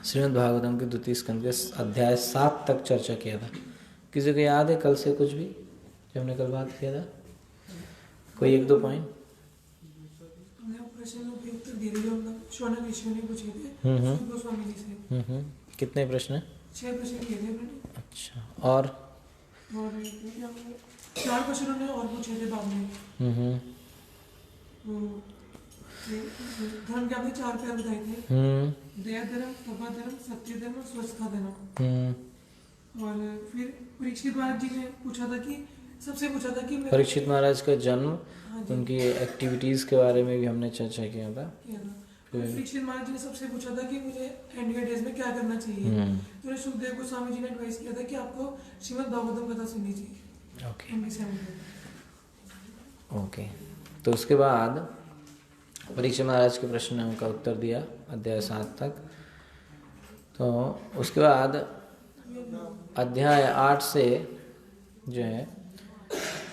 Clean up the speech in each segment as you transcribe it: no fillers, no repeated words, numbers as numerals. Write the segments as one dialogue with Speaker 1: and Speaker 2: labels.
Speaker 1: श्रीमद् भागवतम के द्वितीय स्कंद के अध्याय 7 तक चर्चा किया था। किसी को याद है कल से कुछ भी जो हमने कल बात किया था? कोई एक दो पॉइंट? कितने प्रश्न?
Speaker 2: 6 प्रश्न किए थे मैंने।
Speaker 1: अच्छा, और
Speaker 2: 4 क्वेश्चन उन्होंने और पूछे थे बाद में। धर्म के आपने 4 प्यार बताए थे। दया धर्म, तपा धर्म, सत्य धर्म और स्वस्थता धर्म। और फिर परीक्षित महाराज जी ने पूछा था कि
Speaker 1: परीक्षित महाराज का जन्म, उनकी एक्टिविटीज के बारे में भी हमने चर्चा किया था।
Speaker 2: परीक्षित महाराज जी ने सबसे पूछा था कि मुझे एंड के डेज में क्या करना चाहिए। तो सुखदेव गोस्वामी जी ने एडवाइस किया था कि आपको श्रीमद् भागवतम कथा सुननी चाहिए।
Speaker 1: ओके। तो उसके बाद परीक्षित महाराज के प्रश्न का उत्तर दिया अध्याय 7 तक। तो उसके बाद अध्याय 8 से जो है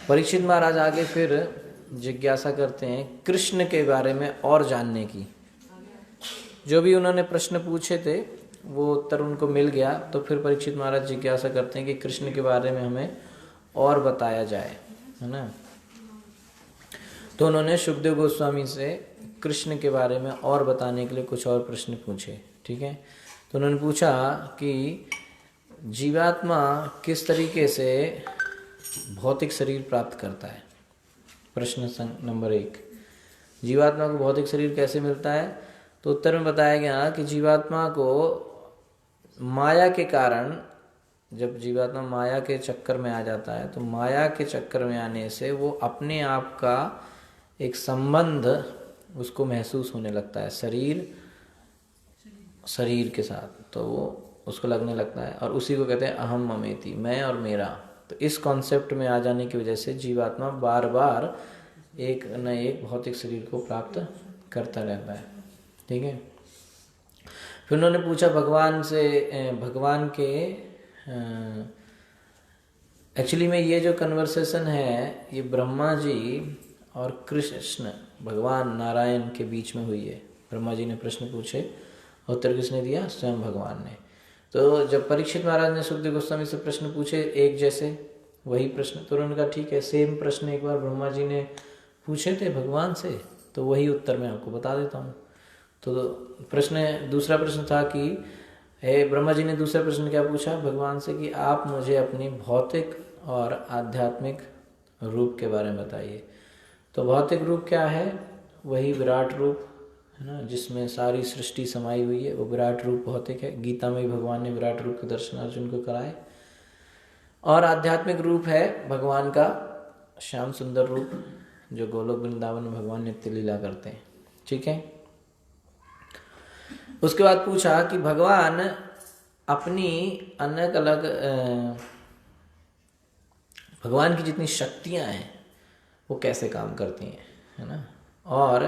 Speaker 1: परीक्षित महाराज आगे फिर जिज्ञासा करते हैं कृष्ण के बारे में और जानने की। जो भी उन्होंने प्रश्न पूछे थे वो उत्तर उनको मिल गया। तो फिर परीक्षित महाराज जिज्ञासा करते हैं कि कृष्ण के बारे में हमें और बताया जाए, है ना। तो उन्होंने सुखदेव गोस्वामी से कृष्ण के बारे में और बताने के लिए कुछ और प्रश्न पूछे। ठीक है। तो उन्होंने पूछा कि जीवात्मा किस तरीके से भौतिक शरीर प्राप्त करता है। प्रश्न नंबर 1, जीवात्मा को भौतिक शरीर कैसे मिलता है? तो उत्तर में बताया गया कि जीवात्मा को माया के कारण, जब जीवात्मा माया के चक्कर में आ जाता है तो माया के चक्कर में आने से वो अपने आप का एक संबंध उसको महसूस होने लगता है शरीर के साथ। तो वो उसको लगने लगता है और उसी को कहते हैं अहम ममेति, मैं और मेरा। तो इस कॉन्सेप्ट में आ जाने की वजह से जीवात्मा बार बार एक न एक भौतिक शरीर को प्राप्त करता रहता है। ठीक है। फिर उन्होंने पूछा भगवान से, भगवान के एक्चुअली में ये जो कन्वर्सेशन है ये ब्रह्मा जी और कृष्ण भगवान नारायण के बीच में हुई है। ब्रह्मा जी ने प्रश्न पूछे, उत्तर किसने दिया? स्वयं भगवान ने। तो जब परीक्षित महाराज ने सुखदेव गोस्वामी से प्रश्न पूछे एक जैसे वही प्रश्न, तो उन्होंने कहा ठीक है, सेम प्रश्न एक बार ब्रह्मा जी ने पूछे थे भगवान से, तो वही उत्तर मैं आपको बता देता हूँ। तो दूसरा प्रश्न था कि ब्रह्मा जी ने दूसरा प्रश्न क्या पूछा भगवान से कि आप मुझे अपनी भौतिक और आध्यात्मिक रूप के बारे में बताइए। तो भौतिक रूप क्या है? वही विराट रूप है ना, जिसमें सारी सृष्टि समाई हुई है, वो विराट रूप भौतिक है। गीता में भगवान ने विराट रूप के दर्शन अर्जुन को कराए। और आध्यात्मिक रूप है भगवान का श्याम सुंदर रूप, जो गोलोक वृंदावन में भगवान नित्य लीला करते हैं। ठीक है। उसके बाद पूछा कि भगवान अपनी अलग अलग भगवान की जितनी शक्तियां हैं वो कैसे काम करती हैं, है ना, और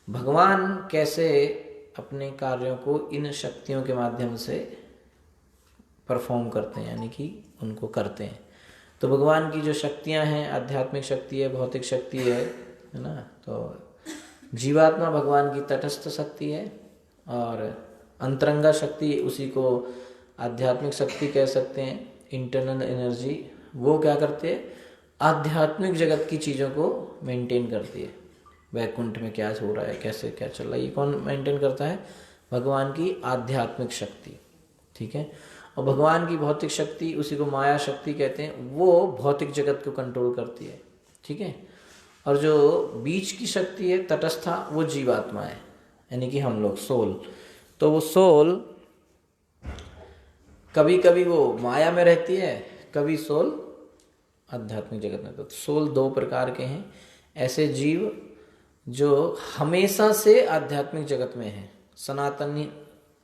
Speaker 1: भगवान कैसे अपने कार्यों को इन शक्तियों के माध्यम से परफॉर्म करते हैं, यानी कि उनको करते हैं। तो भगवान की जो शक्तियां हैं, आध्यात्मिक शक्ति है, भौतिक शक्ति है ना। तो जीवात्मा भगवान की तटस्थ शक्ति है और अंतरंगा शक्ति, उसी को आध्यात्मिक शक्ति कह सकते हैं, इंटरनल एनर्जी। वो क्या करते हैं? आध्यात्मिक जगत की चीज़ों को मेंटेन करती है। वैकुंठ में क्या हो रहा है, कैसे क्या चल रहा है, ये कौन मेंटेन करता है? भगवान की आध्यात्मिक शक्ति। ठीक है। और भगवान की भौतिक शक्ति, उसी को माया शक्ति कहते हैं, वो भौतिक जगत को कंट्रोल करती है। ठीक है। और जो बीच की शक्ति है तटस्था, वो जीवात्मा है, यानी कि हम लोग सोल। तो वो सोल कभी कभी वो माया में रहती है, कभी सोल आध्यात्मिक जगत में। तो सोल 2 प्रकार के हैं। ऐसे जीव जो हमेशा से आध्यात्मिक जगत में हैं, सनातनी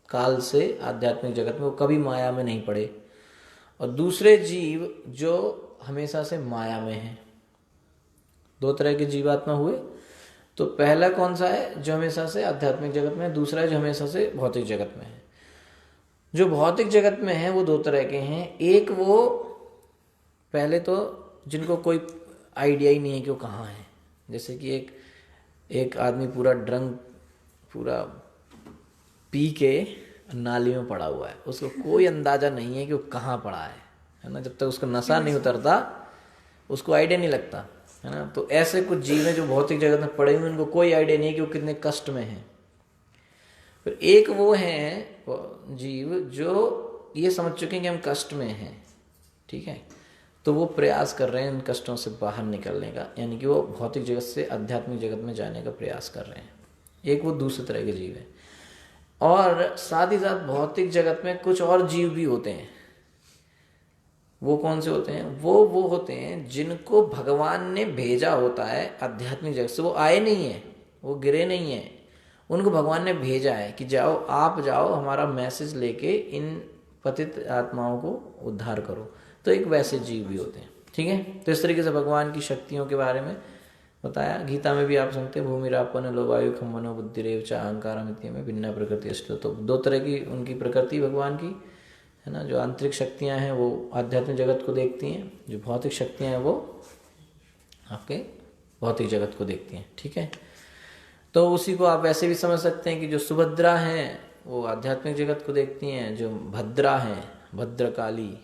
Speaker 1: काल से आध्यात्मिक जगत में, वो कभी माया में नहीं पड़े। और दूसरे जीव जो हमेशा से माया में हैं। 2 तरह के जीवात्मा हुए। तो पहला कौन सा है? जो हमेशा से आध्यात्मिक जगत में है। दूसरा है जो हमेशा से भौतिक जगत में है। जो भौतिक जगत में है वो 2 तरह के हैं। एक वो पहले तो जिनको कोई आइडिया ही नहीं है कि वो कहाँ है। जैसे कि एक आदमी पूरा ड्रंक, पूरा पी के नाली में पड़ा हुआ है, उसको कोई अंदाजा नहीं है कि वो कहाँ पड़ा है ना। जब तक उसका नशा नहीं उतरता उसको आइडिया नहीं लगता, है ना। तो ऐसे कुछ जीव हैं जो भौतिक जगत में पड़े हुए, उनको कोई आइडिया नहीं है कि वो कितने कष्ट में हैं। फिर एक वो हैं जीव जो ये समझ चुके हैं कि हम कष्ट में हैं, ठीक है, तो वो प्रयास कर रहे हैं इन कष्टों से बाहर निकलने का, यानी कि वो भौतिक जगत से आध्यात्मिक जगत में जाने का प्रयास कर रहे हैं। एक वो दूसरे तरह के जीव है। और साथ ही साथ भौतिक जगत में कुछ और जीव भी होते हैं। वो कौन से होते हैं? वो होते हैं जिनको भगवान ने भेजा होता है आध्यात्मिक जगत से। वो आए नहीं है, वो गिरे नहीं है, उनको भगवान ने भेजा है कि जाओ, आप जाओ, हमारा मैसेज लेके इन पतित आत्माओं को उद्धार करो। तो एक वैसे जीव भी होते हैं, ठीक है। तो इस तरीके से भगवान की शक्तियों के बारे में बताया। गीता में भी आप सुनते हैं, भूमिरापन लोवायु खम्मनो बुद्धिरेव च अहंकार में भिन्ना प्रकृति अष्ट। तो दो तरह की उनकी प्रकृति भगवान की, है ना। जो आंतरिक शक्तियां हैं वो आध्यात्मिक जगत को देखती हैं, जो भौतिक शक्तियां हैं वो आपके भौतिक जगत को देखती हैं, ठीक है। तो उसी को आप ऐसे भी समझ सकते हैं कि जो सुभद्रा हैं वो आध्यात्मिक जगत को देखती हैं, जो भद्रा हैं, भद्रकाली,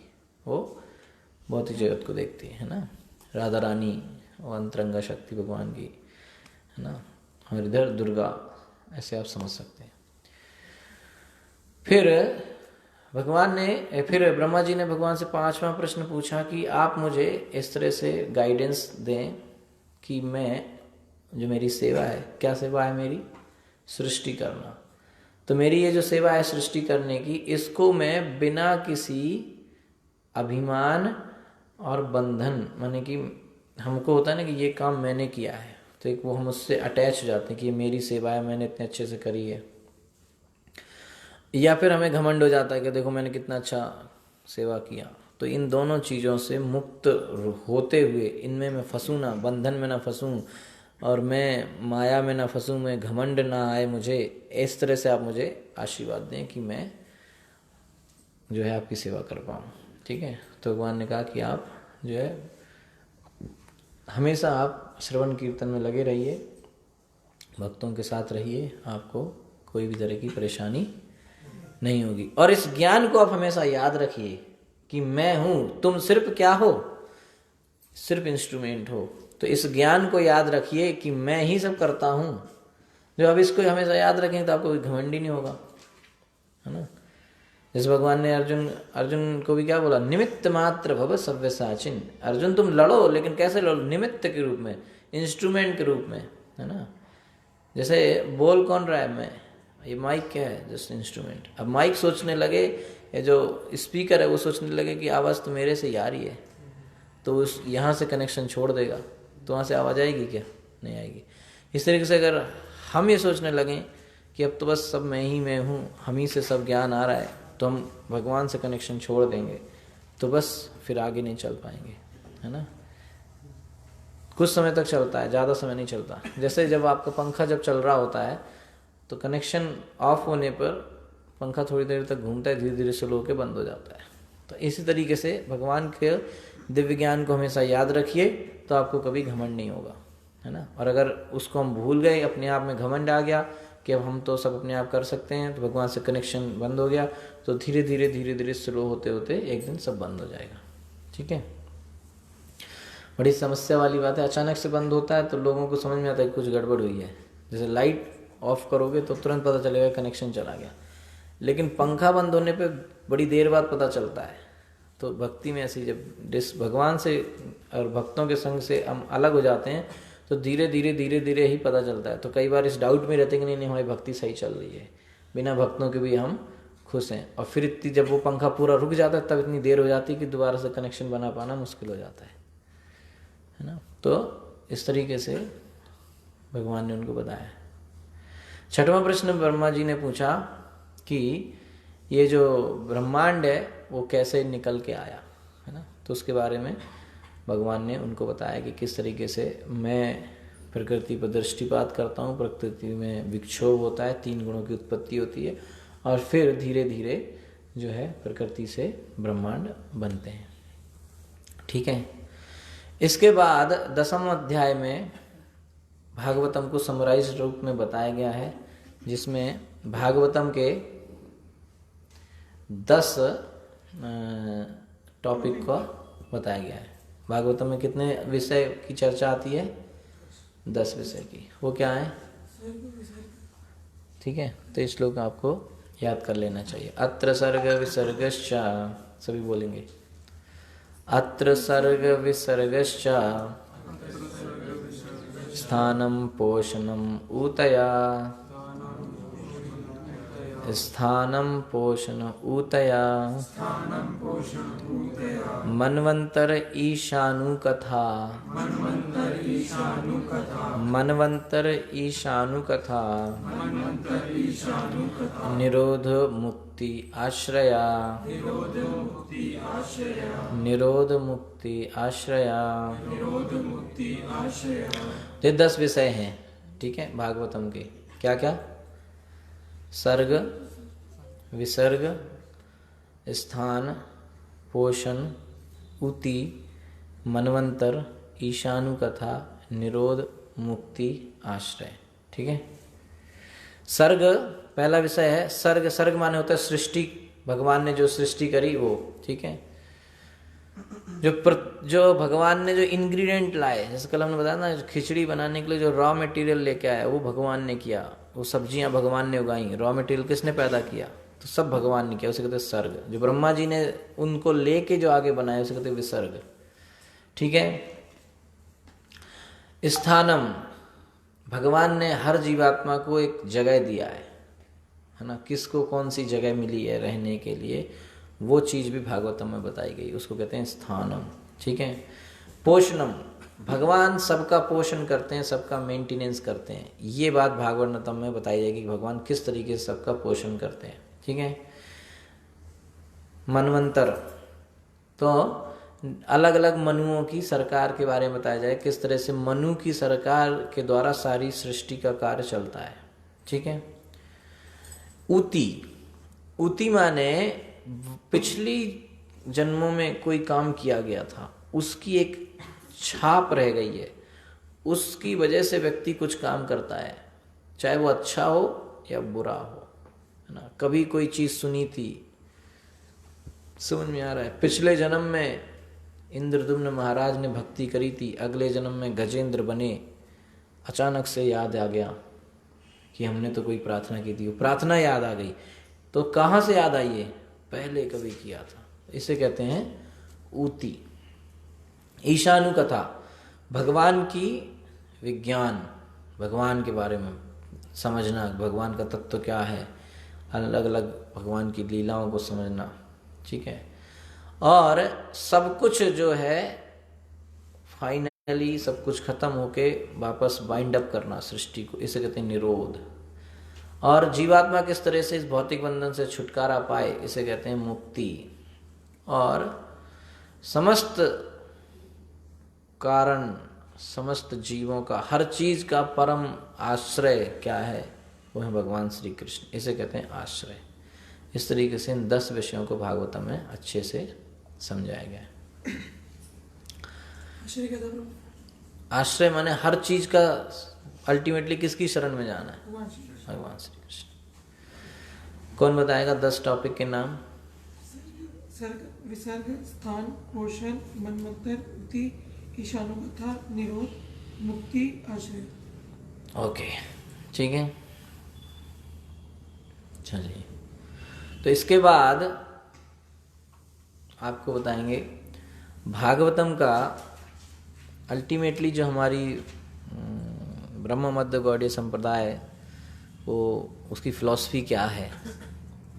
Speaker 1: वो भौतिक जगत को देखती है ना। राधा रानी और अंतरंगा शक्ति भगवान की, है ना। और इधर दुर्गा, ऐसे आप समझ सकते हैं। फिर ब्रह्मा जी ने भगवान से 5वां प्रश्न पूछा कि आप मुझे इस तरह से गाइडेंस दें कि मैं, जो मेरी सेवा है, क्या सेवा है मेरी? सृष्टि करना। तो मेरी ये जो सेवा है सृष्टि करने की, इसको मैं बिना किसी अभिमान और बंधन, माने कि हमको होता है ना कि ये काम मैंने किया है, तो एक वो हम उससे अटैच हो जाते हैं कि ये मेरी सेवा है, मैंने इतने अच्छे से करी है। या फिर हमें घमंड हो जाता है कि देखो मैंने कितना अच्छा सेवा किया। तो इन दोनों चीज़ों से मुक्त होते हुए, इनमें मैं फंसूँ ना, बंधन में ना फंसूँ और मैं माया में ना फंसूँ, मैं घमंड ना आए मुझे, इस तरह से आप मुझे आशीर्वाद दें कि मैं जो है आपकी सेवा कर पाऊँ, ठीक है। तो भगवान ने कहा कि आप जो है हमेशा आप श्रवण कीर्तन में लगे रहिए, भक्तों के साथ रहिए, आपको कोई भी तरह की परेशानी नहीं होगी। और इस ज्ञान को आप हमेशा याद रखिए कि मैं हूँ, तुम सिर्फ क्या हो? सिर्फ इंस्ट्रूमेंट हो। तो इस ज्ञान को याद रखिए कि मैं ही सब करता हूँ। जब आप इसको हमेशा याद रखेंगे तो आपको कोई घमंड ही नहीं होगा, है ना। जैसे भगवान ने अर्जुन को भी क्या बोला? निमित्त मात्र भव सव्यसाचिन। अर्जुन तुम लड़ो, लेकिन कैसे लड़ो? निमित्त के रूप में, इंस्ट्रूमेंट के रूप में, है ना। जैसे बोल कौन रहा है? मैं। ये माइक क्या है? Just instrument. अब माइक सोचने लगे, ये जो स्पीकर है वो सोचने लगे कि आवाज़ तो मेरे से ही आ रही है, तो उस यहाँ से कनेक्शन छोड़ देगा, तो वहाँ से आवाज़ आएगी क्या? नहीं आएगी। इस तरीके से अगर हम ये सोचने लगें कि अब तो बस सब मैं हूँ, हम ही से सब ज्ञान आ रहा है, तो हम भगवान से कनेक्शन छोड़ देंगे, तो बस फिर आगे नहीं चल पाएंगे, है ना। कुछ समय तक चलता है, ज़्यादा समय नहीं चलता। जैसे जब आपका पंखा जब चल रहा होता है तो कनेक्शन ऑफ होने पर पंखा थोड़ी देर तक घूमता है, धीरे धीरे स्लो होकर बंद हो जाता है। तो इसी तरीके से भगवान के दिव्य ज्ञान को हमेशा याद रखिए, तो आपको कभी घमंड नहीं होगा, है ना। और अगर उसको हम भूल गए, अपने आप में घमंड आ गया कि अब हम तो सब अपने आप कर सकते हैं, तो भगवान से कनेक्शन बंद हो गया, तो धीरे धीरे स्लो होते होते एक दिन सब बंद हो जाएगा, ठीक है। बड़ी समस्या वाली बात है। अचानक से बंद होता है तो लोगों को समझ में आता है कुछ गड़बड़ हुई है। जैसे लाइट ऑफ करोगे तो तुरंत पता चलेगा कनेक्शन चला गया, लेकिन पंखा बंद होने पे बड़ी देर बाद पता चलता है। तो भक्ति में ऐसी, जब भगवान से और भक्तों के संग से हम अलग हो जाते हैं तो धीरे धीरे ही पता चलता है। तो कई बार इस डाउट में रहते हैं कि नहीं हमारी भक्ति सही चल रही है, बिना भक्तों के भी हम खुश हैं। और फिर इतनी, जब वो पंखा पूरा रुक जाता है तब इतनी देर हो जाती है कि दोबारा से कनेक्शन बना पाना मुश्किल हो जाता है ना। तो इस तरीके से भगवान ने उनको बताया। 6वां प्रश्न ब्रह्मा जी ने पूछा कि ये जो ब्रह्मांड है वो कैसे निकल के आया, है ना। तो उसके बारे में भगवान ने उनको बताया कि किस तरीके से मैं प्रकृति पर दृष्टिपात करता हूँ, प्रकृति में विक्षोभ होता है, 3 गुणों की उत्पत्ति होती है, और फिर धीरे धीरे जो है प्रकृति से ब्रह्मांड बनते हैं, ठीक है। इसके बाद 10वें अध्याय में भागवतम को समराइज रूप में बताया गया है, जिसमें भागवतम के 10 टॉपिक को बताया गया है। भागवतम में कितने विषय की चर्चा आती है? 10 विषय की। वो क्या है? ठीक है, तो इस श्लोक आपको याद कर लेना चाहिए। अत्र सर्ग विसर्गश्च, सभी बोलेंगे। अत्र सर्ग विसर्गश्च स्थानं पोषणं ऊतया, स्थानं पोषण ऊतया, मन्वंतर ईशानु कथा, मन्वंतर ईशानु कथा, निरोध मुक्ति आश्रया, निरोध मुक्ति आश्रया। ये 10 विषय हैं, ठीक है, भागवतम के। क्या क्या? सर्ग, विसर्ग, स्थान, पोषण, उति, मनवंतर, ईशानु कथा, निरोध, मुक्ति, आश्रय। ठीक है। सर्ग पहला विषय है। सर्ग, सर्ग माने होता है सृष्टि, भगवान ने जो सृष्टि करी वो। ठीक है। जो भगवान ने जो इंग्रेडिएंट लाए, जैसे कल हमने बताया ना, खिचड़ी बनाने के लिए जो रॉ मटेरियल लेके आया वो भगवान ने किया। वो सब्जियां भगवान ने उगाई, रॉ मटेरियल किसने पैदा किया? तो सब भगवान ने किया, उसे कहते हैं सर्ग। जो ब्रह्मा जी ने उनको लेके जो आगे बनाया उसे कहते हैं विसर्ग। ठीक है। स्थानम, भगवान ने हर जीवात्मा को एक जगह दिया है ना। किसको कौन सी जगह मिली है रहने के लिए, वो चीज भी भागवतम में बताई गई, उसको कहते हैं स्थानम। ठीक है। पोषणम, भगवान सबका पोषण करते हैं, सबका मेंटेनेंस करते हैं। ये बात भागवतम में बताई जाएगी कि भगवान किस तरीके से सबका पोषण करते हैं। ठीक है। मनवंतर, तो अलग अलग मनुओं की सरकार के बारे में बताया जाए, किस तरह से मनु की सरकार के द्वारा सारी सृष्टि का कार्य चलता है। ठीक है। उति, उति माने पिछली जन्मों में कोई काम किया गया था, उसकी एक छाप रह गई है, उसकी वजह से व्यक्ति कुछ काम करता है, चाहे वो अच्छा हो या बुरा हो, है ना। कभी कोई चीज सुनी थी, समझ में आ रहा है, पिछले जन्म में इंद्रदुम्न महाराज ने भक्ति करी थी, अगले जन्म में गजेंद्र बने, अचानक से याद आ गया कि हमने तो कोई प्रार्थना की थी, वो प्रार्थना याद आ गई। तो कहाँ से याद आई है? पहले कभी किया था। इसे कहते हैं ऊती। ईशानु कथा, भगवान की विज्ञान, भगवान के बारे में समझना, भगवान का तत्व क्या है, अलग अलग भगवान की लीलाओं को समझना। ठीक है। और सब कुछ जो है फाइनली सब कुछ खत्म होके वापस बाइंड अप करना सृष्टि को, इसे कहते हैं निरोध। और जीवात्मा किस तरह से इस भौतिक बंधन से छुटकारा पाए, इसे कहते हैं मुक्ति। और समस्त कारण, समस्त जीवों का, हर चीज का परम आश्रय क्या है? वो है भगवान श्री कृष्ण, इसे कहते हैं आश्रय। इस तरीके से इन 10 विषयों को भागवतम में अच्छे से समझाया गया है।
Speaker 2: आश्रय क्या था?
Speaker 1: आश्रय माने हर चीज का अल्टीमेटली किसकी शरण में जाना है? भगवान श्री कृष्ण। कौन बताएगा 10 टॉपिक के नाम?
Speaker 2: सर्ग, विसर्ग, स्थान, पोषण, मनवंतर, उति, ईशानु कथा, निरोध, मुक्ति, आश्रय।
Speaker 1: ओके, ठीक है। चलिए, तो इसके बाद आपको बताएंगे भागवतम का अल्टीमेटली जो हमारी ब्रह्म मध्य गौड़ीय संप्रदाय, वो उसकी फिलॉसफी क्या है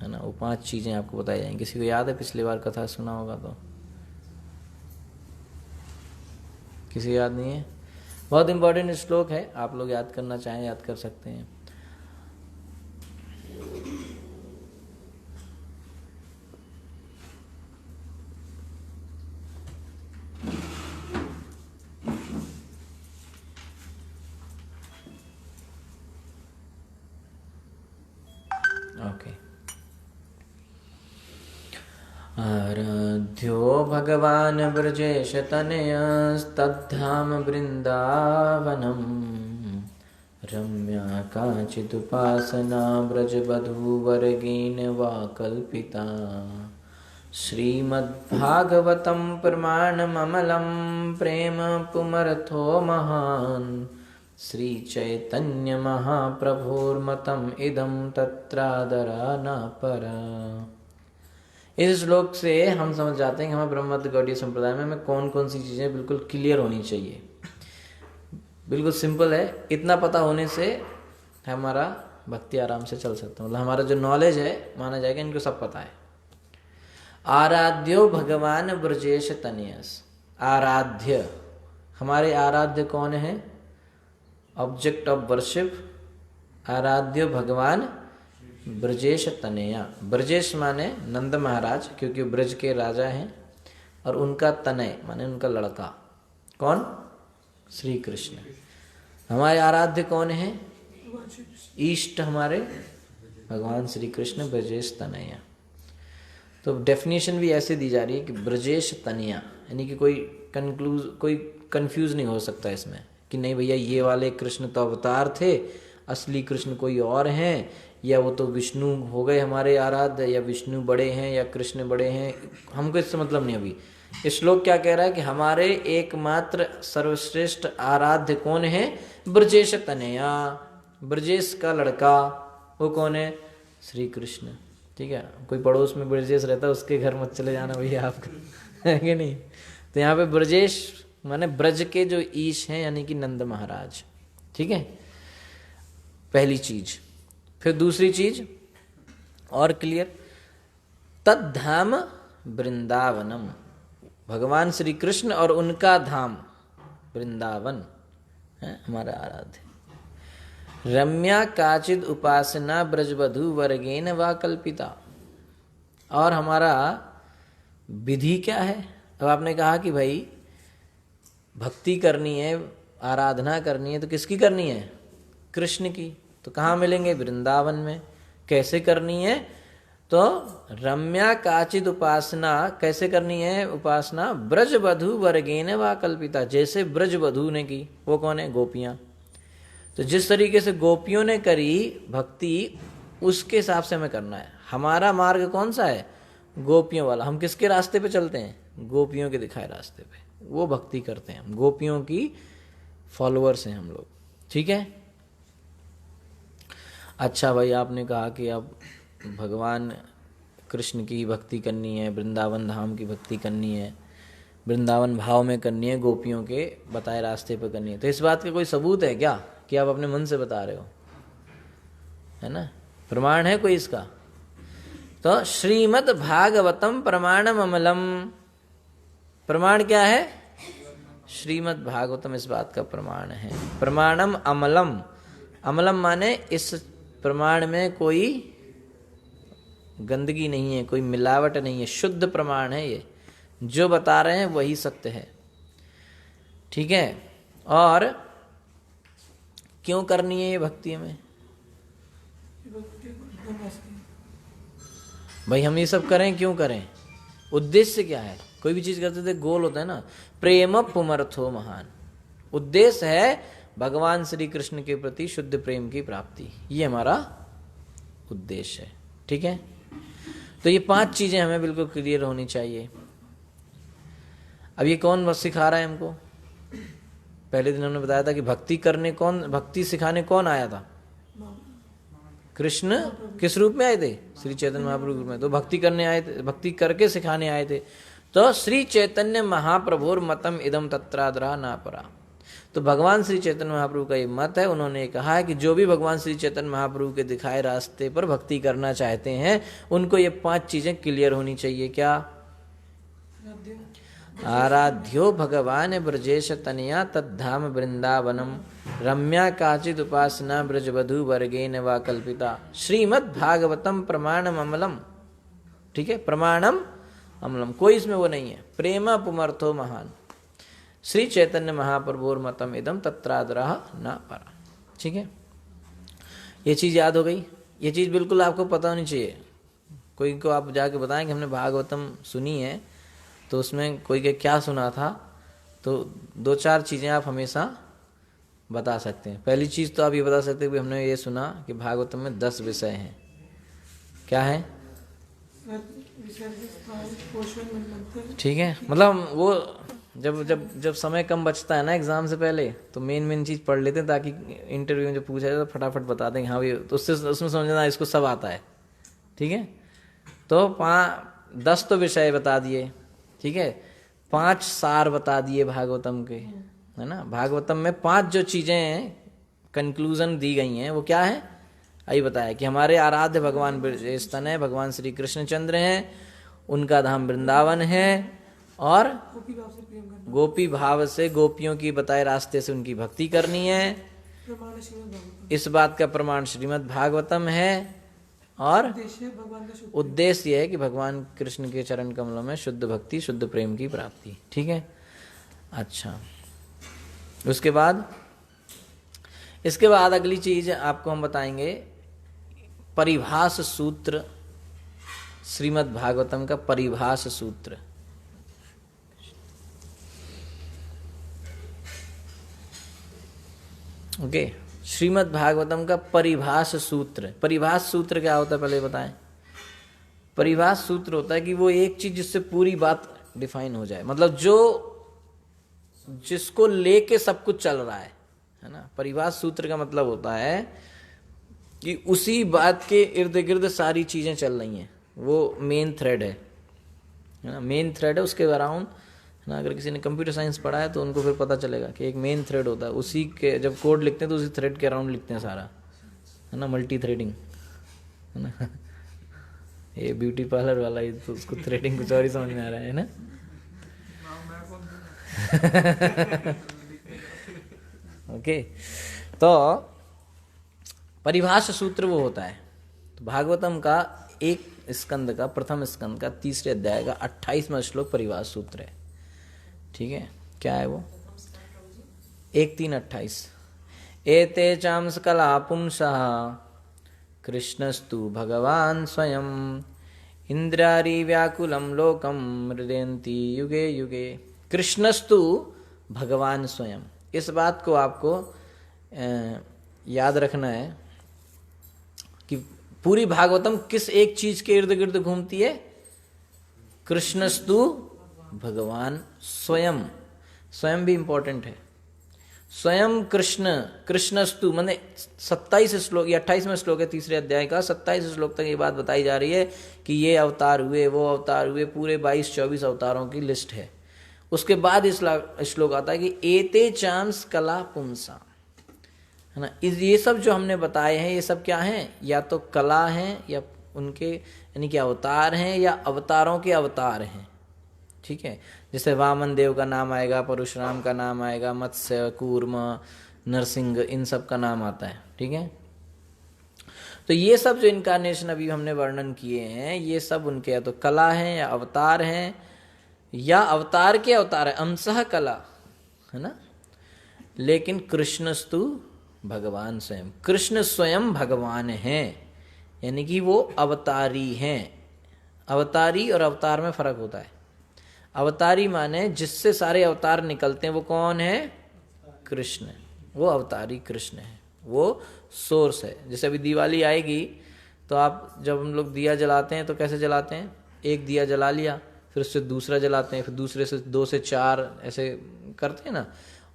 Speaker 1: ना, वो 5 चीजें आपको बताई जाएंगी। किसी को याद है? पिछली बार कथा सुना होगा तो। किसी याद नहीं है? बहुत इंपॉर्टेंट श्लोक है, आप लोग याद करना चाहें याद कर सकते हैं। ओके। आराध्यो भगवान् ब्रजेश तनयस्तद्धाम वृन्दावनम् रम्या काचिदुपासना व्रजवधूवर्गेण वा कल्पिता श्रीमद्भागवतं प्रमाणममलं प्रेम पुमर्थो महान् श्रीचैतन्यमहाप्रभोर्मतम् इदं तत्रादरा न परा। इस श्लोक से हम समझ जाते हैं कि हमें ब्रह्मोत्तर गौड़ीय संप्रदाय में हमें कौन कौन सी चीज़ें बिल्कुल क्लियर होनी चाहिए। बिल्कुल सिंपल है, इतना पता होने से हमारा भक्ति आराम से चल सकता है। मतलब हमारा जो नॉलेज है माना जाएगा इनको सब पता है। आराध्यो भगवान ब्रजेश तनयस। आराध्य, हमारे आराध्य कौन है? ऑब्जेक्ट ऑफ वर्शिप आराध्य भगवान ब्रजेश तनया। ब्रजेश माने नंद महाराज, क्योंकि ब्रज के राजा हैं, और उनका तनय माने उनका लड़का कौन? श्री कृष्ण। हमारे आराध्य कौन है? ईष्ट हमारे भगवान श्री कृष्ण ब्रजेश तनया। तो डेफिनेशन भी ऐसे दी जा रही है कि ब्रजेश तनया, यानी कि कोई कंफ्यूज नहीं हो सकता इसमें कि नहीं भैया ये वाले कृष्ण तो अवतार थे, असली कृष्ण कोई और हैं, या वो तो विष्णु हो गए हमारे आराध्य, या विष्णु बड़े हैं या कृष्ण बड़े हैं। हमको इससे मतलब नहीं। अभी इस श्लोक क्या कह रहा है कि हमारे एकमात्र सर्वश्रेष्ठ आराध्य कौन है? ब्रजेश तनया, ब्रजेश का लड़का। वो कौन है? श्री कृष्ण। ठीक है, कोई पड़ोस में ब्रजेश रहता है उसके घर मत चले जाना भैया आपका, है कि नहीं। तो यहाँ पे ब्रजेश माने ब्रज के जो ईश हैं, यानी कि नंद महाराज। ठीक है, पहली चीज। फिर दूसरी चीज और क्लियर, तद्धाम वृंदावनम। भगवान श्री कृष्ण और उनका धाम वृंदावन है हमारा आराध्य। रम्या काचिद उपासना ब्रजवधू वर्गेन वा कल्पिता। और हमारा विधि क्या है? अब आपने कहा कि भाई भक्ति करनी है, आराधना करनी है, तो किसकी करनी है? कृष्ण की। तो कहाँ मिलेंगे? वृंदावन में। कैसे करनी है? तो रम्या काचिद उपासना कैसे करनी है? उपासना ब्रजवधू वर्गेन वा कल्पिता, जैसे ब्रजवधू ने की। वो कौन है? गोपियाँ। तो जिस तरीके से गोपियों ने करी भक्ति, उसके हिसाब से हमें करना है। हमारा मार्ग कौन सा है? गोपियों वाला। हम किसके रास्ते पे चलते हैं? गोपियों के दिखाए रास्ते पे, वो भक्ति करते हैं। हम गोपियों की फॉलोअर्स हैं हम लोग। ठीक है। अच्छा भाई, आपने कहा कि अब भगवान कृष्ण की भक्ति करनी है, वृंदावन धाम की भक्ति करनी है, वृंदावन भाव में करनी है, गोपियों के बताए रास्ते पर करनी है। तो इस बात का कोई सबूत है क्या कि आप अपने मन से बता रहे हो? है ना, प्रमाण है कोई इसका? तो श्रीमद् भागवतम प्रमाणम अमलम। प्रमाण क्या है? श्रीमद् भागवतम इस बात का प्रमाण है। प्रमाणम अमलम। अमलम माने इस प्रमाण में कोई गंदगी नहीं है, कोई मिलावट नहीं है, शुद्ध प्रमाण है। ये जो बता रहे हैं वही सत्य है। ठीक है। और क्यों करनी है ये भक्ति हमें? भाई हम ये सब करें क्यों करें? उद्देश्य क्या है? कोई भी चीज करते थे गोल होता है ना। प्रेम पुमर्थो महान। उद्देश्य है भगवान श्री कृष्ण के प्रति शुद्ध प्रेम की प्राप्ति। ये हमारा उद्देश्य है। ठीक है। तो ये 5 चीजें हमें बिल्कुल क्लियर होनी चाहिए। अब ये कौन बस सिखा रहा है हमको? पहले दिन हमने बताया था कि भक्ति सिखाने कौन आया था? कृष्ण। किस रूप में आए थे? श्री चैतन्य महाप्रभु रूप में। तो भक्ति करने आए थे, भक्ति करके सिखाने आए थे। तो श्री चैतन्य महाप्रभुर मतम इदम तत्रादरा ना परा। तो भगवान श्री चैतन्य महाप्रभु का ये मत है। उन्होंने कहा है कि जो भी भगवान श्री चैतन्य महाप्रभु के दिखाए रास्ते पर भक्ति करना चाहते हैं, उनको ये 5 चीजें क्लियर होनी चाहिए। क्या? आराध्यो भगवान ब्रजेश तनया तद्धाम वृंदावनम रम्या काचिद उपासना ब्रजवधू वर्गेन वा कल्पिता श्रीमद् भागवतम प्रमाणम अमलम। ठीक है, प्रमाणम अमलम, कोई इसमें वो नहीं है। प्रेम पुमर्थो महान श्री चैतन्य महाप्रभुर मतम इदम तत्रादरः न परा। ठीक है, ये चीज़ याद हो गई। ये चीज़ बिल्कुल आपको पता होनी चाहिए। कोई को आप जाके बताएं कि हमने भागवतम सुनी है, तो उसमें कोई के क्या सुना था, तो 2-4 चीज़ें आप हमेशा बता सकते हैं। पहली चीज तो आप ये बता सकते हैं कि हमने ये सुना कि भागवतम में 10 विषय हैं। क्या है? ठीक है, मतलब वो जब जब जब समय कम बचता है ना एग्जाम से पहले, तो मेन चीज पढ़ लेते हैं ताकि इंटरव्यू में जो पूछा जाए तो फटाफट बता देंगे हाँ भाई, तो उससे उसमें समझना इसको सब आता है। ठीक है, तो 10 तो विषय बता दिए, ठीक है, 5 सार बता दिए भागवतम के, है ना। भागवतम में 5 जो चीजें कंक्लूजन दी गई हैं वो क्या है, यही बताया कि हमारे आराध्य भगवान ब्रजेस्तन है, भगवान श्री कृष्णचंद्र हैं, उनका धाम वृंदावन है, और गोपी भाव से गोपियों की बताए रास्ते से उनकी भक्ति करनी है। इस बात का प्रमाण श्रीमद् भागवतम है, और उद्देश्य यह है कि भगवान कृष्ण के चरण कमलों में शुद्ध भक्ति, शुद्ध प्रेम की प्राप्ति। ठीक है, अच्छा, उसके बाद इसके बाद अगली चीज आपको हम बताएंगे परिभाष सूत्र, श्रीमद् भागवतम का परिभाष सूत्र। ओके, श्रीमद् भागवतम का परिभाष सूत्र। परिभाष सूत्र क्या होता है पहले बताएं। परिभाष सूत्र होता है कि वो एक चीज जिससे पूरी बात डिफाइन हो जाए, मतलब जो जिसको लेके सब कुछ चल रहा है ना। परिभाष सूत्र का मतलब होता है कि उसी बात के इर्द गिर्द सारी चीजें चल रही हैं, वो मेन थ्रेड है ना, मेन थ्रेड है उसके अराउंड ना। अगर किसी ने कंप्यूटर साइंस पढ़ा है तो उनको फिर पता चलेगा कि एक मेन थ्रेड होता है, उसी के जब कोड लिखते हैं तो उसी थ्रेड के अराउंड लिखते हैं सारा, है ना, मल्टी थ्रेडिंग, है ना। ये ब्यूटी पार्लर वाला ही तो उसको थ्रेडिंग कुछ और ही समझ में आ रहा है ना। ओके, तो परिभाष सूत्र वो होता है। तो भागवतम का एक स्कंद का, प्रथम स्कंद का 3 अध्याय का 28वां श्लोक परिभाष सूत्र है। ठीक है, क्या है वो? 1:3:28 एते चांस कला पुंसः कृष्णस्तु भगवान स्वयं इंद्रारी व्याकुलम लोकम मृदयन्ति युगे युगे। कृष्णस्तु भगवान स्वयं, इस बात को आपको याद रखना है कि पूरी भागवतम किस एक चीज के इर्द गिर्द घूमती है। कृष्णस्तु भगवान स्वयं, स्वयं भी इंपॉर्टेंट है। स्वयं कृष्ण, कृष्णस्तु माने 27 श्लोक, ये 28वां श्लोक है 3 अध्याय का, 27 श्लोक तक ये बात बताई जा रही है कि ये अवतार हुए, वो अवतार हुए, पूरे 22-24 अवतारों की लिस्ट है। उसके बाद इस श्लोक आता है कि एते चांस कला पुंसा, है ना। ये सब जो हमने बताए हैं ये सब क्या हैं, या तो कला हैं या उनके यानी कि अवतार हैं या अवतारों के अवतार हैं। ठीक है, जैसे वामन देव का नाम आएगा, परशुराम का नाम आएगा, मत्स्य, कूर्म, नरसिंह, इन सब का नाम आता है। ठीक है, तो ये सब जो इनकारनेशन अभी हमने वर्णन किए हैं ये सब उनके या तो कला हैं या अवतार हैं या अवतार के अवतार है, अंशः कला, है ना। लेकिन कृष्णस्तु भगवान स्वयं, कृष्ण स्वयं भगवान हैं, यानी कि वो अवतारी हैं। अवतारी और अवतार में फर्क होता है। अवतारी माने जिससे सारे अवतार निकलते हैं, वो कौन है? कृष्ण, वो अवतारी कृष्ण है, वो सोर्स है। जैसे अभी दिवाली आएगी तो आप जब हम लोग दिया जलाते हैं तो कैसे जलाते हैं? एक दिया जला लिया, फिर उससे दूसरा जलाते हैं, फिर दूसरे से 2 से 4 ऐसे करते हैं ना।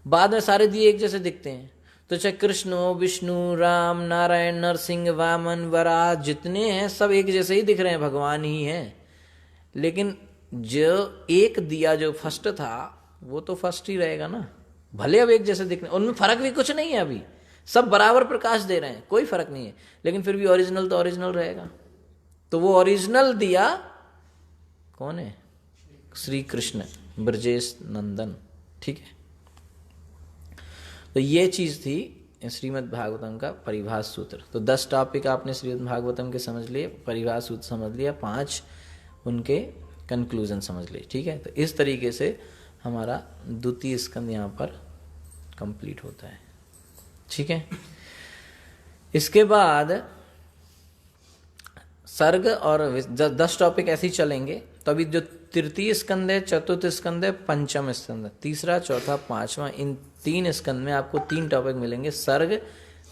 Speaker 1: बाद में सारे दिए एक जैसे दिखते हैं। तो चाहे कृष्ण हो, विष्णु, राम, नारायण, नरसिंह, वामन, वराह, जितने हैं सब एक जैसे ही दिख रहे हैं, भगवान ही हैं। लेकिन जो एक दिया जो फर्स्ट था वो तो फर्स्ट ही रहेगा ना, भले अब एक जैसे दिखने, उनमें फर्क भी कुछ नहीं है, अभी सब बराबर प्रकाश दे रहे हैं, कोई फर्क नहीं है, लेकिन फिर भी ओरिजिनल तो ओरिजिनल रहेगा। तो वो ओरिजिनल दिया कौन है? श्री कृष्ण ब्रजेश नंदन। ठीक है, तो ये चीज थी श्रीमद् भागवतम का परिभाष सूत्र। तो 10 टॉपिक आपने श्रीमद् भागवतम के समझ लिए, परिभाष सूत्र समझ लिया, 5 उनके कंक्लूजन समझ लिए। ठीक है, तो इस तरीके से हमारा द्वितीय स्कंद यहाँ पर कंप्लीट होता है। ठीक है, इसके बाद सर्ग और 10 टॉपिक ऐसे ही चलेंगे। तो अभी जो तृतीय स्कंद है, चतुर्थ स्कंद है, पंचम स्कंद, तीसरा, चौथा, पांचवा, इन 3 स्कंद में आपको 3 टॉपिक मिलेंगे, सर्ग,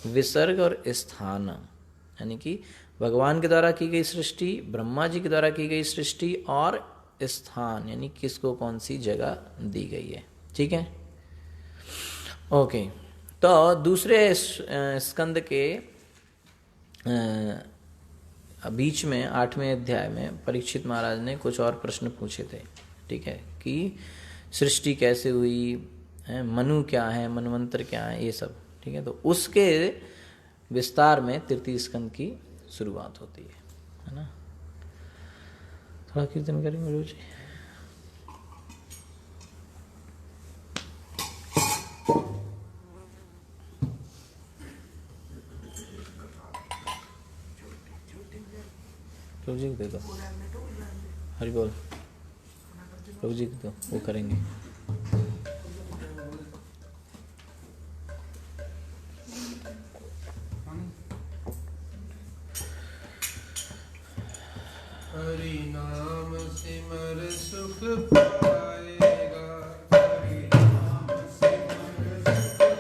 Speaker 1: विसर्ग और स्थान। यानी कि भगवान के द्वारा की गई सृष्टि, ब्रह्मा जी के द्वारा की गई सृष्टि, और स्थान यानी किसको कौन सी जगह दी गई है। ठीक है, ओके। तो दूसरे स्कंद के बीच में 8वें अध्याय में परीक्षित महाराज ने कुछ और प्रश्न पूछे थे। ठीक है, कि सृष्टि कैसे हुई, मनु क्या है, मनवंतर क्या है, ये सब। ठीक है, तो उसके विस्तार में तृतीय स्कंद की शुरुआत होती है ना। थोड़ा कीर्तन करेंगे रोज। प्रभु जी को दे दो, हरि बोल। प्रभु जी को दो, वो करेंगे।
Speaker 3: हरि नाम सिमर सुख पाएगा, हरि नाम सिमर सुख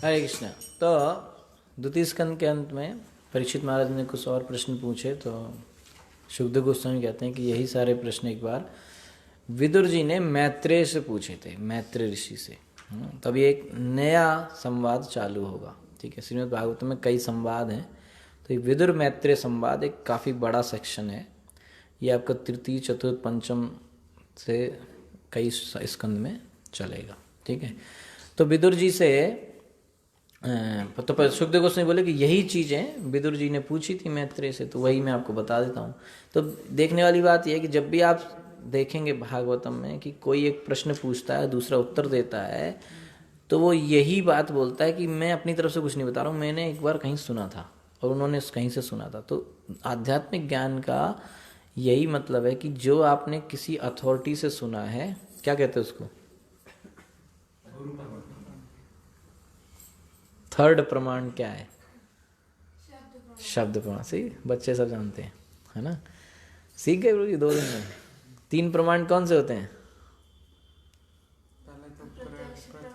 Speaker 1: हरे कृष्ण। तो द्वितीय स्कंद के अंत में परीक्षित महाराज ने कुछ और प्रश्न पूछे। तो शुकदेव गोस्वामी कहते हैं कि यही सारे प्रश्न एक बार विदुर जी ने मैत्रेय से पूछे थे, मैत्रेय ऋषि से। तभी एक नया संवाद चालू होगा। ठीक है, श्रीमद् भागवत में कई संवाद हैं, तो ये विदुर मैत्रेय संवाद एक काफ़ी बड़ा सेक्शन है। ये आपका तृतीय, चतुर्थ, पंचम से कई स्कंद में चलेगा। ठीक है, तो विदुर जी से तो सुखदेव गोस्वामी बोले कि यही चीज़ें विदुर जी ने पूछी थी मैत्रेय से, तो वही मैं आपको बता देता हूँ। तो देखने वाली बात यह है कि जब भी आप देखेंगे भागवतम में कि कोई एक प्रश्न पूछता है, दूसरा उत्तर देता है, तो वो यही बात बोलता है कि मैं अपनी तरफ से कुछ नहीं बता रहा हूँ, मैंने एक बार कहीं सुना था और उन्होंने कहीं से सुना था। तो आध्यात्मिक ज्ञान का यही मतलब है कि जो आपने किसी अथॉरिटी से सुना है, क्या कहते हैं उसको, थर्ड प्रमाण क्या है, शब्द प्रमाण। सही, बच्चे सब जानते हैं, है ना, सीख गए गुरु जी 2 दिन में। 3 प्रमाण कौन से होते हैं?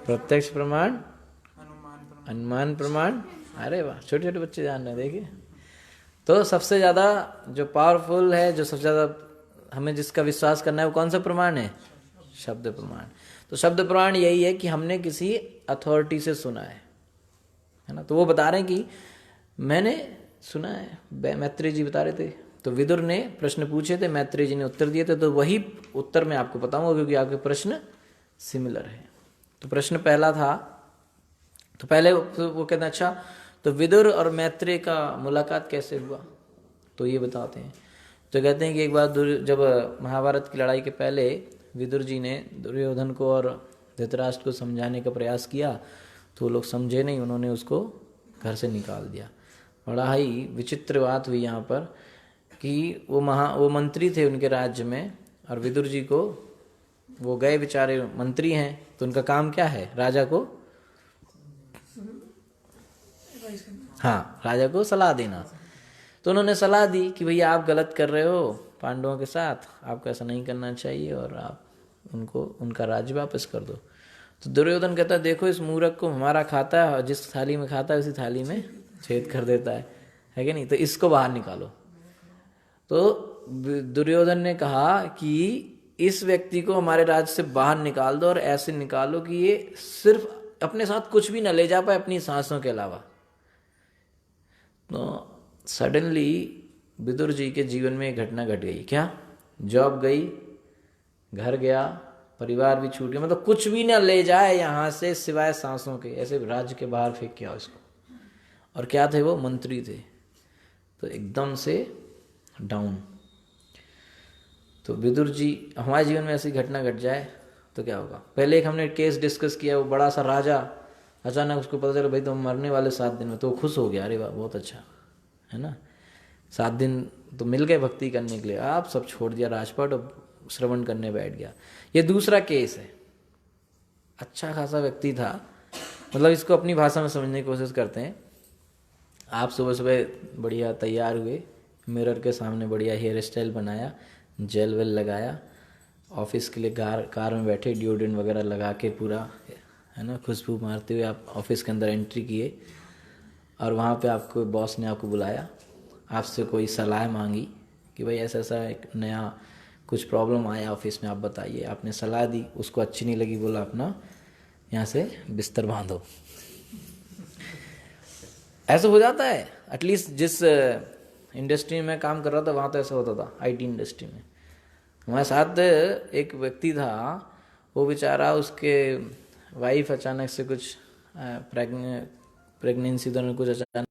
Speaker 1: प्रत्यक्ष प्रमाण, अनुमान प्रमाण, अरे वाह, छोटे छोटे बच्चे जान रहे हैं, देखिए। तो सबसे ज्यादा जो पावरफुल है, जो सबसे ज्यादा हमें जिसका विश्वास करना है, वो कौन सा प्रमाण है? शब्द प्रमाण। तो शब्द प्रमाण यही है कि हमने किसी अथॉरिटी से सुना है ना। तो वो बता रहे हैं कि मैंने सुना है, मैत्रेय जी बता रहे थे। तो विदुर ने प्रश्न पूछे थे, मैत्रेय जी ने उत्तर दिए थे, तो वही उत्तर मैं आपको बताऊंगा क्योंकि आपके प्रश्न सिमिलर है। तो प्रश्न पहला था, तो पहले वो कहते हैं अच्छा तो विदुर और मैत्रेय का मुलाकात कैसे हुआ, तो ये बताते हैं। तो कहते हैं कि एक बार जब महाभारत की लड़ाई के पहले विदुर जी ने दुर्योधन को और धृतराष्ट्र को समझाने का प्रयास किया, तो वो लोग समझे नहीं, उन्होंने उसको घर से निकाल दिया। बड़ा ही विचित्र बात हुई यहाँ पर कि वो मंत्री थे उनके राज्य में, और विदुर जी को, वो गए बेचारे मंत्री हैं, तो उनका काम क्या है? राजा को, हाँ, राजा को सलाह देना। तो उन्होंने सलाह दी कि भैया आप गलत कर रहे हो पांडवों के साथ, आपको ऐसा नहीं करना चाहिए और आप उनको उनका राज्य वापस कर दो। तो दुर्योधन कहता है देखो इस मूर्ख को हमारा खाता है और जिस थाली में खाता है उसी थाली में छेद कर देता है कि नहीं, तो इसको बाहर निकालो। तो दुर्योधन ने कहा कि इस व्यक्ति को हमारे राज्य से बाहर निकाल दो और ऐसे निकालो कि ये सिर्फ अपने साथ कुछ भी न ले जा पाए अपनी सांसों के अलावा। तो सडनली विदुर जी के जीवन में एक घटना घट गई। क्या? जॉब गई, घर गया, परिवार भी छूट गया, मतलब कुछ भी ना ले जाए यहाँ से सिवाय सांसों के, ऐसे राज्य के बाहर फेंक किया उसको। और क्या थे वो? मंत्री थे। तो एकदम से डाउन। तो विदुर जी, हमारे जीवन में ऐसी घटना घट जाए तो क्या होगा? पहले एक हमने केस डिस्कस किया, वो बड़ा सा राजा, अचानक उसको पता चला भाई तुम मरने वाले 7 दिन में, तो वो खुश हो गया, अरे वाह बहुत अच्छा है ना, 7 दिन तो मिल गए भक्ति करने के लिए। आप सब छोड़ दिया राजपाट और श्रवण करने बैठ गया। ये दूसरा केस है। अच्छा खासा व्यक्ति था, मतलब इसको अपनी भाषा में समझने की कोशिश करते हैं। आप सुबह सुबह बढ़िया तैयार हुए, मिरर के सामने बढ़िया हेयर स्टाइल बनाया, जेल वेल लगाया, ऑफिस के लिए कार में बैठे, डिओड्रेंट वगैरह लगा के पूरा है ना खुशबू मारते हुए आप ऑफिस के अंदर एंट्री किए। और वहाँ पे आपको बॉस ने आपको बुलाया, आपसे कोई सलाह मांगी कि भाई ऐसा ऐसा एक नया कुछ प्रॉब्लम आया ऑफिस में, आप बताइए। आपने सलाह दी, उसको अच्छी नहीं लगी, बोला अपना यहाँ से बिस्तर बांधो। ऐसा हो जाता है। एटलीस्ट जिस इंडस्ट्री में काम कर रहा था वहाँ तो ऐसा होता था, आईटी इंडस्ट्री में। हमारे साथ एक व्यक्ति था, वो बेचारा, उसके वाइफ अचानक से कुछ प्रेगनेंसी दौरान कुछ अचानक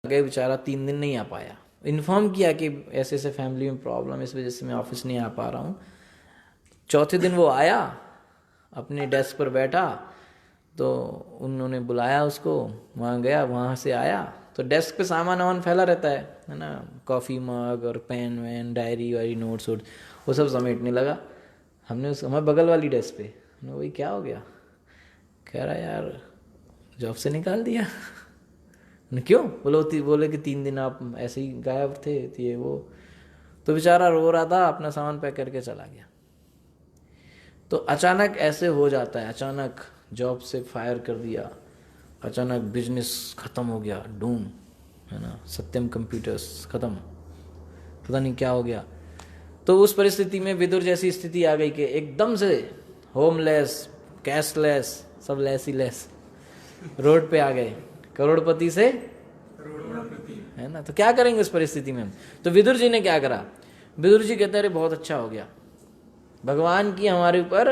Speaker 1: गए, बेचारा 3 दिन नहीं आ पाया। इन्फॉर्म किया कि ऐसे ऐसे फैमिली में प्रॉब्लम, इस वजह से मैं ऑफिस नहीं आ पा रहा हूँ। चौथे दिन वो आया, अपने डेस्क पर बैठा, तो उन्होंने बुलाया उसको, वहाँ गया, वहाँ से आया तो डेस्क पे सामान वामान फैला रहता है ना, कॉफ़ी मग और पेन वैन, डायरी वायरी, नोट्स वोट्स, वो सब समेटने लगा। हमने हमारे बगल वाली डेस्क पे, वही क्या हो गया? कह रहा यार जॉब से निकाल दिया। क्यों? बोले कि 3 दिन आप ऐसे ही गायब थे, ये वो। तो बेचारा रो रहा था, अपना सामान पैक करके चला गया। तो अचानक ऐसे हो जाता है, अचानक जॉब से फायर कर दिया, अचानक बिजनेस खत्म हो गया, डूम है ना, सत्यम कंप्यूटर्स खत्म, पता नहीं क्या हो गया। तो उस परिस्थिति में विदुर जैसी स्थिति आ गई कि एकदम से होमलेस, कैशलेस, सब लेस ही लेस, रोड पे आ गए, करोड़पति से है ना। तो क्या करेंगे उस परिस्थिति में हम? तो विदुर जी ने क्या करा? विदुर जी कहते अरे बहुत अच्छा हो गया, भगवान की हमारे ऊपर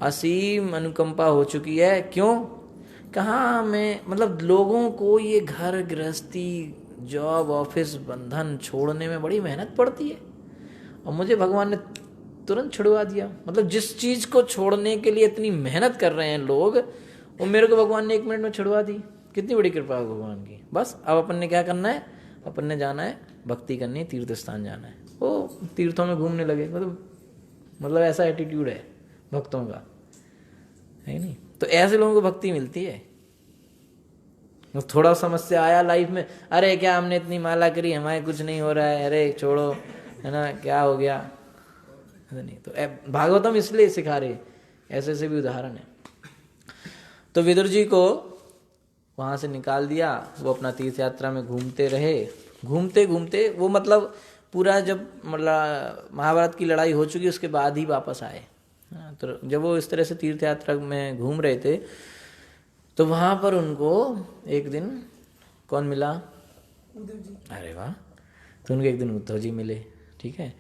Speaker 1: असीम अनुकंपा हो चुकी है। क्यों? कहाँ में, मतलब लोगों को ये घर गृहस्थी, जॉब, ऑफिस, बंधन छोड़ने में बड़ी मेहनत पड़ती है, और मुझे भगवान ने तुरंत छुड़वा दिया। मतलब जिस चीज को छोड़ने के लिए इतनी मेहनत कर रहे हैं लोग, वो मेरे को भगवान ने 1 मिनट में छुड़वा दी। कितनी बड़ी कृपा है भगवान की। बस अब अपन ने क्या करना है? अपन ने जाना है, भक्ति करनी है, तीर्थ स्थान जाना है। वो तीर्थों में घूमने लगे, मतलब ऐसा एटीट्यूड है भक्तों का, है नहीं? तो ऐसे लोगों को भक्ति मिलती है। थोड़ा समस्या आया लाइफ में, अरे क्या हमने इतनी माला करी, हमारे कुछ नहीं हो रहा है, अरे छोड़ो, है ना, क्या हो गया, नहीं। तो भागवतम इसलिए सिखा रहे, ऐसे भी उदाहरण है। तो विदुर जी को वहाँ से निकाल दिया। वो अपना तीर्थ यात्रा में घूमते रहे। घूमते घूमते वो मतलब पूरा जब मतलब महाभारत की लड़ाई हो चुकी उसके बाद ही वापस आए। तो जब वो इस तरह से तीर्थ यात्रा में घूम रहे थे तो वहाँ पर उनको एक दिन कौन मिला?
Speaker 2: उद्धव जी।
Speaker 1: अरे वाह! तो उनको एक दिन उद्धव जी मिले। ठीक है,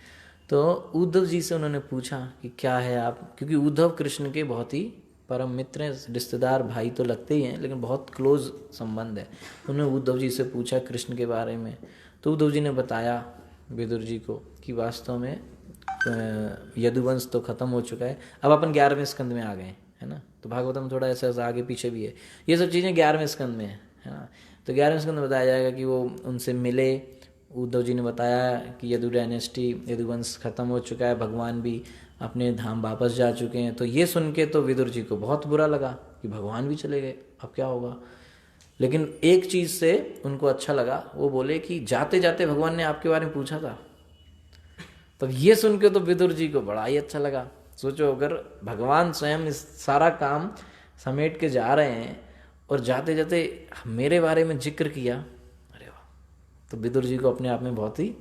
Speaker 1: तो उद्धव जी से उन्होंने पूछा कि क्या है आप, क्योंकि उद्धव कृष्ण के बहुत ही परम मित्र हैं, रिश्तेदार भाई तो लगते ही हैं लेकिन बहुत क्लोज संबंध है। उन्होंने उद्धव जी से पूछा कृष्ण के बारे में। तो उद्धव जी ने बताया विदुर जी को कि वास्तव में यदुवंश तो खत्म हो चुका है, अब अपन 11वें स्कंद में आ गए, है ना। तो भागवतम थोड़ा ऐसा आगे पीछे भी है, ये सब चीज़ें 11वें स्कंद में है ना। तो 11वें स्कंद में बताया जाएगा कि वो उनसे मिले। उद्धव जी ने बताया कि यदु डायनेस्टी, यदुवंश खत्म हो चुका है, भगवान भी अपने धाम वापस जा चुके हैं। तो ये सुन के तो विदुर जी को बहुत बुरा लगा कि भगवान भी चले गए, अब क्या होगा। लेकिन एक चीज़ से उनको अच्छा लगा, वो बोले कि जाते जाते भगवान ने आपके बारे में पूछा था। तो ये सुन के तो विदुर जी को बड़ा ही अच्छा लगा। सोचो अगर भगवान स्वयं इस सारा काम समेट के जा रहे हैं और जाते जाते मेरे बारे में जिक्र किया, अरे वाह। तो विदुर जी को अपने आप में बहुत ही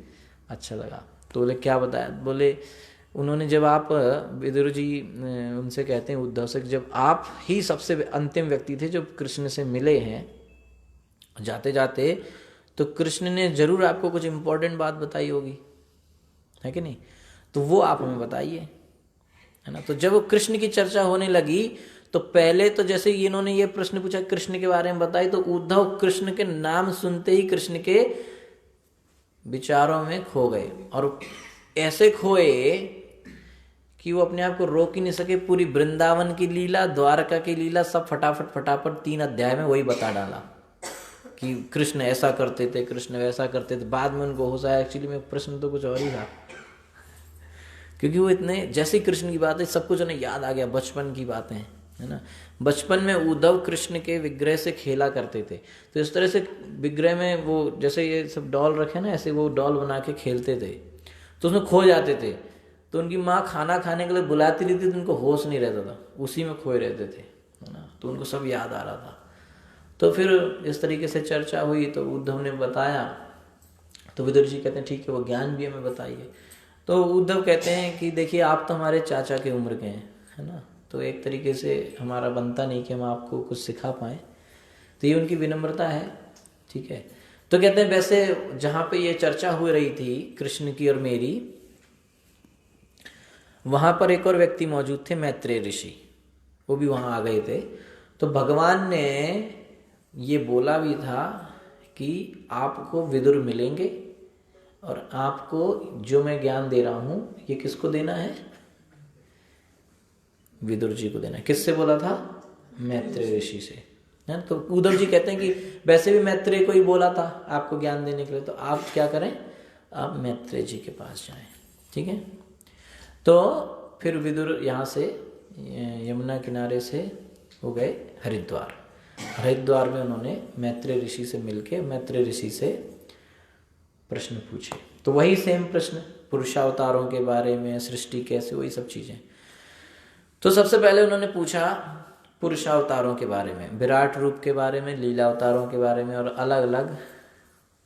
Speaker 1: अच्छा लगा। तो बोले क्या बताया? बोले उन्होंने जब आप विदुर जी उनसे कहते हैं उद्धव से, जब आप ही सबसे अंतिम व्यक्ति थे जो कृष्ण से मिले हैं जाते जाते, तो कृष्ण ने जरूर आपको कुछ इंपॉर्टेंट बात बताई होगी, है कि नहीं। तो वो आप हमें बताइए, है ना। तो जब वो कृष्ण की चर्चा होने लगी तो पहले तो जैसे इन्होंने ये प्रश्न पूछा कृष्ण के बारे में बताई, तो उद्धव कृष्ण के नाम सुनते ही कृष्ण के विचारों में खो गए और ऐसे खोए कि वो अपने आप को रोक ही नहीं सके। पूरी वृंदावन की लीला, द्वारका की लीला सब फटाफट 3 अध्याय में वही बता डाला कि कृष्ण ऐसा करते थे, कृष्ण वैसा करते थे। बाद में उनको होश आया एक्चुअली में प्रश्न तो कुछ और ही था, क्योंकि वो इतने जैसे कृष्ण की बात है सब कुछ उन्हें याद आ गया, बचपन की बातें, है ना। बचपन में उद्धव कृष्ण के विग्रह से खेला करते थे, तो इस तरह से विग्रह में वो जैसे ये सब डॉल रखे ना, ऐसे वो डॉल बना के खेलते थे, तो उसमें खो जाते थे। तो उनकी माँ खाना खाने के लिए बुलाती रहती थी, तो उनको होश नहीं रहता था, उसी में खोए रहते थे, है ना। तो उनको सब याद आ रहा था। तो फिर इस तरीके से चर्चा हुई तो उद्धव ने बताया। तो विदुर जी कहते हैं ठीक है, वो ज्ञान भी हमें बताइए। तो उद्धव कहते हैं कि देखिए आप तो हमारे चाचा के उम्र के हैं, है ना, तो एक तरीके से हमारा बनता नहीं कि हम आपको कुछ सिखा पाएँ। तो ये उनकी विनम्रता है, ठीक है। तो कहते हैं वैसे जहाँ पे ये चर्चा हो रही थी कृष्ण की और मेरी, वहाँ पर एक और व्यक्ति मौजूद थे, मैत्रेय ऋषि, वो भी वहाँ आ गए थे। तो भगवान ने ये बोला भी था कि आपको विदुर मिलेंगे और आपको जो मैं ज्ञान दे रहा हूं ये किसको देना है? विदुर जी को देना है। किससे बोला था? मैत्रेय ऋषि से, है। तो उद्धव जी कहते हैं कि वैसे भी मैत्रेय को ही बोला था आपको ज्ञान देने के लिए, तो आप क्या करें, आप मैत्रेय जी के पास जाएं, ठीक है। तो फिर विदुर यहाँ से यमुना किनारे से हो गए हरिद्वार। हरिद्वार में उन्होंने मैत्रेय ऋषि से मिलके मैत्रेय ऋषि से प्रश्न पूछे। तो वही सेम प्रश्न, पुरुषावतारों के बारे में, सृष्टि कैसे, वही सब चीजें। तो सबसे पहले उन्होंने पूछा पुरुषावतारों के बारे में, विराट रूप के बारे में, लीला अवतारों के बारे में और अलग अलग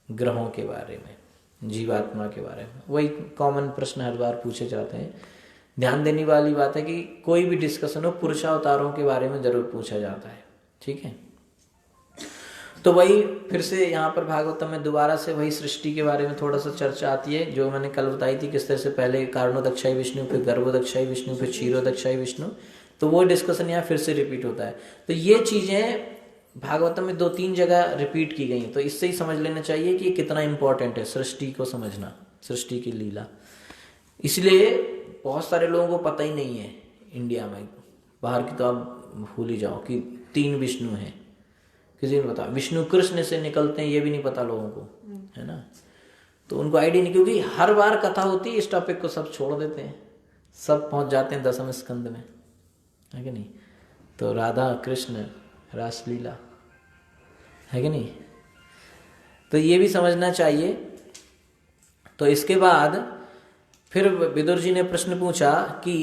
Speaker 1: ग्रहों के बारे में, जीवात्मा के बारे में। वही कॉमन प्रश्न हर बार पूछे जाते हैं। ध्यान देने वाली बात है कि कोई भी डिस्कशन हो पुरुषावतारों के बारे में जरूर पूछा जाता है, ठीक है। तो वही फिर से यहाँ पर भागवतम में दोबारा से वही सृष्टि के बारे में थोड़ा सा चर्चा आती है, जो मैंने कल बताई थी किस तरह से पहले कारणोदक्षाई विष्णु, फिर गर्भोदक्षाई विष्णु, फिर क्षीरोदक्षाई विष्णु। तो वो डिस्कशन यहाँ फिर से रिपीट होता है। तो ये चीजें भागवतम में 2-3 जगह रिपीट की गई, तो इससे ही समझ लेना चाहिए कि कितना इंपॉर्टेंट है सृष्टि को समझना, सृष्टि की लीला। इसलिए बहुत सारे लोगों को पता ही नहीं है इंडिया में, बाहर की तो आप भूल ही जाओ कि 3 विष्णु हैं, किसी ने पता। विष्णु कृष्ण से निकलते हैं ये भी नहीं पता लोगों को, है ना। तो उनको आइडिया नहीं, क्योंकि हर बार कथा होती है इस टॉपिक को सब छोड़ देते हैं, सब पहुंच जाते हैं 10वें स्कंद में, है कि नहीं। तो राधा कृष्ण रासलीला, है कि नहीं। तो ये भी समझना चाहिए। तो इसके बाद फिर विदुर जी ने प्रश्न पूछा कि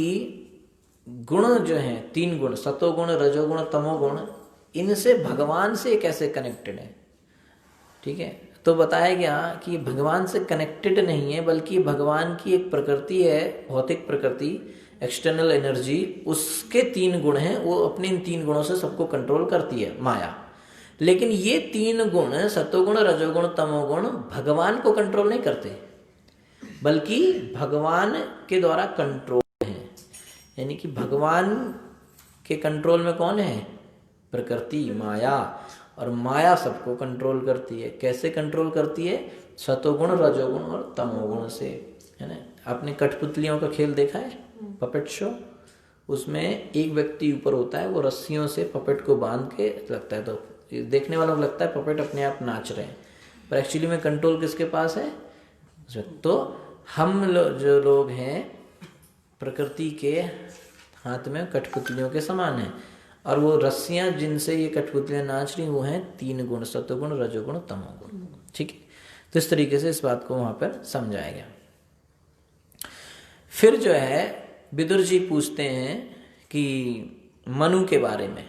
Speaker 1: गुण जो हैं 3 गुण, सतोगुण, रजोगुण, तमोगुण, इनसे भगवान से कैसे कनेक्टेड है। ठीक है, तो बताया गया कि भगवान से कनेक्टेड नहीं है, बल्कि भगवान की एक प्रकृति है, भौतिक प्रकृति, एक्सटर्नल एनर्जी, उसके 3 गुण हैं, वो अपने इन 3 गुणों से सबको कंट्रोल करती है, माया। लेकिन ये 3 गुण, सतोगुण, रजोगुण, तमोगुण, भगवान को कंट्रोल नहीं करते, बल्कि भगवान के द्वारा कंट्रोल है। यानी कि भगवान के कंट्रोल में कौन है? प्रकृति, माया। और माया सबको कंट्रोल करती है। कैसे कंट्रोल करती है? सतोगुण, रजोगुण और तमोगुण से, है ना। आपने कठपुतलियों का खेल देखा है, पपेट शो? उसमें एक व्यक्ति ऊपर होता है, वो रस्सियों से पपेट को बांध के लगता है, तो देखने वालों को लगता है पपेट अपने आप नाच रहे हैं, पर एक्चुअली में कंट्रोल किसके पास है? तो हम जो लोग हैं प्रकृति के हाथ में कठपुतलियों के समान हैं, और वो रस्सियां जिनसे ये कठपुतलियां नाच रही वो हैं 3 गुण, सतोगुण, रजोगुण, तमोगुण। ठीक है, तो इस तरीके से इस बात को वहां पर समझाया गया। फिर जो है विदुर जी पूछते हैं कि मनु के बारे में,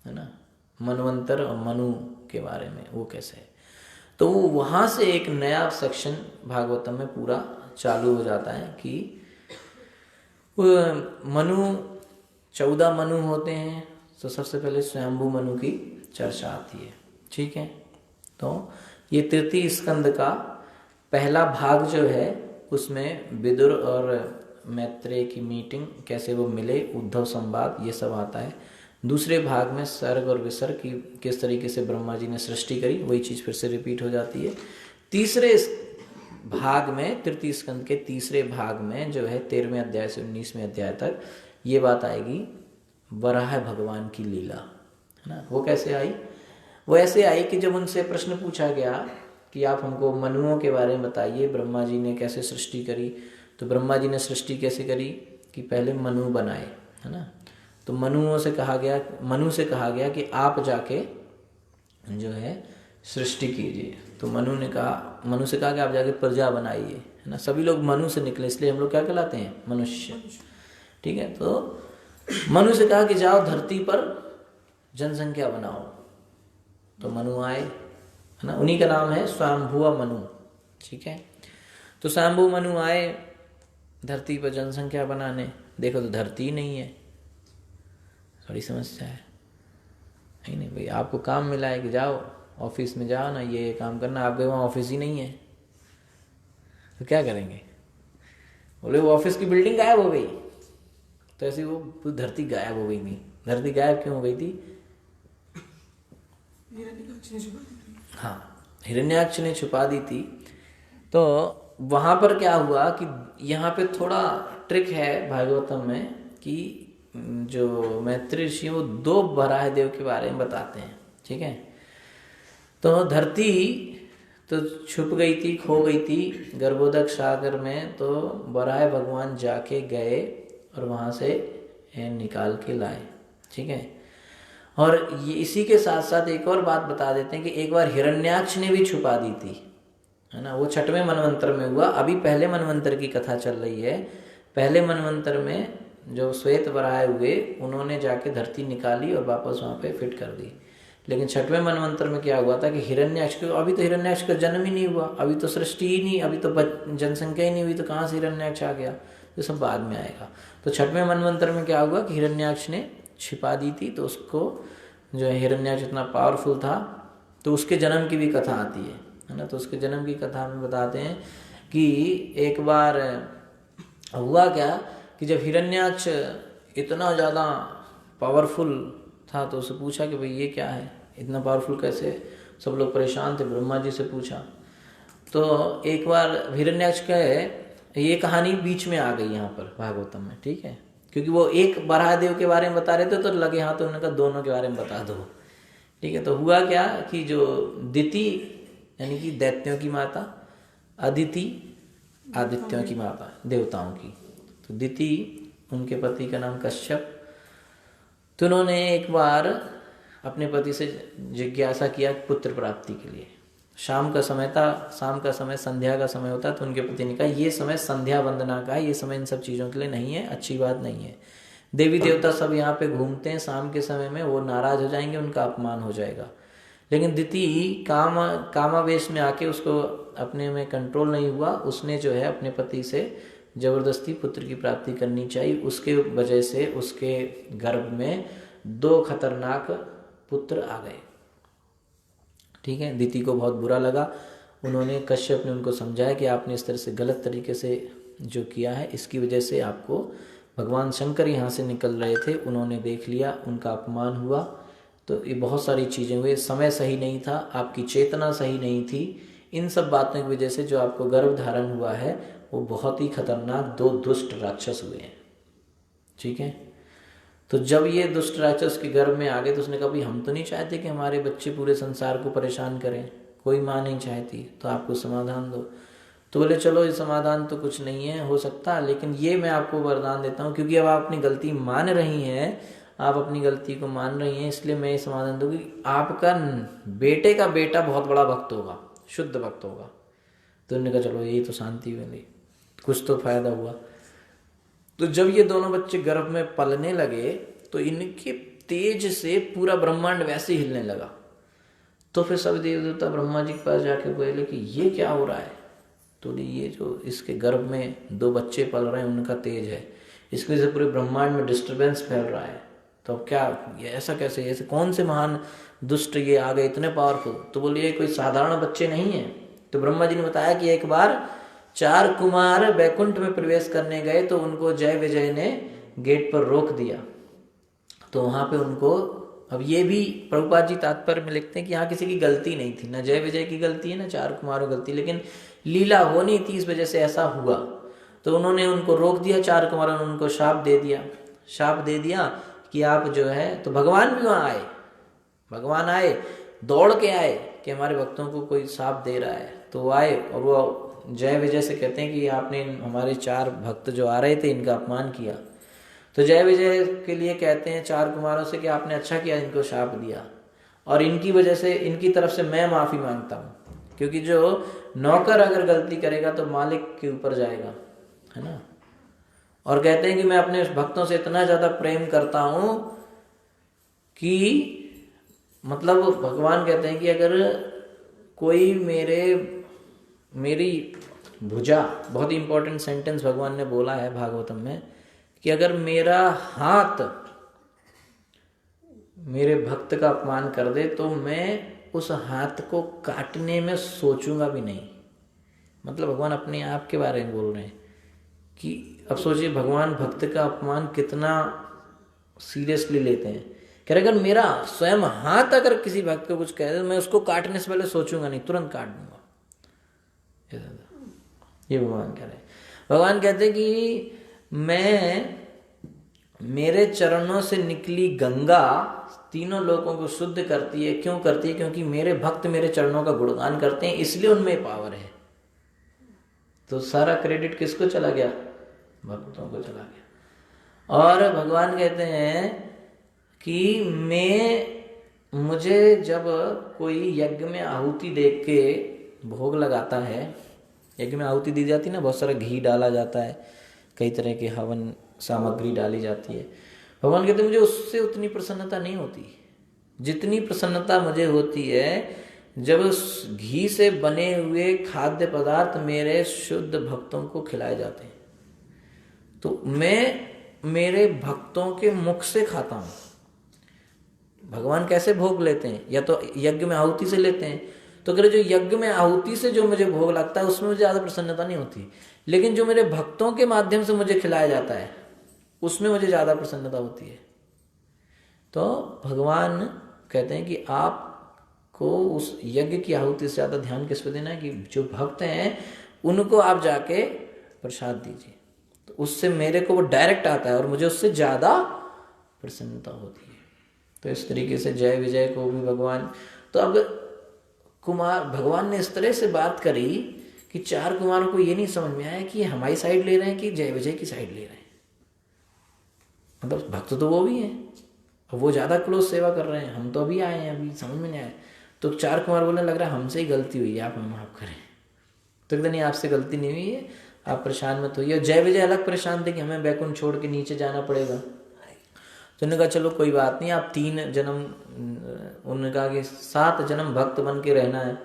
Speaker 1: है ना, मनवंतर और मनु के बारे में वो कैसे है। तो वहां से एक नया सेक्शन भागवतम में पूरा चालू हो जाता है कि मनु 14 मनु होते हैं। तो सबसे पहले स्वयंभू मनु की चर्चा आती है। ठीक है, तो ये 33 स्कंद का पहला भाग जो है उसमें विदुर और मैत्रेय की मीटिंग, कैसे वो मिले, उद्धव संवाद, ये सब आता है। दूसरे भाग में सर्ग और विसर्ग की किस तरीके से ब्रह्मा जी ने सृष्टि करी, वही चीज फिर से रिपीट हो जाती है। तीसरे भाग में, 33 स्कंद के तीसरे भाग में जो है 13वें अध्याय से 19वें अध्याय तक ये बात आएगी वराह भगवान की लीला, है ना। वो कैसे आई? वो ऐसे आई कि जब उनसे प्रश्न पूछा गया कि आप हमको मनुओं के बारे में बताइए, ब्रह्मा जी ने कैसे सृष्टि करी। तो ब्रह्मा जी ने सृष्टि कैसे करी कि पहले मनु बनाए, है ना। तो मनु से कहा गया कि आप जाके जो है सृष्टि कीजिए। तो मनु से कहा कि आप जाके प्रजा बनाइए, है ना। सभी लोग मनु से निकले, इसलिए हम लोग क्या कहलाते हैं? मनुष्य। ठीक है, तो मनु से कहा कि जाओ धरती पर जनसंख्या बनाओ। तो मनु आए, है ना, उन्हीं का नाम है स्वयंभुव मनु। ठीक है, तो स्वयंभू मनु आए धरती पर जनसंख्या बनाने। देखो तो धरती नहीं है, थोड़ी समस्या है। नहीं भाई, आपको काम मिला है कि जाओ ऑफिस में जाओ ना, ये काम करना, आपके वहाँ ऑफिस ही नहीं है, तो क्या करेंगे? बोले वो ऑफिस की बिल्डिंग गायब हो गई। तो ऐसे वो धरती गायब हो गई। नहीं, धरती गायब क्यों हो गई थी? हाँ, हिरण्याक्ष ने छुपा दी थी। तो वहां पर क्या हुआ कि यहाँ पे थोड़ा ट्रिक है भागवतम में कि जो मैत्रेय ऋषि वो 2 वराह देव के बारे में बताते हैं। ठीक है, तो धरती तो छुप गई थी, खो गई थी गर्भोदक सागर में। तो वराह भगवान जाके गए और वहां से निकाल के लाए। ठीक है, और ये इसी के साथ साथ एक और बात बता देते हैं कि एक बार हिरण्याक्ष ने भी छुपा दी थी, है ना। वो 6वें मनवंतर में हुआ। अभी पहले मनवंतर की कथा चल रही है। पहले मनवंतर में जो श्वेत वराह हुए, उन्होंने जाके धरती निकाली और वापस वहां पे फिट कर दी। लेकिन 6वें मनवंतर में क्या हुआ था कि हिरण्याक्ष को, अभी तो हिरण्याक्ष का जन्म ही नहीं हुआ, अभी तो सृष्टि ही नहीं, अभी तो जनसंख्या ही नहीं हुई, तो कहाँ से हिरण्याक्ष आ गया? ये सब बाद में आएगा। तो 6वें मनवंतर में क्या हुआ कि हिरण्याक्ष ने छिपा दी थी। तो उसको जो है, हिरण्याक्ष इतना पावरफुल था, तो उसके जन्म की भी कथा आती है ना। तो उसके जन्म की कथा में बताते हैं कि एक बार हुआ क्या कि जब हिरण्याक्ष इतना ज़्यादा पावरफुल था, तो उससे पूछा कि भाई ये क्या है, इतना पावरफुल कैसे? सब लोग परेशान थे, ब्रह्मा जी से पूछा। तो एक बार हिरण्याक्ष कहे, ये कहानी बीच में आ गई यहाँ पर भागवतम में। ठीक है, क्योंकि वो एक वराह देव के बारे में बता रहे थे, तो लगे हाँ, तो उन्होंने कहा दोनों के बारे में बता दो। ठीक है, तो हुआ क्या कि जो दिति यानी कि दैत्यों की माता, अदिति आदित्यों की माता, देवताओं की। तो दिति, उनके पति का नाम कश्यप। तो उन्होंने एक बार अपने पति से जिज्ञासा किया पुत्र प्राप्ति के लिए। शाम का समय था, शाम का समय संध्या का समय होता है। तो उनके पति ने कहा ये समय संध्या वंदना का है, ये समय इन सब चीज़ों के लिए नहीं है, अच्छी बात नहीं है। देवी देवता सब यहाँ पे घूमते हैं शाम के समय में, वो नाराज हो जाएंगे, उनका अपमान हो जाएगा। लेकिन दिति कामावेश में आके उसको अपने में कंट्रोल नहीं हुआ, उसने जो है अपने पति से जबरदस्ती पुत्र की प्राप्ति करनी चाहिए। उसके वजह से उसके गर्भ में 2 खतरनाक पुत्र आ गए। ठीक है, दिति को बहुत बुरा लगा। उन्होंने, कश्यप ने उनको समझाया कि आपने इस तरह से गलत तरीके से जो किया है, इसकी वजह से आपको भगवान शंकर यहाँ से निकल रहे थे, उन्होंने देख लिया, उनका अपमान हुआ। तो ये बहुत सारी चीज़ें हुई, समय सही नहीं था, आपकी चेतना सही नहीं थी। इन सब बातों की वजह से जो आपको गर्भ धारण हुआ है वो बहुत ही खतरनाक 2 दुष्ट राक्षस हुए हैं। ठीक है, तो जब ये दुष्ट राक्षस के गर्भ में आ गए तो उसने कहा भाई हम तो नहीं चाहते कि हमारे बच्चे पूरे संसार को परेशान करें, कोई माँ नहीं चाहती, तो आपको समाधान दो। तो बोले चलो ये समाधान तो कुछ नहीं है हो सकता, लेकिन ये मैं आपको वरदान देता हूँ, क्योंकि अब आप अपनी गलती मान रही हैं, आप अपनी गलती को मान रही हैं, इसलिए मैं ये समाधान दूंगी, आपका बेटे का बेटा बहुत बड़ा भक्त होगा, शुद्ध भक्त होगा। तो उन्होंने कहा चलो यही तो शांति मिली, कुछ तो फायदा हुआ। तो जब ये दोनों बच्चे गर्भ में पलने लगे तो इनके तेज से पूरा ब्रह्मांड वैसे हिलने लगा। तो फिर सब देव देवता ब्रह्मा जी के पास जाके बोले कि ये क्या हो रहा है। तो ये जो इसके गर्भ में 2 बच्चे पल रहे हैं उनका तेज है, इसकी वजह से पूरे ब्रह्मांड में डिस्टर्बेंस फैल रहा है। तो अब क्या ये ऐसा कैसे, ऐसे कौन से महान दुष्ट ये आ गए इतने पावरफुल। तो बोलिए कोई साधारण बच्चे नहीं है। तो ब्रह्मा जी ने बताया कि एक बार 4 कुमार वैकुंठ में प्रवेश करने गए तो उनको जय विजय ने गेट पर रोक दिया। तो वहां पे उनको, अब ये भी प्रभुपाद जी तात्पर्य में लिखते हैं कि यहाँ किसी की गलती नहीं थी, ना जय विजय की गलती है ना 4 कुमारों की गलती, लेकिन लीला होनी थी इस वजह से ऐसा हुआ। तो उन्होंने उनको रोक दिया, 4 कुमारों ने उनको शाप दे दिया कि आप जो है, तो भगवान भी वहां आए, भगवान आए, दौड़ के आए कि हमारे भक्तों को कोई शाप दे रहा है। तो वो आए और वो जय विजय से कहते हैं कि आपने हमारे 4 भक्त जो आ रहे थे इनका अपमान किया। तो जय विजय के लिए कहते हैं 4 कुमारों से कि आपने अच्छा किया, इनको शाप दिया, और इनकी वजह से, इनकी तरफ से मैं माफी मांगता हूँ, क्योंकि जो नौकर अगर गलती करेगा तो मालिक के ऊपर जाएगा, है ना। और कहते हैं कि मैं अपने भक्तों से इतना ज्यादा प्रेम करता हूं कि, मतलब भगवान कहते हैं कि अगर कोई मेरी भुजा, बहुत ही इंपॉर्टेंट सेंटेंस भगवान ने बोला है भागवतम में, कि अगर मेरा हाथ मेरे भक्त का अपमान कर दे तो मैं उस हाथ को काटने में सोचूंगा भी नहीं। मतलब भगवान अपने आप के बारे में बोल रहे हैं कि अब सोचिए भगवान भक्त का अपमान कितना सीरियसली लेते हैं। कह रहे अगर मेरा स्वयं हाथ अगर किसी भक्त को कुछ कह दे तो मैं उसको काटने से पहले सोचूंगा नहीं, तुरंत काट दूंगा। ये भगवान कह रहे हैं। भगवान कहते हैं कि मेरे चरणों से निकली गंगा तीनों लोगों को शुद्ध करती है। क्यों करती है? क्योंकि मेरे भक्त मेरे चरणों का गुणगान करते हैं, इसलिए उनमें पावर है। तो सारा क्रेडिट किसको चला गया? भक्तों को चला गया। और भगवान कहते हैं कि मुझे जब कोई यज्ञ में आहुति देख के भोग लगाता है, यज्ञ में आहुति दी जाती है ना, बहुत सारा घी डाला जाता है, कई तरह के हवन सामग्री डाली जाती है। भगवान कहते हैं मुझे उससे उतनी प्रसन्नता नहीं होती जितनी प्रसन्नता मुझे होती है जब उस घी से बने हुए खाद्य पदार्थ मेरे शुद्ध भक्तों को खिलाए जाते हैं। तो मैं मेरे भक्तों के मुख से खाता हूं। भगवान कैसे भोग लेते हैं? या तो यज्ञ में आहुति से लेते हैं। तो अगर जो यज्ञ में आहुति से जो मुझे भोग लगता है उसमें मुझे ज्यादा प्रसन्नता नहीं होती, लेकिन जो मेरे भक्तों के माध्यम से मुझे खिलाया जाता है उसमें मुझे ज्यादा प्रसन्नता होती है। तो भगवान कहते हैं कि आपको उस यज्ञ की आहुति से ज्यादा ध्यान किस पे देना है कि जो भक्त हैं उनको आप जाके प्रसाद दीजिए, तो उससे मेरे को वो डायरेक्ट आता है और मुझे उससे ज्यादा प्रसन्नता होती है। तो इस तरीके से जय विजय को भी भगवान, तो अब भगवान ने इस तरह से बात करी कि 4 कुमारों को ये नहीं समझ में आया कि हमारी साइड ले रहे हैं कि जय विजय की साइड ले रहे हैं। मतलब भक्त तो वो भी हैं और वो ज्यादा क्लोज सेवा कर रहे हैं, हम तो अभी आए हैं, अभी समझ में नहीं आया। तो 4 कुमार बोलने लग रहा है हमसे ही गलती हुई है, आप हमें माफ करें। तो कहते नहीं आपसे गलती नहीं हुई है, आप परेशान मत होइए। जय विजय अलग परेशान थे कि हमें बैकुंठ छोड़ के नीचे जाना पड़ेगा, तो उन्होंने कहा चलो कोई बात नहीं, आप 3 जन्म, उन्होंने कहा कि 7 जन्म भक्त बन के रहना है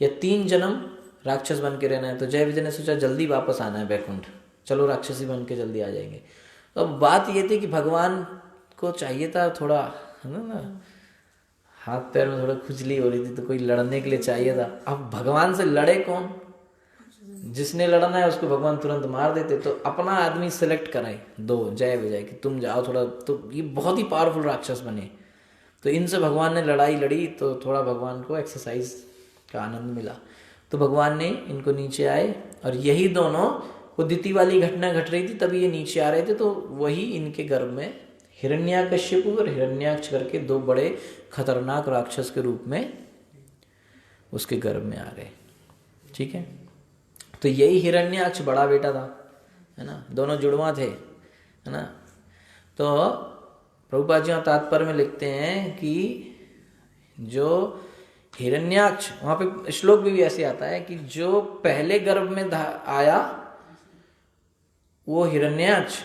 Speaker 1: या 3 जन्म राक्षस बन के रहना है। तो जय विजय ने सोचा जल्दी वापस आना है बैकुंठ, चलो राक्षसी बन के जल्दी आ जाएंगे। तो अब बात ये थी कि भगवान को चाहिए था थोड़ा, है ना, हाथ पैर में थोड़ा खुजली हो रही थी, तो कोई लड़ने के लिए चाहिए था। अब भगवान से लड़े कौन? जिसने लड़ना है उसको भगवान तुरंत मार देते। तो अपना आदमी सिलेक्ट कराए 2 जय विजय कि तुम जाओ थोड़ा, तो ये बहुत ही पावरफुल राक्षस बने। तो इनसे भगवान ने लड़ाई लड़ी, तो थोड़ा भगवान को एक्सरसाइज का आनंद मिला। तो भगवान ने इनको नीचे आए, और यही दोनों उदिति वाली घटना घट रही थी तभी ये नीचे आ रहे थे। तो वही इनके गर्भ में हिरण्याकश्यपु और हिरण्याक्ष करके 2 बड़े खतरनाक राक्षस के रूप में उसके गर्भ में आ रहे। ठीक है, तो यही हिरण्याक्ष बड़ा बेटा था, है ना, दोनों जुड़वा थे, है ना। तो प्रभुपाद जी तात्पर्य में लिखते हैं कि जो हिरण्याक्ष, वहां पे श्लोक भी ऐसे आता है कि जो पहले गर्भ में आया वो हिरण्याक्ष,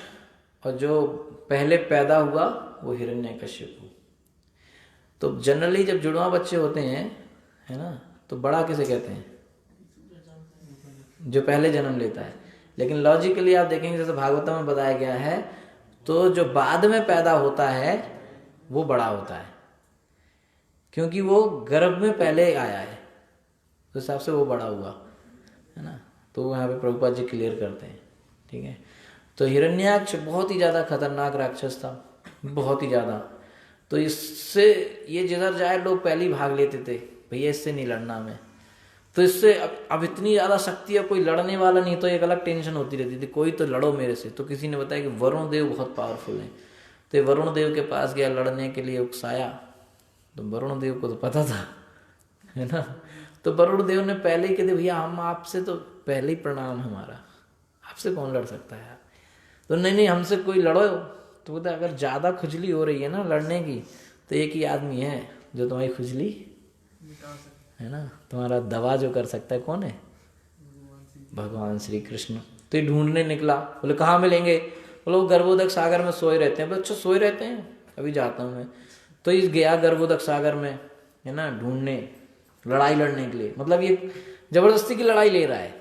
Speaker 1: और जो पहले पैदा हुआ वो हिरण्यकश्यप। तो जनरली जब जुड़वा बच्चे होते हैं, है ना, तो बड़ा किसे कहते हैं? जो पहले जन्म लेता है। लेकिन लॉजिकली आप देखेंगे जैसे भागवतम में बताया गया है, तो जो बाद में पैदा होता है वो बड़ा होता है, क्योंकि वो गर्भ में पहले आया है, उस हिसाब से वो बड़ा हुआ, है ना। तो यहाँ पे प्रभुपाद जी क्लियर करते हैं। ठीक है, तो हिरण्याक्ष बहुत ही ज़्यादा खतरनाक राक्षस था, बहुत ही ज़्यादा। तो इससे ये जिधर जाए लोग पहले ही भाग लेते थे, भैया इससे नहीं लड़ना हमें। तो इससे अब इतनी ज़्यादा शक्ति है, कोई लड़ने वाला नहीं, तो एक अलग टेंशन होती रहती थी, कोई तो लड़ो मेरे से। तो किसी ने बताया कि वरुण देव बहुत पावरफुल हैं, तो वरुण देव के पास गया लड़ने के लिए, उकसाया। तो वरुण देव को तो पता था, है ना। तो वरुण देव ने पहले ही कह दिया भैया हम आपसे तो पहले ही प्रणाम हमारा, आपसे कौन लड़ सकता है। तो नहीं हमसे कोई लड़ो। तो बोलता अगर ज़्यादा खुजली हो रही है ना लड़ने की, तो एक ही आदमी है जो तुम्हारी खुजली मिटा सकता है ना, तुम्हारा दवा जो कर सकता है, कौन है? भगवान श्री कृष्ण। तो ये ढूंढने निकला, बोले कहाँ मिलेंगे? बोले वो गर्भोदक सागर में सोए रहते हैं। बोले अच्छा सोए रहते हैं, अभी जाता हूँ मैं। तो ये गया गर्भोदक सागर में, है ना, ढूंढने, लड़ाई लड़ने के लिए। मतलब ये जबरदस्ती की लड़ाई ले रहा है,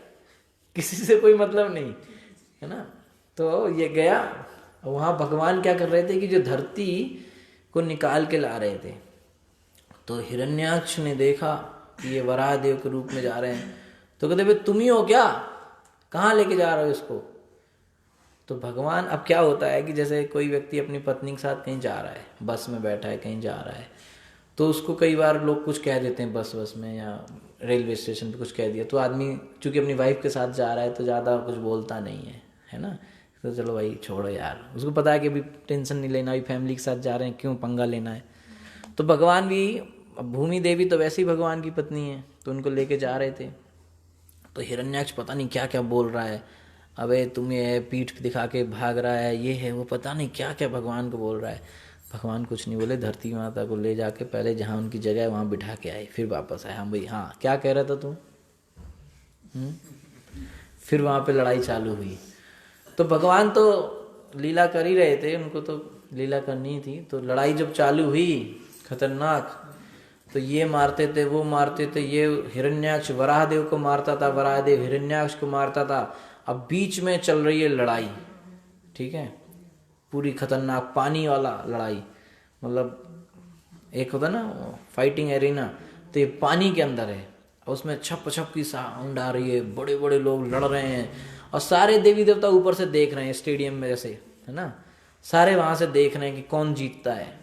Speaker 1: किसी से कोई मतलब नहीं, है ना। तो ये गया, वहाँ भगवान क्या कर रहे थे कि जो धरती को निकाल के ला रहे थे। तो हिरण्याक्ष ने देखा कि ये वराह देव के रूप में जा रहे हैं, तो कहते भाई तुम ही हो क्या, कहाँ लेके जा रहे हो इसको? तो भगवान, अब क्या होता है कि जैसे कोई व्यक्ति अपनी पत्नी के साथ कहीं जा रहा है, बस में बैठा है कहीं जा रहा है, तो उसको कई बार लोग कुछ कह देते हैं बस में या रेलवे स्टेशन पे कुछ कह दिया, तो आदमी चूंकि अपनी वाइफ के साथ जा रहा है तो ज़्यादा कुछ बोलता नहीं है ना। तो चलो भाई छोड़ो यार, उसको पता है कि अभी टेंशन नहीं लेना, अभी फैमिली के साथ जा रहे हैं, क्यों पंगा लेना है। तो भगवान भी, भूमि देवी तो वैसे ही भगवान की पत्नी है, तो उनको लेके जा रहे थे। तो हिरण्याक्ष पता नहीं क्या क्या बोल रहा है, अबे तुम ये पीठ दिखा के भाग रहा है, ये है वो, पता नहीं क्या क्या भगवान को बोल रहा है। भगवान कुछ नहीं बोले, धरती माता को ले जाके पहले जहाँ उनकी जगह है वहाँ बिठा के आए, फिर वापस आए। हाँ भाई हाँ, क्या कह रहा था तू? फिर वहाँ पे लड़ाई चालू हुई। तो भगवान तो लीला कर ही रहे थे, उनको तो लीला करनी थी। तो लड़ाई जब चालू हुई खतरनाक, तो ये मारते थे वो मारते थे, ये हिरण्याक्ष वराह देव को मारता था, वराह देव हिरण्याक्ष को मारता था। अब बीच में चल रही है लड़ाई, ठीक है, पूरी खतरनाक पानी वाला लड़ाई। मतलब एक होता ना फाइटिंग एरिना, तो ये पानी के अंदर है, उसमें छप छप की साउंड आ रही है, बड़े बड़े लोग लड़ रहे हैं, और सारे देवी देवता ऊपर से देख रहे हैं स्टेडियम में जैसे, है ना, सारे वहां से देख रहे हैं कि कौन जीतता है।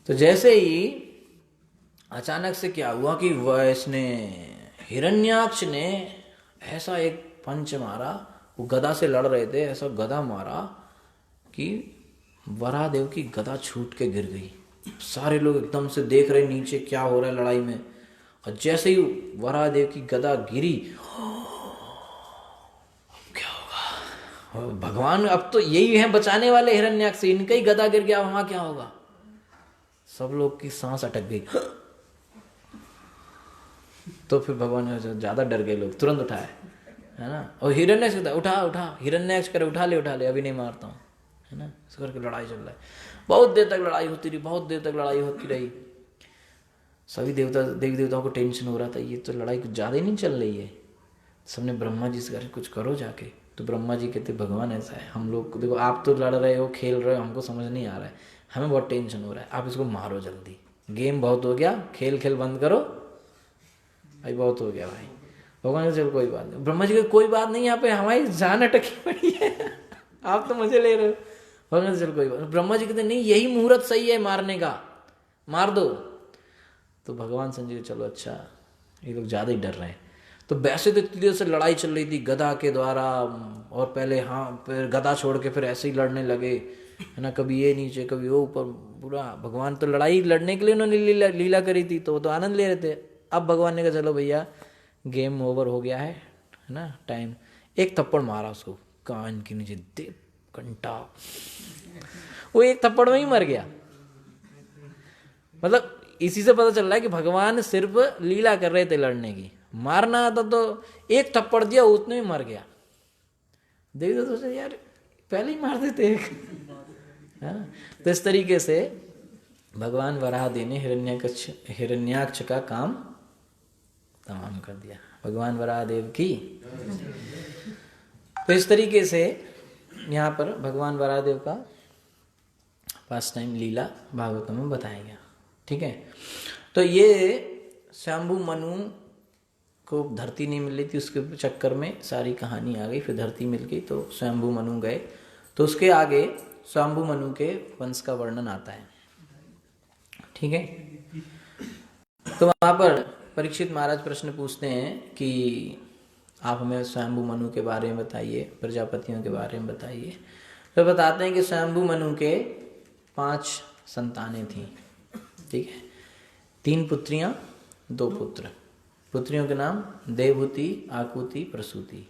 Speaker 1: तो जैसे ही अचानक से क्या हुआ कि इसने हिरण्याक्ष ने ऐसा एक पंच मारा, वो गदा से लड़ रहे थे, ऐसा गदा मारा कि वराह देव की गदा छूट के गिर गई। सारे लोग एकदम से देख रहे नीचे क्या हो रहा है लड़ाई में, और जैसे ही वराह देव की गदा गिरी, क्या होगा? भगवान अब तो यही है बचाने वाले हिरण्याक्ष से, इनका ही गदा गिर गया, वहां क्या होगा? सब लोग की सांस अटक गई। तो फिर भगवान ज्यादा डर गए लोग, तुरंत उठाए, है ना। और हिरण्याक्ष उठा उठा, हिरण्याक्ष करे उठा ले, अभी नहीं मारता हूँ, है ना। इस करके लड़ाई चल रहा है। बहुत देर तक लड़ाई होती रही, बहुत देर तक लड़ाई होती रही। सभी देवी देवताओं को टेंशन हो रहा था, ये तो लड़ाई कुछ ज़्यादा ही नहीं चल रही है। सबने ब्रह्मा जी से कहा कुछ करो जाके। तो ब्रह्मा जी कहते भगवान ऐसा है, हम लोग देखो आप तो लड़ रहे हो, खेल रहे हो, हमको समझ नहीं आ रहा है, हमें बहुत टेंशन हो रहा है, आप इसको मारो जल्दी, गेम बहुत हो गया, खेल खेल बंद करो भाई, बहुत हो गया भाई। भगवान चल कोई बात नहीं। ब्रह्मा जी का कोई बात नहीं, यहाँ पे हमारी जान अटकी पड़ी है, आप तो मजे ले रहे हो। भगवान चल कोई बात। ब्रह्मा जी कहते नहीं, यही मुहूर्त सही है मारने का, मार दो। तो भगवान संजय चलो अच्छा, ये लोग ज़्यादा ही डर रहे हैं। तो वैसे तो इतनी देर से लड़ाई चल रही थी गदा के द्वारा, और पहले हाँ फिर गदा छोड़ के फिर ऐसे ही लड़ने लगे, है ना, कभी ये नीचे कभी वो ऊपर, पूरा भगवान तो लड़ाई लड़ने के लिए उन्होंने लीला करी थी, तो वो तो आनंद ले रहे थे। अब भगवान ने कहा चलो भैया गेम ओवर हो गया है ना, टाइम। एक थप्पड़ मारा उसको कान के नीचे, दे घंटा, वो एक थप्पड़ में ही मर गया। मतलब इसी से पता चल रहा है कि भगवान सिर्फ लीला कर रहे थे लड़ने की, मारना आता तो एक थप्पड़ दिया उतने में मर गया। देवी तो सोचे यार पहले ही मार देते। तो इस तरीके से भगवान वराहदेव ने हिरण्याक्ष का काम तमाम कर दिया। भगवान वराहदेव की। तो इस तरीके से यहाँ पर भगवान वराहदेव का पास टाइम लीला भागवतम में बताया गया। ठीक है, तो ये शंभु मनु को धरती नहीं मिल रही थी, उसके चक्कर में सारी कहानी आ गई, फिर धरती मिल गई तो शंभु मनु गए। तो उसके आगे शंभु मनु के वंश का वर्णन आता है। ठीक है, तो वहां पर परीक्षित महाराज प्रश्न पूछते हैं कि आप हमें शंभु मनु के बारे में बताइए, प्रजापतियों के बारे में बताइए। तो बताते हैं कि शंभु मनु के 5 संतानें थीं। ठीक है, 3 पुत्रियां 2 पुत्र। पुत्रियों के नाम देवहूति, आकुति, प्रसूति।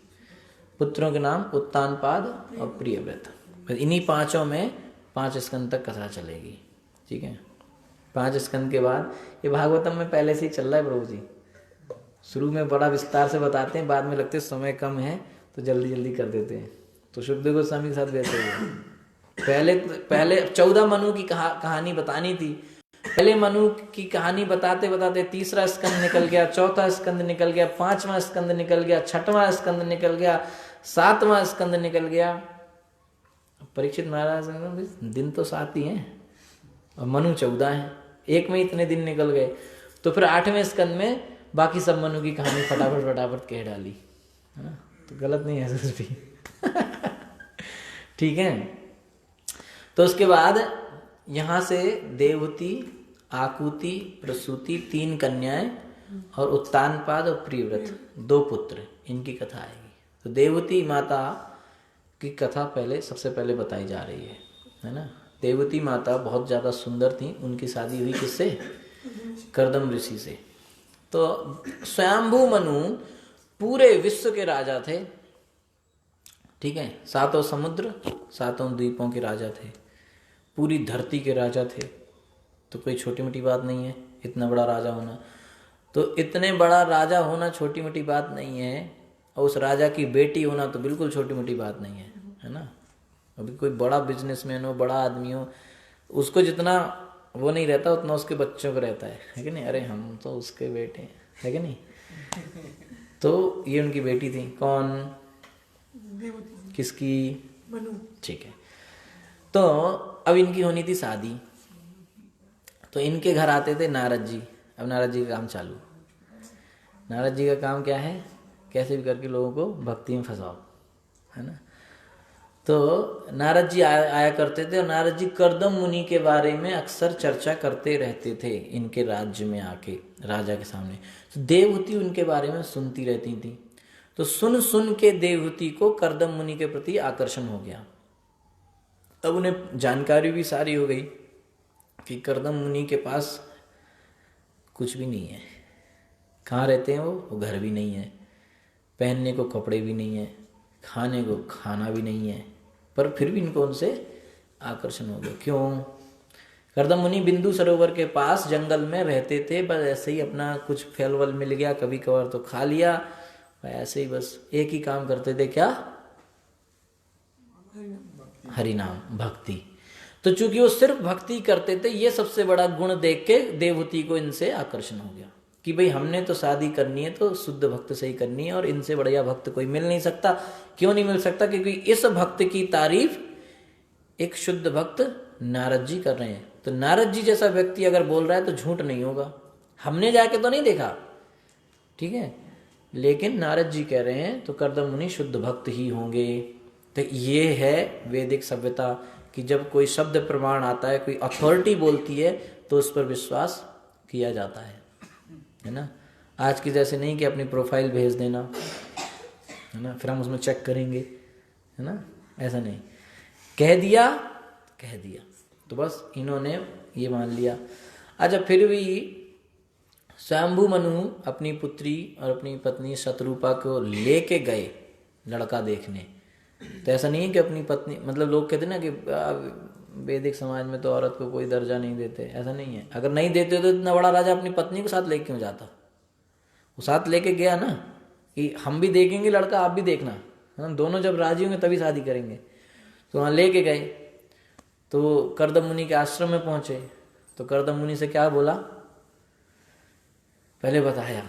Speaker 1: पुत्रों के नाम उत्तानपाद और प्रियव्रत। इन्हीं 5 में 5 स्कंद तक कथा चलेगी। ठीक है, 5 स्कंद के बाद ये भागवतम में पहले से ही चल रहा है प्रभु जी। शुरू में बड़ा विस्तार से बताते हैं, बाद में लगते समय कम है तो जल्दी जल्दी कर देते हैं। तो सुखदेव गोस्वामी के साथ वैसे ही है। पहले 14 मनु की कहानी बतानी थी। पहले मनु की कहानी बताते बताते 3रा स्कंद निकल गया, 4था स्कंद निकल गया, 5वां स्कंद निकल गया, 6वां स्कंद निकल गया, 7वां स्कंद निकल गया। परीक्षित महाराज दिन तो 7 ही हैं और मनु 14 है, एक में इतने दिन निकल गए। तो फिर 8वें स्कंद में बाकी सब मनु की कहानी फटाफट कह डाली, है ना। तो गलत नहीं है कुछ भी। ठीक है, तो उसके बाद यहाँ से देवहूति, आकुति, प्रसूति 3 कन्याएं और उत्तानपाद और प्रियव्रत 2 पुत्र, इनकी कथा आएगी। तो देवहूति माता की कथा सबसे पहले बताई जा रही है ना। देवहूति माता बहुत ज़्यादा सुंदर थी, उनकी शादी हुई किससे? कर्दम ऋषि से। तो स्वयंभू मनु पूरे विश्व के राजा थे। ठीक है, 7 समुद्र 7 द्वीपों के राजा थे, पूरी धरती के राजा थे। तो कोई छोटी मोटी बात नहीं है इतना बड़ा राजा होना। तो इतने बड़ा राजा होना छोटी मोटी बात नहीं है, और उस राजा की बेटी होना तो बिल्कुल छोटी मोटी बात नहीं है ना। अभी कोई बड़ा बिजनेसमैन हो, बड़ा आदमी हो, उसको जितना वो नहीं रहता उतना उसके बच्चों को रहता है कि नहीं। अरे हम तो उसके बेटे हैं, है कि नहीं। तो ये उनकी बेटी थी। कौन? किसकी?
Speaker 2: मनु।
Speaker 1: ठीक है, तो अब इनकी होनी थी शादी। तो इनके घर आते थे नारद जी। अब नारद जी का काम चालू। नारद जी का काम क्या है? कैसे भी करके लोगों को भक्ति में फंसाओ, है ना। तो नारद जी आया करते थे, और नारद जी कर्दम मुनि के बारे में अक्सर चर्चा करते रहते थे इनके राज्य में आके, राजा के सामने। तो देवहूति उनके बारे में सुनती रहती थी। तो सुन सुन के देवहूति को कर्दम मुनि के प्रति आकर्षण हो गया। अब उन्हें जानकारी भी सारी हो गई कि कर्दम मुनि के पास कुछ भी नहीं है। कहाँ रहते हैं वो घर भी नहीं है, पहनने को कपड़े भी नहीं है, खाने को खाना भी नहीं है, पर फिर भी इनको उनसे आकर्षण हो गया। क्यों? कर्दम मुनि बिंदु सरोवर के पास जंगल में रहते थे। बस ऐसे ही अपना कुछ फल वल मिल गया, कभी कभार तो खा लिया, ऐसे ही बस एक ही काम करते थे, क्या? हरि नाम, भक्ति। तो चूंकि वो सिर्फ भक्ति करते थे, ये सबसे बड़ा गुण देख के देवहूति को इनसे आकर्षण हो गया कि भाई हमने तो शादी करनी है तो शुद्ध भक्त से ही करनी है, और इनसे बढ़िया भक्त कोई मिल नहीं सकता। क्यों नहीं मिल सकता? क्योंकि इस भक्त की तारीफ एक शुद्ध भक्त नारद जी कर रहे हैं। तो नारद जी जैसा व्यक्ति अगर बोल रहा है तो झूठ नहीं होगा। हमने जाके तो नहीं देखा, ठीक है, लेकिन नारद जी कह रहे हैं तो कर्दम मुनि शुद्ध भक्त ही होंगे। तो ये है वैदिक सभ्यता कि जब कोई शब्द प्रमाण आता है, कोई अथॉरिटी बोलती है तो उस पर विश्वास किया जाता है ना। आज की जैसे नहीं कि अपनी प्रोफाइल भेज देना, है ना, फिर हम उसमें चेक करेंगे, है ना, ऐसा नहीं, कह दिया तो बस इन्होंने ये मान लिया। अच्छा, फिर भी स्वयंभू मनु अपनी पुत्री और अपनी पत्नी शतरूपा को लेके गए लड़का देखने। तो ऐसा नहीं है कि अपनी पत्नी, मतलब लोग कहते ना कि वैदिक समाज में तो औरत को कोई दर्जा नहीं देते, ऐसा नहीं है। अगर नहीं देते तो इतना बड़ा राजा अपनी पत्नी को साथ लेके क्यों जाता? वो साथ लेके गया ना कि हम भी देखेंगे लड़का, आप भी देखना, हम दोनों जब राजी होंगे तभी शादी करेंगे। तो वहाँ लेके गए तो कर्दम मुनि के आश्रम में पहुंचे तो कर्दम मुनि से क्या बोला? पहले बताया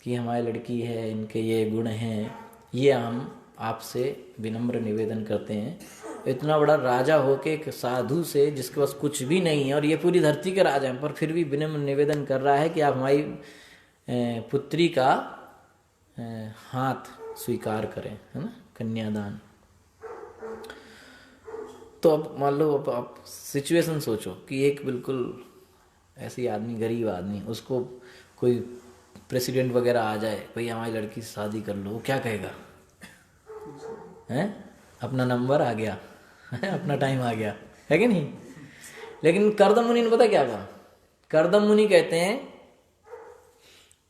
Speaker 1: कि हमारी लड़की है, इनके ये गुण हैं, ये हम आपसे विनम्र निवेदन करते हैं। इतना बड़ा राजा होके एक साधु से जिसके पास कुछ भी नहीं है और ये पूरी धरती के राजा हैं, पर फिर भी विनम्र निवेदन कर रहा है कि आप हमारी पुत्री का हाथ स्वीकार करें, है ना, कन्यादान। तो अब मान लो, अब आप सिचुएशन सोचो कि एक बिल्कुल ऐसी आदमी, गरीब आदमी, उसको कोई प्रेसिडेंट वगैरह आ जाए, भाई हमारी लड़की से शादी कर लो, वो क्या कहेगा? हैं, अपना नंबर आ गया, अपना टाइम आ गया, है कि नहीं? लेकिन कर्दम मुनि ने पता क्या कहा? कर्दम मुनि कहते हैं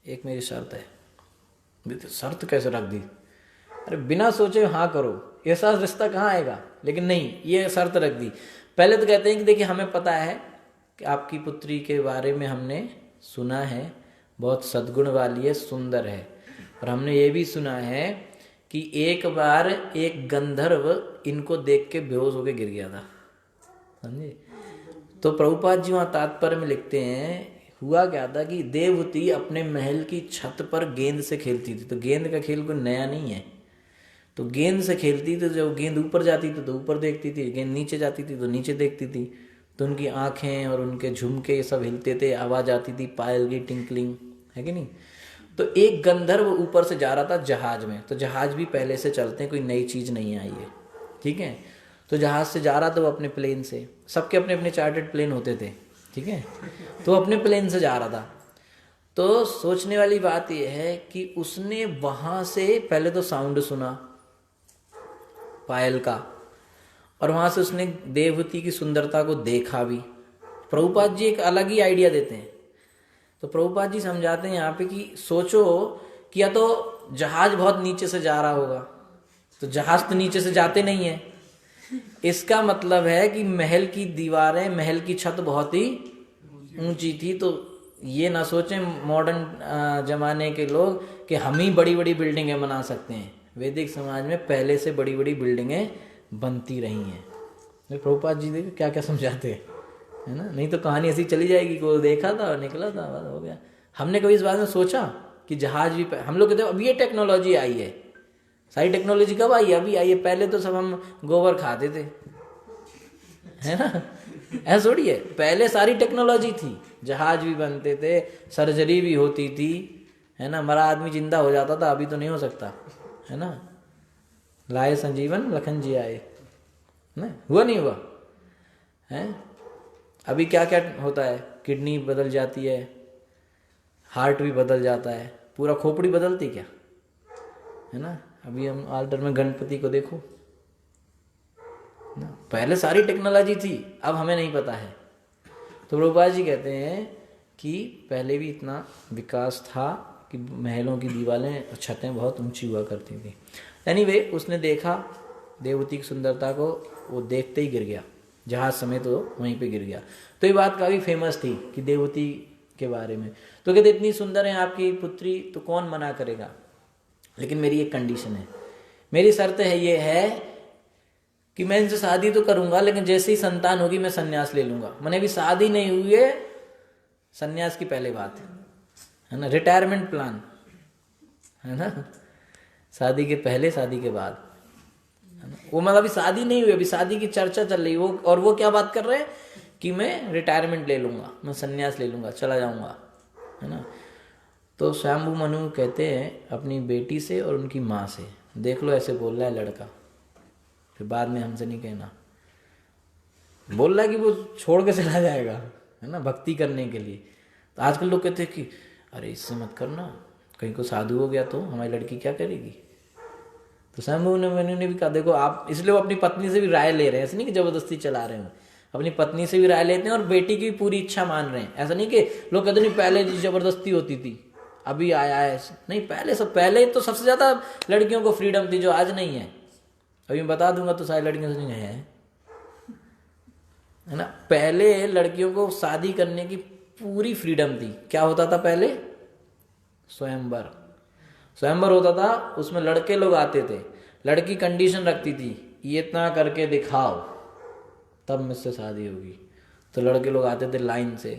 Speaker 1: एक मेरी शर्त है। शर्त कैसे रख दी? अरे बिना सोचे हाँ करो, ऐसा रिश्ता कहाँ आएगा? लेकिन नहीं, ये शर्त रख दी। पहले तो कहते हैं कि देखिए हमें पता है कि आपकी पुत्री के बारे में हमने सुना है, बहुत सद्गुण वाली है, सुंदर है, और हमने ये भी सुना है कि एक बार एक गंधर्व इनको देख के बेहोश होके गिर गया था, समझे? तो प्रभुपाद जी वहाँ तात्पर्य में लिखते हैं, हुआ क्या था कि देवहूति अपने महल की छत पर गेंद से खेलती थी। तो गेंद का खेल कोई नया नहीं है, तो गेंद से खेलती थी। तो जब गेंद ऊपर जाती थी तो ऊपर देखती थी, गेंद नीचे जाती थी तो नीचे देखती थी। तो उनकी आंखें और उनके झुमके ये सब हिलते थे, आवाज़ आती थी पायल की टिंकलिंग, है कि नहीं? तो एक गंधर्व ऊपर से जा रहा था जहाज में। तो जहाज भी पहले से चलते हैं, कोई नई चीज़ नहीं आई है, ठीक है? तो जहाज से जा रहा था वो अपने प्लेन से, सबके अपने अपने चार्टर्ड प्लेन होते थे, ठीक है? तो अपने प्लेन से जा रहा था। तो सोचने वाली बात यह है कि उसने वहाँ से पहले तो साउंड सुना पायल का, और वहाँ से उसने देवहूति की सुंदरता को देखा भी। प्रभुपाद जी एक अलग ही आइडिया देते हैं। तो प्रभुपाद जी समझाते हैं यहाँ पे कि सोचो कि या तो जहाज बहुत नीचे से जा रहा होगा, तो जहाज तो नीचे से जाते नहीं है, इसका मतलब है कि महल की दीवारें, महल की छत बहुत ही ऊंची थी। तो ये ना सोचें मॉडर्न जमाने के लोग कि हम ही बड़ी बड़ी बिल्डिंगें बना सकते हैं। वैदिक समाज में पहले से बड़ी बड़ी बिल्डिंगें बनती रही हैं। तो प्रभुपाद जी देखो क्या क्या समझाते हैं, है ना? नहीं तो कहानी ऐसी चली जाएगी कि वो देखा था और निकला था, बस हो गया। हमने कभी इस बात में सोचा कि जहाज भी, हम लोग कहते हैं अब ये टेक्नोलॉजी आई है। सारी टेक्नोलॉजी कब आई है? अभी आई है। पहले तो सब हम गोबर खाते थे, है ना? ऐसा थोड़ी है, पहले सारी टेक्नोलॉजी थी, जहाज भी बनते थे, सर्जरी भी होती थी, है ना? मरा आदमी जिंदा हो जाता था, अभी तो नहीं हो सकता, है ना? लाए संजीवन लखन जी आए, ना? हुआ नहीं हुआ है? अभी क्या क्या होता है, किडनी बदल जाती है, हार्ट भी बदल जाता है, पूरा खोपड़ी बदलती क्या, है ना? अभी हम आल्टर में गणपति को देखो ना, पहले सारी टेक्नोलॉजी थी, अब हमें नहीं पता है। तो प्रभुपाद जी कहते हैं कि पहले भी इतना विकास था कि महलों की दीवारें, छतें बहुत ऊंची हुआ करती थी। एनीवे, उसने देखा देवहूति की सुंदरता को, वो देखते ही गिर गया, जहाज समेत वो वहीं पे गिर गया। तो ये बात काफ़ी फेमस थी कि देवहूति के बारे में। तो कहते इतनी सुंदर है आपकी पुत्री, तो कौन मना करेगा, लेकिन मेरी एक कंडीशन है, मेरी शर्त है, ये है कि मैं इनसे शादी तो करूंगा लेकिन जैसे ही संतान होगी मैं संन्यास ले लूंगा। मैंने अभी शादी नहीं हुई है, संन्यास की पहले बात है ना, रिटायरमेंट प्लान है ना, शादी के पहले शादी के बाद है ना। वो मतलब अभी शादी नहीं हुई, अभी शादी की चर्चा चल रही, वो और वो क्या बात कर रहे हैं कि मैं रिटायरमेंट ले लूंगा, मैं संन्यास ले लूंगा, चला जाऊंगा, है ना। तो स्वयंभू मनु कहते हैं अपनी बेटी से और उनकी माँ से, देख लो ऐसे बोल रहा है लड़का, फिर बाद में हमसे नहीं कहना, बोल रहा है कि वो छोड़ के चला जाएगा, है ना, भक्ति करने के लिए। तो आजकल लोग कहते हैं कि अरे इससे मत करना, कहीं को साधु हो गया तो हमारी लड़की क्या करेगी। तो स्वयंभू ने मैंने भी कहा देखो आप, इसलिए वो अपनी पत्नी से भी राय ले रहे हैं, ऐसा नहीं कि जबरदस्ती चला रहे हो, अपनी पत्नी से भी राय लेते हैं और बेटी की भी पूरी इच्छा मान रहे हैं। ऐसा नहीं कि लोग कहते नहीं पहले जबरदस्ती होती थी अभी आया है, नहीं, पहले तो सबसे ज्यादा लड़कियों को फ्रीडम थी जो आज नहीं है। अभी मैं बता दूंगा तो सारी लड़कियों से नहीं है ना। पहले लड़कियों को शादी करने की पूरी फ्रीडम थी। क्या होता था पहले? स्वयंवर होता था, उसमें लड़के लोग आते थे, लड़की कंडीशन रखती थी ये इतना करके दिखाओ तब मुझसे शादी होगी। तो लड़के लोग आते थे लाइन से,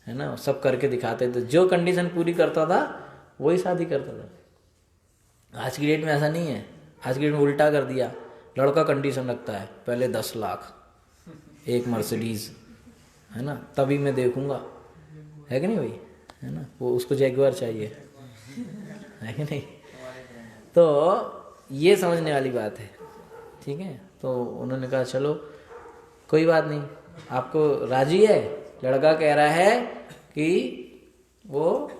Speaker 1: है ना, सब करके दिखाते थे, जो कंडीशन पूरी करता था वही शादी करता था। आज की डेट में ऐसा नहीं है, आज की डेट में उल्टा कर दिया, लड़का कंडीशन रखता है पहले 10 लाख, एक मर्सिडीज, है ना, तभी मैं देखूंगा, है कि नहीं भाई, है ना, वो उसको जैगुआर चाहिए, है कि नहीं। तो ये समझने वाली बात है, ठीक है। तो उन्होंने कहा चलो कोई बात नहीं, आपको राजी है, लड़का कह रहा है कि वो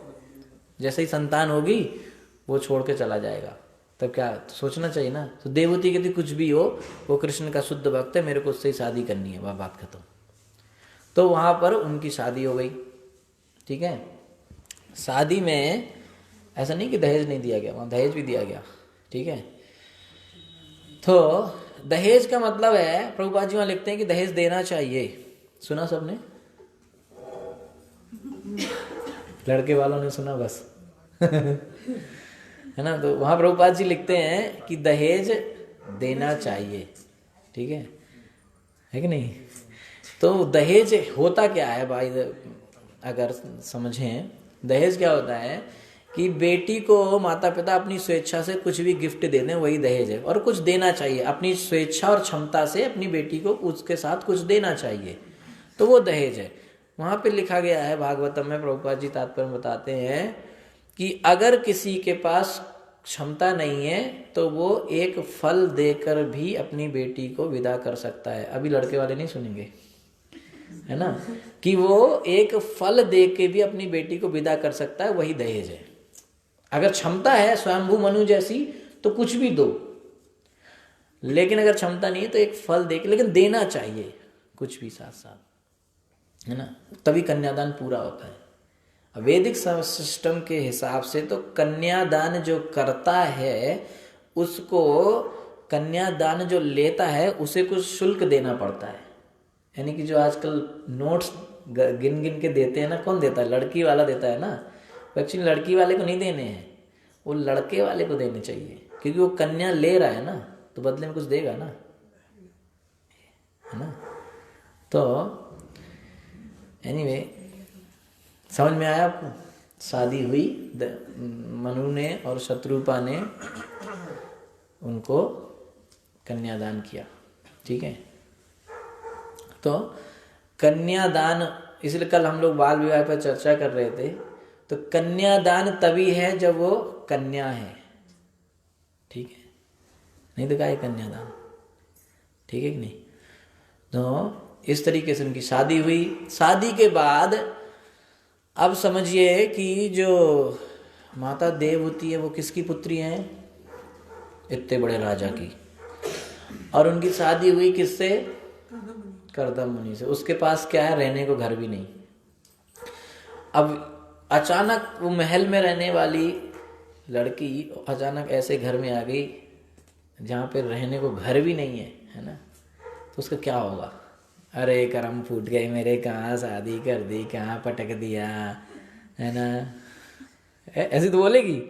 Speaker 1: जैसे ही संतान होगी वो छोड़ के चला जाएगा, तब क्या सोचना चाहिए ना। तो देवती कहती कुछ भी हो वो कृष्ण का शुद्ध भक्त है, मेरे को उससे ही शादी करनी है, वह बात खत्म। तो वहां पर उनकी शादी हो गई, ठीक है। शादी में ऐसा नहीं कि दहेज नहीं दिया गया, वहां दहेज भी दिया गया, ठीक है। तो दहेज का मतलब है, प्रभुपाद जी वहां लिखते हैं कि दहेज देना चाहिए। सुना सबने? लड़के वालों ने सुना बस है ना। तो वहां प्रभुपाद जी लिखते हैं कि दहेज देना चाहिए, ठीक है कि नहीं। तो दहेज होता क्या है भाई, अगर समझें, दहेज क्या होता है कि बेटी को माता पिता अपनी स्वेच्छा से कुछ भी गिफ्ट दे दें, वही दहेज है। और कुछ देना चाहिए, अपनी स्वेच्छा और क्षमता से अपनी बेटी को उसके साथ कुछ देना चाहिए, तो वो दहेज है। वहां पे लिखा गया है भागवतम में, प्रभुपाद जी तात्पर्य बताते हैं कि अगर किसी के पास क्षमता नहीं है तो वो एक फल देकर भी अपनी बेटी को विदा कर सकता है। अभी लड़के वाले नहीं सुनेंगे, है ना, कि वो एक फल दे के भी अपनी बेटी को विदा कर सकता है, वही दहेज है। अगर क्षमता है स्वयंभू मनु जैसी तो कुछ भी दो, लेकिन अगर क्षमता नहीं है तो एक फल दे के, लेकिन देना चाहिए कुछ भी साथ साथ, है ना, तभी कन्यादान पूरा होता है। वैदिक सिस्टम के हिसाब से तो कन्यादान जो करता है उसको, कन्यादान जो लेता है उसे कुछ शुल्क देना पड़ता है। यानी कि जो आजकल नोट्स गिन गिन के देते हैं ना, कौन देता है? लड़की वाला देता है ना। एक्चुअली लड़की वाले को नहीं देने हैं, वो लड़के वाले को देने चाहिए, क्योंकि वो कन्या ले रहा है ना, तो बदले में कुछ देगा ना, है ना। तो एनीवे, समझ में आया आपको? शादी हुई, मनु ने और शत्रुपा ने उनको कन्यादान किया, ठीक है। तो कन्यादान, इसलिए कल हम लोग बाल विवाह पर चर्चा कर रहे थे। तो कन्यादान तभी है जब वो कन्या है, ठीक है, नहीं तो क्या है कन्यादान, ठीक है कि नहीं। तो इस तरीके से उनकी शादी हुई। शादी के बाद अब समझिए कि जो माता देवहूति है वो किसकी पुत्री है? इतने बड़े राजा की। और उनकी शादी हुई किससे? कर्दम मुनि से। उसके पास क्या है? रहने को घर भी नहीं। अब अचानक वो महल में रहने वाली लड़की अचानक ऐसे घर में आ गई जहाँ पे रहने को घर भी नहीं है ना, तो उसका क्या होगा? अरे करम फूट गए मेरे, कहाँ शादी कर दी, कहाँ पटक दिया, है ना, ऐसी तो बोलेगी।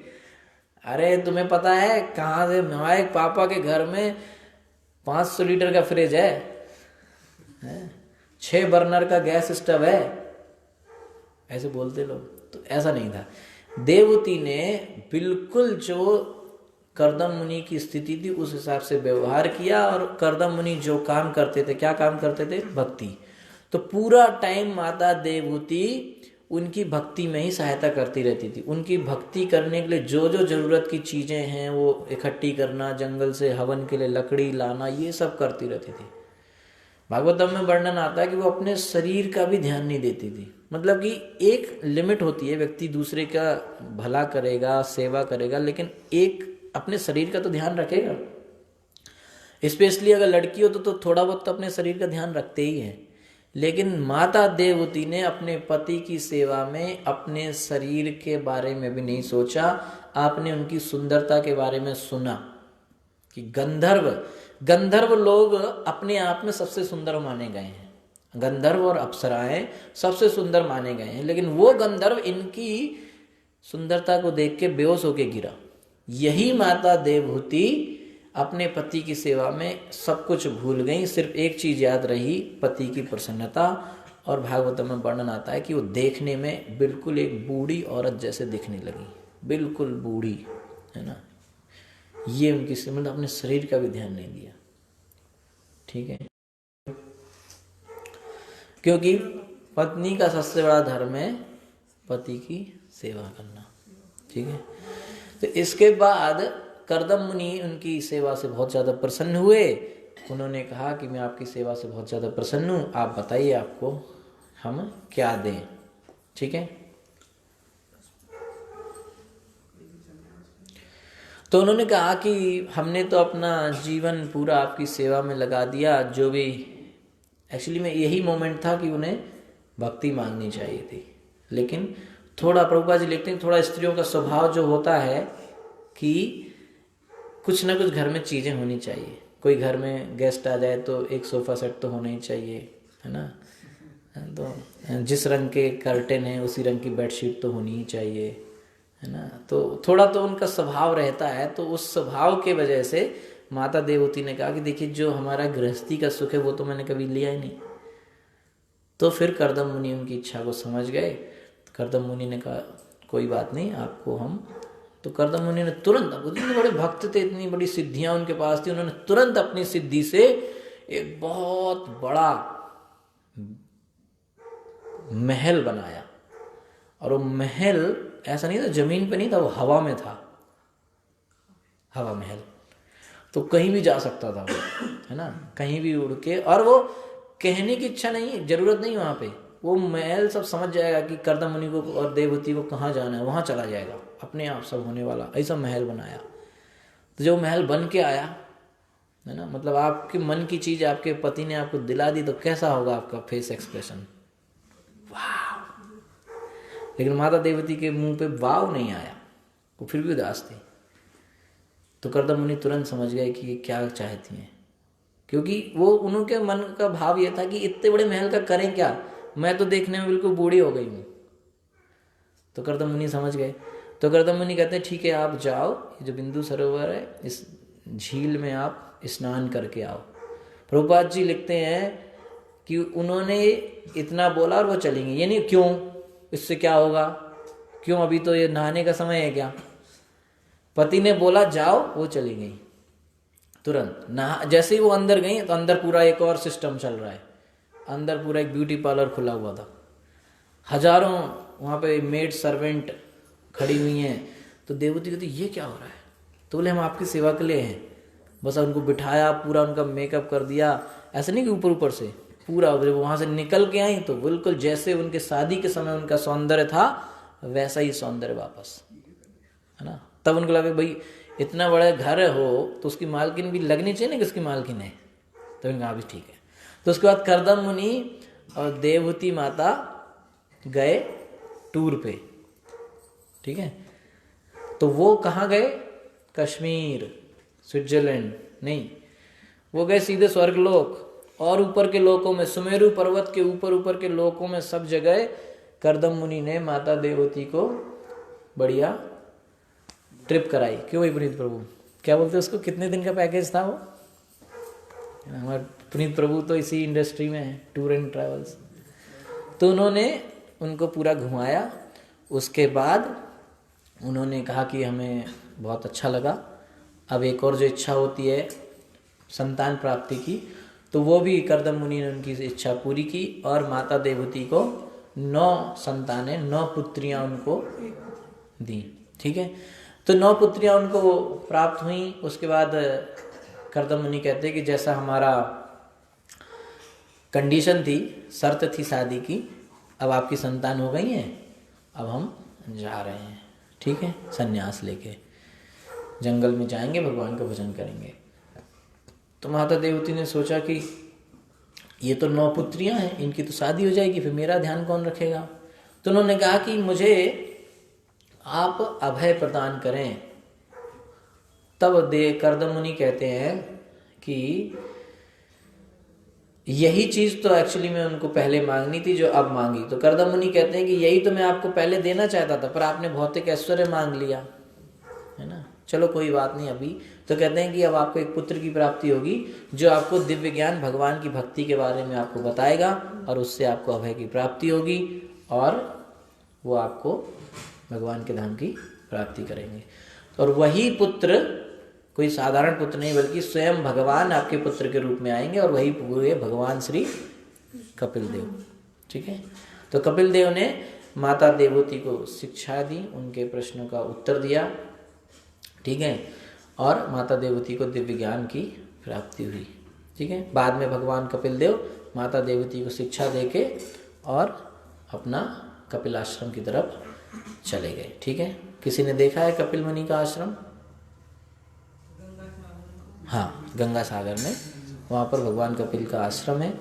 Speaker 1: अरे तुम्हें पता है कहाँ से हमारे पापा के घर में 500 लीटर का फ्रिज है, 6 बर्नर का गैस स्टोव है, ऐसे बोलते लोग। तो ऐसा नहीं था। देवहूति ने बिल्कुल जो कर्दम मुनि की स्थिति थी उस हिसाब से व्यवहार किया, और कर्दम मुनि जो काम करते थे, क्या काम करते थे? भक्ति। तो पूरा टाइम माता देवहूति उनकी भक्ति में ही सहायता करती रहती थी। उनकी भक्ति करने के लिए जो जो जरूरत की चीजें हैं वो इकट्ठी करना, जंगल से हवन के लिए लकड़ी लाना, ये सब करती रहती थी। भागवतम में वर्णन आता है कि वो अपने शरीर का भी ध्यान नहीं देती थी। मतलब कि एक लिमिट होती है, व्यक्ति दूसरे का भला करेगा, सेवा करेगा, लेकिन एक अपने शरीर का तो ध्यान रखेगा। स्पेशली अगर लड़की हो तो थोड़ा बहुत तो अपने शरीर का ध्यान रखते ही हैं। लेकिन माता देवहूति ने अपने पति की सेवा में अपने शरीर के बारे में भी नहीं सोचा। आपने उनकी सुंदरता के बारे में सुना कि गंधर्व लोग अपने आप में सबसे सुंदर माने गए हैं। गंधर्व और अप्सराएं सबसे सुंदर माने गए हैं, लेकिन वो गंधर्व इनकी सुंदरता को देख के बेहोश होके गिरा। यही माता देवहूति अपने पति की सेवा में सब कुछ भूल गई, सिर्फ एक चीज याद रही, पति की प्रसन्नता। और भागवत में वर्णन आता है कि वो देखने में बिल्कुल एक बूढ़ी औरत जैसे दिखने लगी, बिल्कुल बूढ़ी, है ना। ये उनकी मतलब अपने शरीर का भी ध्यान नहीं दिया, ठीक है। क्योंकि पत्नी का सबसे बड़ा धर्म है पति की सेवा करना, ठीक है। तो इसके बाद कर्दम मुनि उनकी सेवा से बहुत ज़्यादा प्रसन्न हुए। उन्होंने कहा कि मैं आपकी सेवा से बहुत ज़्यादा प्रसन्न हूँ, आप बताइए आपको हम क्या दें, ठीक है। तो उन्होंने कहा कि हमने तो अपना जीवन पूरा आपकी सेवा में लगा दिया, जो भी एक्चुअली में यही मोमेंट था कि उन्हें भक्ति मांगनी चाहिए थी। लेकिन थोड़ा प्रभुपाद जी लिखते हैं, थोड़ा स्त्रियों का स्वभाव जो होता है कि कुछ ना कुछ घर में चीज़ें होनी चाहिए। कोई घर में गेस्ट आ जाए तो एक सोफ़ा सेट तो होना ही चाहिए, है ना। तो जिस रंग के कर्टेन है उसी रंग की बेडशीट तो होनी ही चाहिए, है ना। तो थोड़ा तो उनका स्वभाव रहता है। तो उस स्वभाव के वजह से माता देवहूति ने कहा कि देखिए, जो हमारा गृहस्थी का सुख है वो तो मैंने कभी लिया ही नहीं। तो फिर कर्दम मुनि उनकी इच्छा को समझ गए। कर्दम मुनि ने कहा कोई बात नहीं, आपको हम। तो कर्दम मुनि ने तुरंत, इतने बड़े भक्त थे, इतनी बड़ी सिद्धियां उनके पास थी, उन्होंने तुरंत अपनी सिद्धि से एक बहुत बड़ा महल बनाया। और वो महल ऐसा नहीं था जमीन पे नहीं था, वो हवा में था, हवा महल। तो कहीं भी जा सकता था वो, है ना, कहीं भी उड़ के। और वो कहने की इच्छा नहीं, जरूरत नहीं, वहां पे वो महल सब समझ जाएगा कि कर्दम मुनि को और देवहूति को कहाँ जाना है, वहां चला जाएगा, अपने आप सब होने वाला, ऐसा महल बनाया। तो जो महल बन के आया, है ना, मतलब आपके मन की चीज आपके पति ने आपको दिला दी, तो कैसा होगा आपका फेस एक्सप्रेशन, वाह। लेकिन माता देवहूति के मुंह पे वाव नहीं आया, वो फिर भी उदास थी। तो कर्दम मुनि तुरंत समझ गए कि ये क्या चाहती हैं, क्योंकि वो उनके मन का भाव ये था कि इतने बड़े महल का करें क्या, मैं तो देखने में बिल्कुल बूढ़ी हो गई हूँ। तो कर्दम मुनि समझ गए। तो कर्दम मुनि कहते हैं ठीक है, आप जाओ, ये जो बिंदु सरोवर है इस झील में आप स्नान करके आओ। प्रभुपाद जी लिखते हैं कि उन्होंने इतना बोला और वो चली गई। ये नहीं क्यों, इससे क्या होगा, क्यों, अभी तो ये नहाने का समय है क्या। पति ने बोला जाओ, वो चली गई तुरंत। नहा जैसे ही वो अंदर गई तो अंदर पूरा एक और सिस्टम चल रहा है। अंदर पूरा एक ब्यूटी पार्लर खुला हुआ था, हजारों वहाँ पे मेड सर्वेंट खड़ी हुई हैं। तो देवहूति कहती ये क्या हो रहा है। तो बोले हम आपकी सेवा के लिए हैं। बस उनको बिठाया, पूरा उनका मेकअप कर दिया, ऐसा नहीं कि ऊपर ऊपर से, पूरा। जब वहाँ से निकल के आई तो बिल्कुल जैसे उनके शादी के समय उनका सौंदर्य था वैसा ही सौंदर्य वापस, है ना। तब उनको लगा भाई इतना बड़ा घर हो तो उसकी मालकिन भी लगनी चाहिए ना कि उसकी मालकिन है। तो उनका भी ठीक है। तो उसके बाद कर्दम मुनि और देवहूति माता गए टूर पे, ठीक है। तो वो कहाँ गए, कश्मीर, स्विट्जरलैंड नहीं, वो गए सीधे स्वर्गलोक। और ऊपर के लोकों में, सुमेरु पर्वत के ऊपर के लोकों में, सब जगह कर्दम मुनि ने माता देवहूति को बढ़िया ट्रिप कराई। क्यों भाई पुनीत प्रभु, क्या बोलते उसको, कितने दिन का पैकेज था वो, हमारे पुनीत प्रभु तो इसी इंडस्ट्री में है, टूर एंड ट्रैवल्स। तो उन्होंने उनको पूरा घुमाया। उसके बाद उन्होंने कहा कि हमें बहुत अच्छा लगा, अब एक और जो इच्छा होती है संतान प्राप्ति की, तो वो भी कर्दम मुनि ने उनकी इच्छा पूरी की और माता देवहूति को 9 संतानें, 9 पुत्रियां उनको दी। ठीक है, तो 9 पुत्रियां उनको प्राप्त हुई। उसके बाद कर्दम मुनि कहते हैं कि जैसा हमारा कंडीशन थी, शर्त थी शादी की, अब आपकी संतान हो गई है, अब हम जा रहे हैं। ठीक है, संन्यास लेके जंगल में जाएंगे, भगवान का भजन करेंगे। तो माता देवती ने सोचा कि ये तो 9 पुत्रियां हैं, इनकी तो शादी हो जाएगी, फिर मेरा ध्यान कौन रखेगा। तो उन्होंने कहा कि मुझे आप अभय प्रदान करें। तब कर्दम मुनि कहते हैं कि यही चीज तो एक्चुअली मैं उनको पहले मांगनी थी, जो अब मांगी। तो कर्दम मुनि कहते हैं कि यही तो मैं आपको पहले देना चाहता था, पर आपने भौतिक ऐश्वर्य मांग लिया, है ना। चलो कोई बात नहीं अभी। तो कहते हैं कि अब आपको एक पुत्र की प्राप्ति होगी जो आपको दिव्य ज्ञान, भगवान की भक्ति के बारे में आपको बताएगा, और उससे आपको अभय की प्राप्ति होगी, और वो आपको भगवान के धाम की प्राप्ति करेंगे। और वही पुत्र कोई साधारण पुत्र नहीं, बल्कि स्वयं भगवान आपके पुत्र के रूप में आएंगे, और वही हुए भगवान श्री कपिल देव। ठीक है, तो कपिल देव ने माता देवहूति को शिक्षा दी, उनके प्रश्नों का उत्तर दिया। ठीक है, और माता देवहूति को दिव्य ज्ञान की प्राप्ति हुई। ठीक है, बाद में भगवान कपिल देव माता देवहूति को शिक्षा देके और अपना कपिल आश्रम की तरफ चले गए। ठीक है, किसी ने देखा है कपिल मुनि का आश्रम? हाँ, गंगा सागर में, वहाँ पर भगवान कपिल का आश्रम है।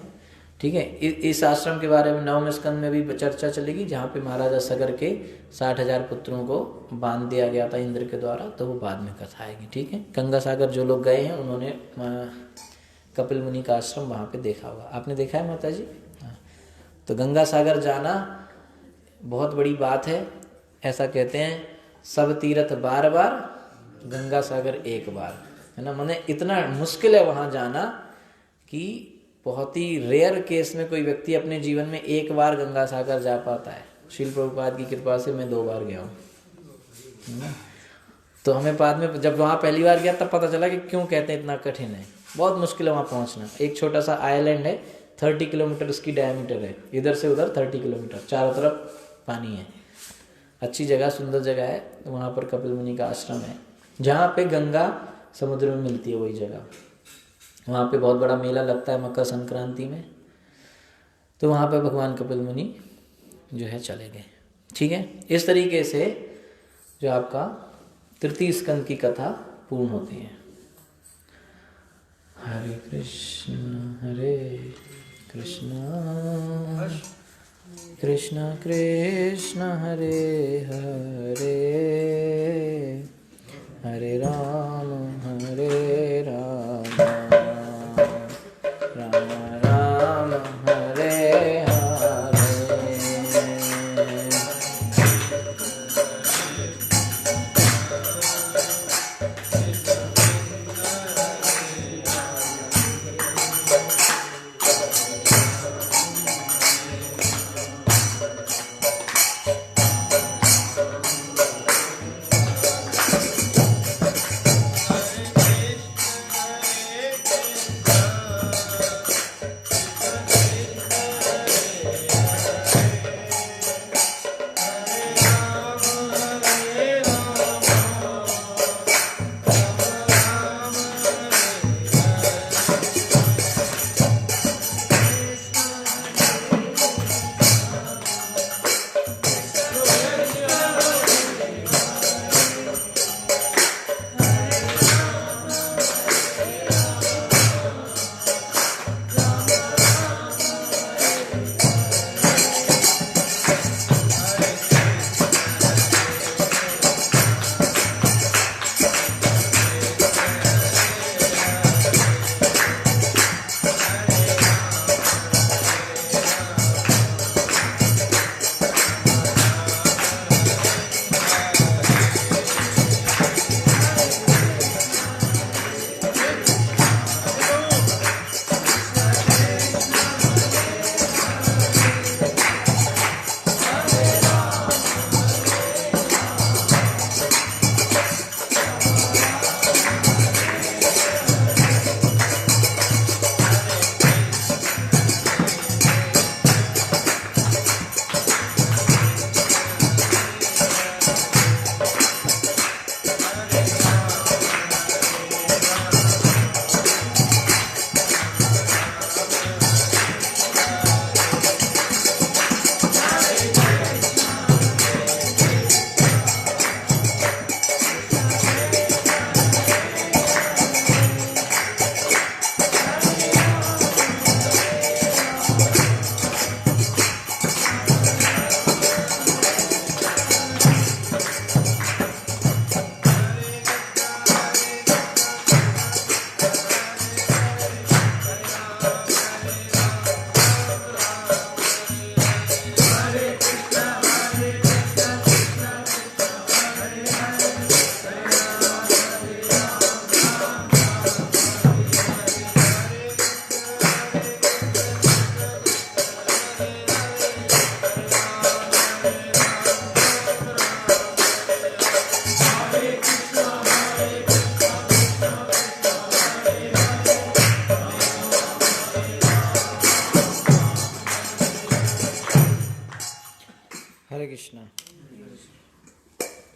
Speaker 1: ठीक है, इस आश्रम के बारे में 9वें स्कंद में भी चर्चा चलेगी, जहाँ पे महाराजा सगर के 60,000 पुत्रों को बांध दिया गया था इंद्र के द्वारा, तो वो बाद में कथा आएगी। ठीक है, गंगा सागर जो लोग गए हैं उन्होंने कपिल मुनि का आश्रम वहाँ पे देखा होगा। आपने देखा है माता जी? हाँ, तो गंगा सागर जाना बहुत बड़ी बात है। ऐसा कहते हैं, सब तीर्थ बार बार, गंगा सागर एक बार, है ना। माने इतना मुश्किल है वहाँ जाना कि बहुत ही रेयर केस में कोई व्यक्ति अपने जीवन में एक बार गंगा सागर जा पाता है। श्रील प्रभुपाद की कृपा से मैं 2 बार गया हूँ, है ना। तो हमें बाद में जब वहाँ पहली बार गया तब पता चला कि क्यों कहते हैं इतना कठिन है, बहुत मुश्किल है वहाँ पहुँचना। एक छोटा सा आइलैंड है, 30 किलोमीटर उसकी डायमीटर है, इधर से उधर 30 किलोमीटर, चारों तरफ पानी है। अच्छी जगह, सुंदर जगह है। तो वहाँ पर कपिल मुनि का आश्रम है, जहाँ पे गंगा समुद्र में मिलती है, वही जगह। वहाँ पे बहुत बड़ा मेला लगता है मकर संक्रांति में। तो वहाँ पे भगवान कपिल मुनि जो है चले गए। ठीक है, इस तरीके से जो आपका 3 स्कंद की कथा पूर्ण होती है। हरे कृष्ण कृष्ण कृष्ण हरे हरे, हरे राम राम राम हरे हरे।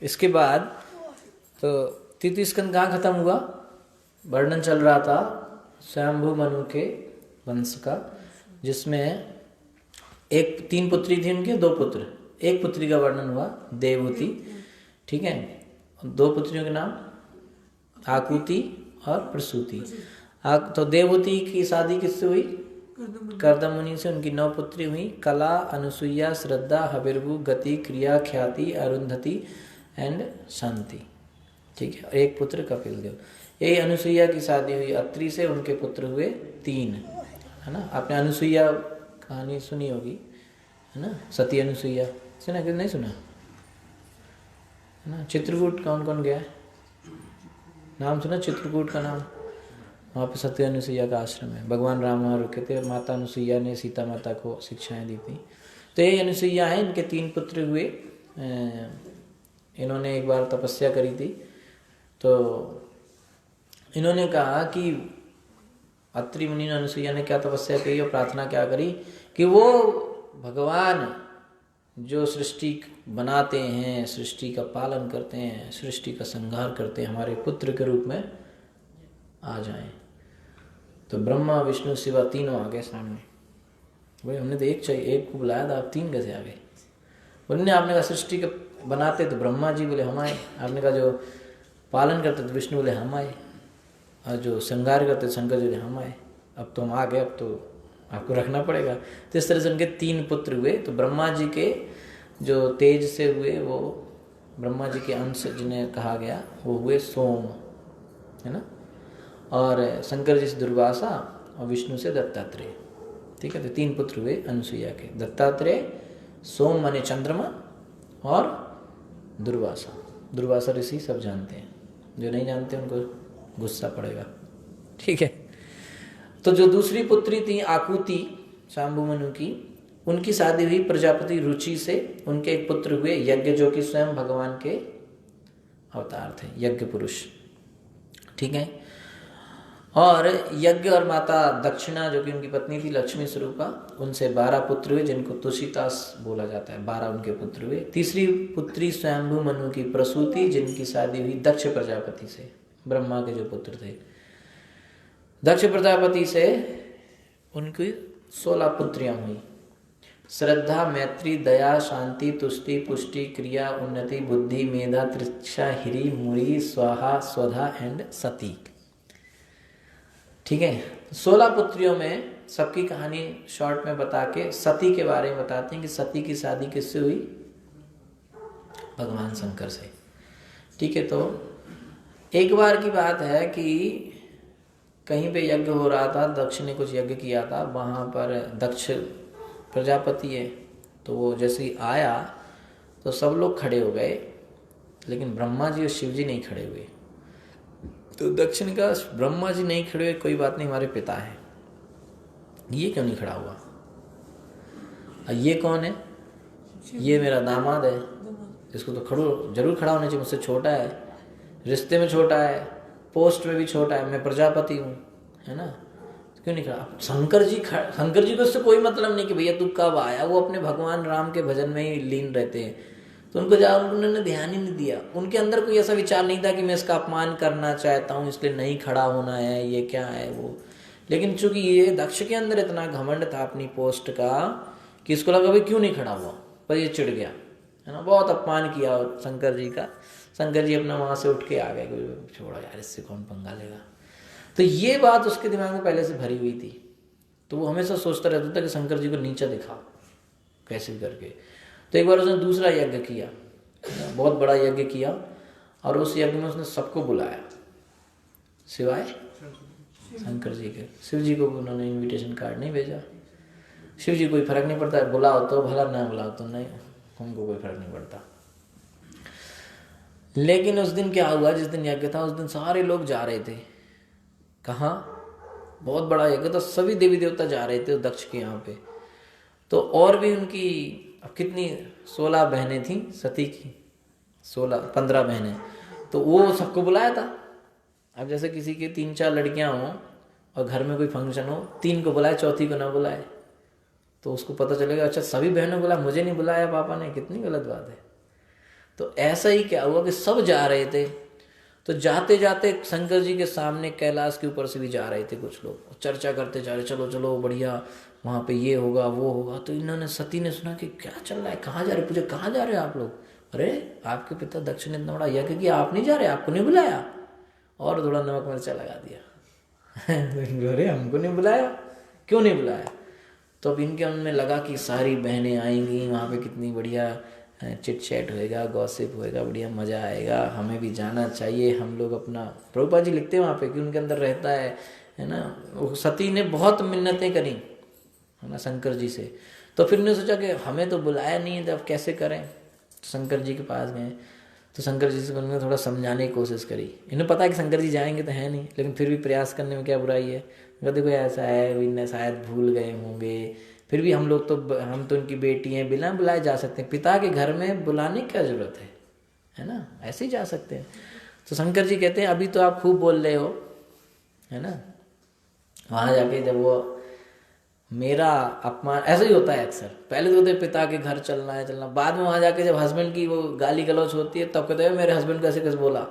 Speaker 1: इसके बाद तो तृतीय स्कंद कहाँ खत्म हुआ? वर्णन चल रहा था स्वयंभू मनु के वंश का, जिसमें एक 3 पुत्री थी उनके, 2 पुत्र, एक पुत्री का वर्णन हुआ देवहूति, ठीक है। 2 पुत्रियों के नाम आकुति और प्रसूति। तो देवहूति की शादी किससे हुई? कर्दम मुनि से। उनकी 9 पुत्री हुई, कला, अनुसुईया, श्रद्धा, हविर्भु, गति, क्रिया, ख्याति, अरुंधति एंड शांति, ठीक है। और एक पुत्र कपिल देव। यही अनुसुईया की शादी हुई अत्रि से, उनके पुत्र हुए 3, है ना। आपने अनुसुईया कहानी सुनी होगी, है ना, सती अनुसुईया, सुना कि नहीं सुना, है ना। चित्रकूट कौन कौन गया है? नाम सुना चित्रकूट का नाम? वहाँ पे सती अनुसुईया का आश्रम है। भगवान राम वहाँ रुके थे, माता अनुसुईया ने सीता माता को शिक्षाएं दी थी। तो ये अनुसुईया है, इनके 3 पुत्र हुए। इन्होंने एक बार तपस्या करी थी, तो इन्होंने कहा कि अत्रि मुनि ने अनुसुईया ने क्या तपस्या की और प्रार्थना क्या करी कि वो भगवान जो सृष्टि बनाते हैं, सृष्टि का पालन करते हैं, सृष्टि का संहार करते हैं, हमारे पुत्र के रूप में आ जाएं। तो ब्रह्मा विष्णु शिवा तीनों आ गए सामने। भाई हमने तो एक चाहिए, एक को बुलाया था, आप 3 कैसे आ गए? उन्होंने, आपने कहा सृष्टि के बनाते तो ब्रह्मा जी, बोले हम आए। आपने कहा जो पालन करते तो विष्णु, बोले हम आए। और जो श्रृंगार करते शंकर जी, बोले हम आए। अब तो हम आ गए, अब तो आपको रखना पड़ेगा। तो इस तरह से उनके 3 पुत्र हुए। तो ब्रह्मा जी के जो तेज से हुए, वो ब्रह्मा जी के अंश जिन्हें कहा गया, वो हुए सोम, है ना। और शंकर जी से दुर्वासा और विष्णु से दत्तात्रेय, ठीक है। तो 3 पुत्र हुए अनुसुईया के, दत्तात्रेय, सोम माने चंद्रमा, और दुर्वासा। दुर्वासा ऋषि सब जानते हैं, जो नहीं जानते उनको गुस्सा पड़ेगा, ठीक है। तो जो दूसरी पुत्री थी आकुति शांभु मनु की, उनकी शादी हुई प्रजापति रुचि से। उनके एक पुत्र हुए यज्ञ, जो कि स्वयं भगवान के अवतार थे, यज्ञ पुरुष, ठीक है। और यज्ञ और माता दक्षिणा, जो कि उनकी पत्नी थी लक्ष्मी स्वरूपा, उनसे 12 पुत्र हुए, जिनको तुषितास बोला जाता है। 12 उनके पुत्र हुए। तीसरी पुत्री स्वयंभू मनु की प्रसूति, जिनकी शादी हुई दक्ष प्रजापति से, ब्रह्मा के जो पुत्र थे। दक्ष प्रजापति से उनकी 16 पुत्रियां हुई। श्रद्धा, मैत्री, दया, शांति, तुष्टि, पुष्टि, क्रिया, उन्नति, बुद्धि, मेधा, तृक्षा, हिरी, मुरी, स्वाहा, स्वधा एंड सती, ठीक है। 16 पुत्रियों में सबकी कहानी शॉर्ट में बता के सती के बारे में बताते हैं कि सती की शादी किससे हुई? भगवान शंकर से, ठीक है। तो एक बार की बात है कि कहीं पे यज्ञ हो रहा था, दक्ष ने कुछ यज्ञ किया था, वहाँ पर दक्ष प्रजापति है, तो वो जैसे ही आया तो सब लोग खड़े हो गए, लेकिन ब्रह्मा जी और शिव जी नहीं खड़े हुए। तो दक्ष ने कहा ब्रह्मा जी नहीं खड़े हुए, कोई बात नहीं, हमारे पिता है, ये क्यों नहीं खड़ा हुआ? ये कौन है? ये मेरा दामाद है, इसको तो खड़ो जरूर खड़ा होना चाहिए, मुझसे छोटा है, रिश्ते में छोटा है, पोस्ट में भी छोटा है, मैं प्रजापति हूँ, है ना, तो क्यों नहीं खड़ा? शंकर जी को इससे कोई मतलब नहीं कि भैया तू कब आया, वो अपने भगवान राम के भजन में ही लीन रहते हैं, तो उनको उन्होंने ध्यान ही नहीं दिया। उनके अंदर कोई ऐसा विचार नहीं था कि मैं इसका अपमान करना चाहता हूँ इसलिए नहीं खड़ा होना है, ये क्या है वो। लेकिन चूंकि ये दक्ष के अंदर इतना घमंड था अपनी पोस्ट का कि इसको लगा भाई क्यों नहीं खड़ा हुआ, पर ये चिढ़ गया, है ना, बहुत अपमान किया शंकर जी का। शंकर जी अपना वहाँ से उठ के आ गए, छोड़ो यार, इससे कौन पंगा लेगा। तो ये बात उसके दिमाग में पहले से भरी हुई थी, तो वो हमेशा सोचता रहता था कि शंकर जी को नीचा दिखाओ कैसे भी करके। तो एक बार उसने दूसरा यज्ञ किया, बहुत बड़ा यज्ञ किया, और उस यज्ञ में उसने सबको बुलाया सिवाय शंकर जी के। शिव जी को उन्होंने इनविटेशन कार्ड नहीं भेजा। शिव जी कोई फर्क नहीं पड़ता, बुलाओ तो भला, ना बुलाओ तो नहीं, हमको कोई फर्क नहीं पड़ता। लेकिन उस दिन क्या हुआ, जिस दिन यज्ञ था उस दिन सारे लोग जा रहे थे। कहाँ? बहुत बड़ा यज्ञ था, सभी देवी देवता जा रहे थे दक्ष के यहाँ पे। तो और भी उनकी अब कितनी 16 बहनें थी सती की, 15 बहनें, तो वो सबको बुलाया था। अब जैसे किसी के 3-4 लड़कियां हों और घर में कोई फंक्शन हो, 3 को बुलाए, चौथी को ना बुलाए, तो उसको पता चलेगा अच्छा सभी बहनों को बुलाया, मुझे नहीं बुलाया पापा ने, कितनी गलत बात है। तो ऐसा ही क्या हुआ कि सब जा रहे थे, तो जाते जाते शंकर जी के सामने कैलाश के ऊपर से भी जा रहे थे कुछ लोग, चर्चा करते जा रहे, चलो चलो बढ़िया वहाँ पे ये होगा वो होगा। तो इन्होंने, सती ने सुना कि क्या चल रहा है, कहाँ जा रहे, पूछे कहाँ जा रहे हो आप लोग? अरे आपके पिता दक्ष ने इतना बड़ा यज्ञ किया, आप नहीं जा रहे, आपको नहीं बुलाया? और थोड़ा नमक मिर्चा लगा दिया। अरे हमको नहीं बुलाया, क्यों नहीं बुलाया? तो अब इनके मन में लगा कि सारी बहनें आएंगी वहाँ पे, कितनी बढ़िया चिट चैट होएगा, गॉसिप होएगा, बढ़िया मज़ा आएगा, हमें भी जाना चाहिए। हम लोग अपना, प्रभुपाद जी लिखते हैं वहाँ पे कि उनके अंदर रहता है ना, वो सती ने बहुत मिन्नतें करी है ना शंकर जी से। तो फिर उन्होंने सोचा कि हमें तो बुलाया नहीं है, तो अब कैसे करें? तो शंकर जी के पास गए, तो शंकर जी से उन्होंने थोड़ा समझाने की कोशिश करी। इन्हें पता है कि शंकर जी जाएंगे तो है नहीं, लेकिन फिर भी प्रयास करने में क्या बुराई है। देखो ऐसा है, इन्हें शायद भूल गए होंगे, फिर भी हम लोग तो, हम तो उनकी बेटी हैं, बिना बुलाए जा सकते हैं, पिता के घर में बुलाने की क्या जरूरत है ना, ऐसे ही जा सकते हैं। तो शंकर जी कहते हैं अभी तो आप खूब बोल रहे हो है ना, वहाँ जाके जब वो मेरा अपमान, ऐसा ही होता है अक्सर, पहले तो कहते पिता के घर चलना है चलना, बाद में वहाँ जाके जब हस्बैंड की वो गाली गलौच होती है तब कहते हैं मेरे हस्बैंड को ऐसे कैसे बोला।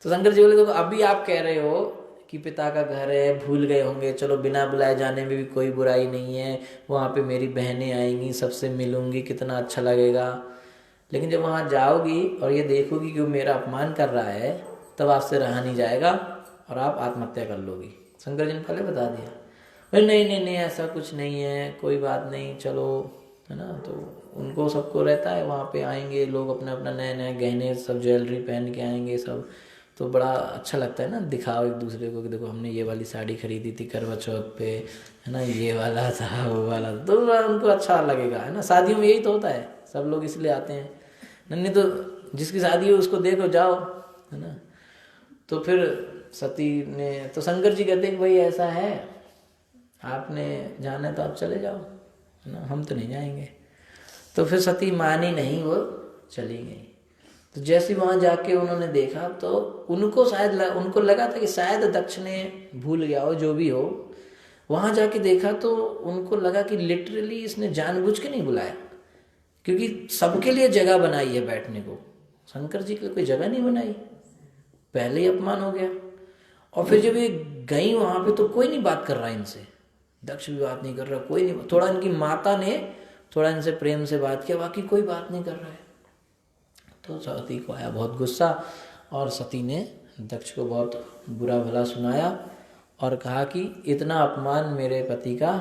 Speaker 1: तो शंकर जी बोले तो अभी आप कह रहे हो कि पिता का घर है, भूल गए होंगे, चलो बिना बुलाए जाने में भी कोई बुराई नहीं है, वहाँ पे मेरी बहनें आएंगी, सबसे मिलूंगी, कितना अच्छा लगेगा। लेकिन जब वहाँ जाओगी और ये देखोगी कि वो मेरा अपमान कर रहा है, तब आपसे रहा नहीं जाएगा और आप आत्महत्या कर लोगी। शंकर जी ने पहले बता दिया, अरे नहीं नहीं नहीं ऐसा कुछ नहीं है, कोई बात नहीं, चलो है ना। तो उनको सबको रहता है, वहाँ पे आएंगे लोग, अपना अपना नए नए गहने सब ज्वेलरी पहन के आएंगे सब, तो बड़ा अच्छा लगता है ना, दिखाओ एक दूसरे को कि देखो हमने ये वाली साड़ी खरीदी थी करवा चौथ पे है ना, ये वाला था वो वाला, तो उनको अच्छा लगेगा है ना। शादियों में यही तो होता है, सब लोग इसलिए आते हैं, नहीं तो जिसकी शादी हो उसको देखो जाओ है ना। तो फिर सती ने, तो शंकर जी कहते हैं कि भाई ऐसा है, आपने जाना है तो आप चले जाओ है ना, हम तो नहीं जाएंगे। तो फिर सती मानी नहीं, वो चली गई। तो जैसे वहाँ जाके उन्होंने देखा तो उनको शायद उनको लगा था कि शायद दक्ष ने भूल गया हो, जो भी हो। वहाँ जाके देखा तो उनको लगा कि लिटरली इसने जानबूझ के नहीं बुलाया, क्योंकि सबके लिए जगह बनाई है बैठने को, शंकर जी के लिए कोई जगह नहीं बनाई, पहले ही अपमान हो गया। और फिर जब ये गई वहाँ पे तो कोई नहीं बात कर रहा इनसे, दक्ष भी बात नहीं कर रहा, कोई नहीं, थोड़ा इनकी माता ने थोड़ा इनसे प्रेम से बात किया, बाकी कोई बात नहीं कर रहा है। तो सती को आया बहुत गुस्सा, और सती ने दक्ष को बहुत बुरा भला सुनाया और कहा कि इतना अपमान मेरे पति का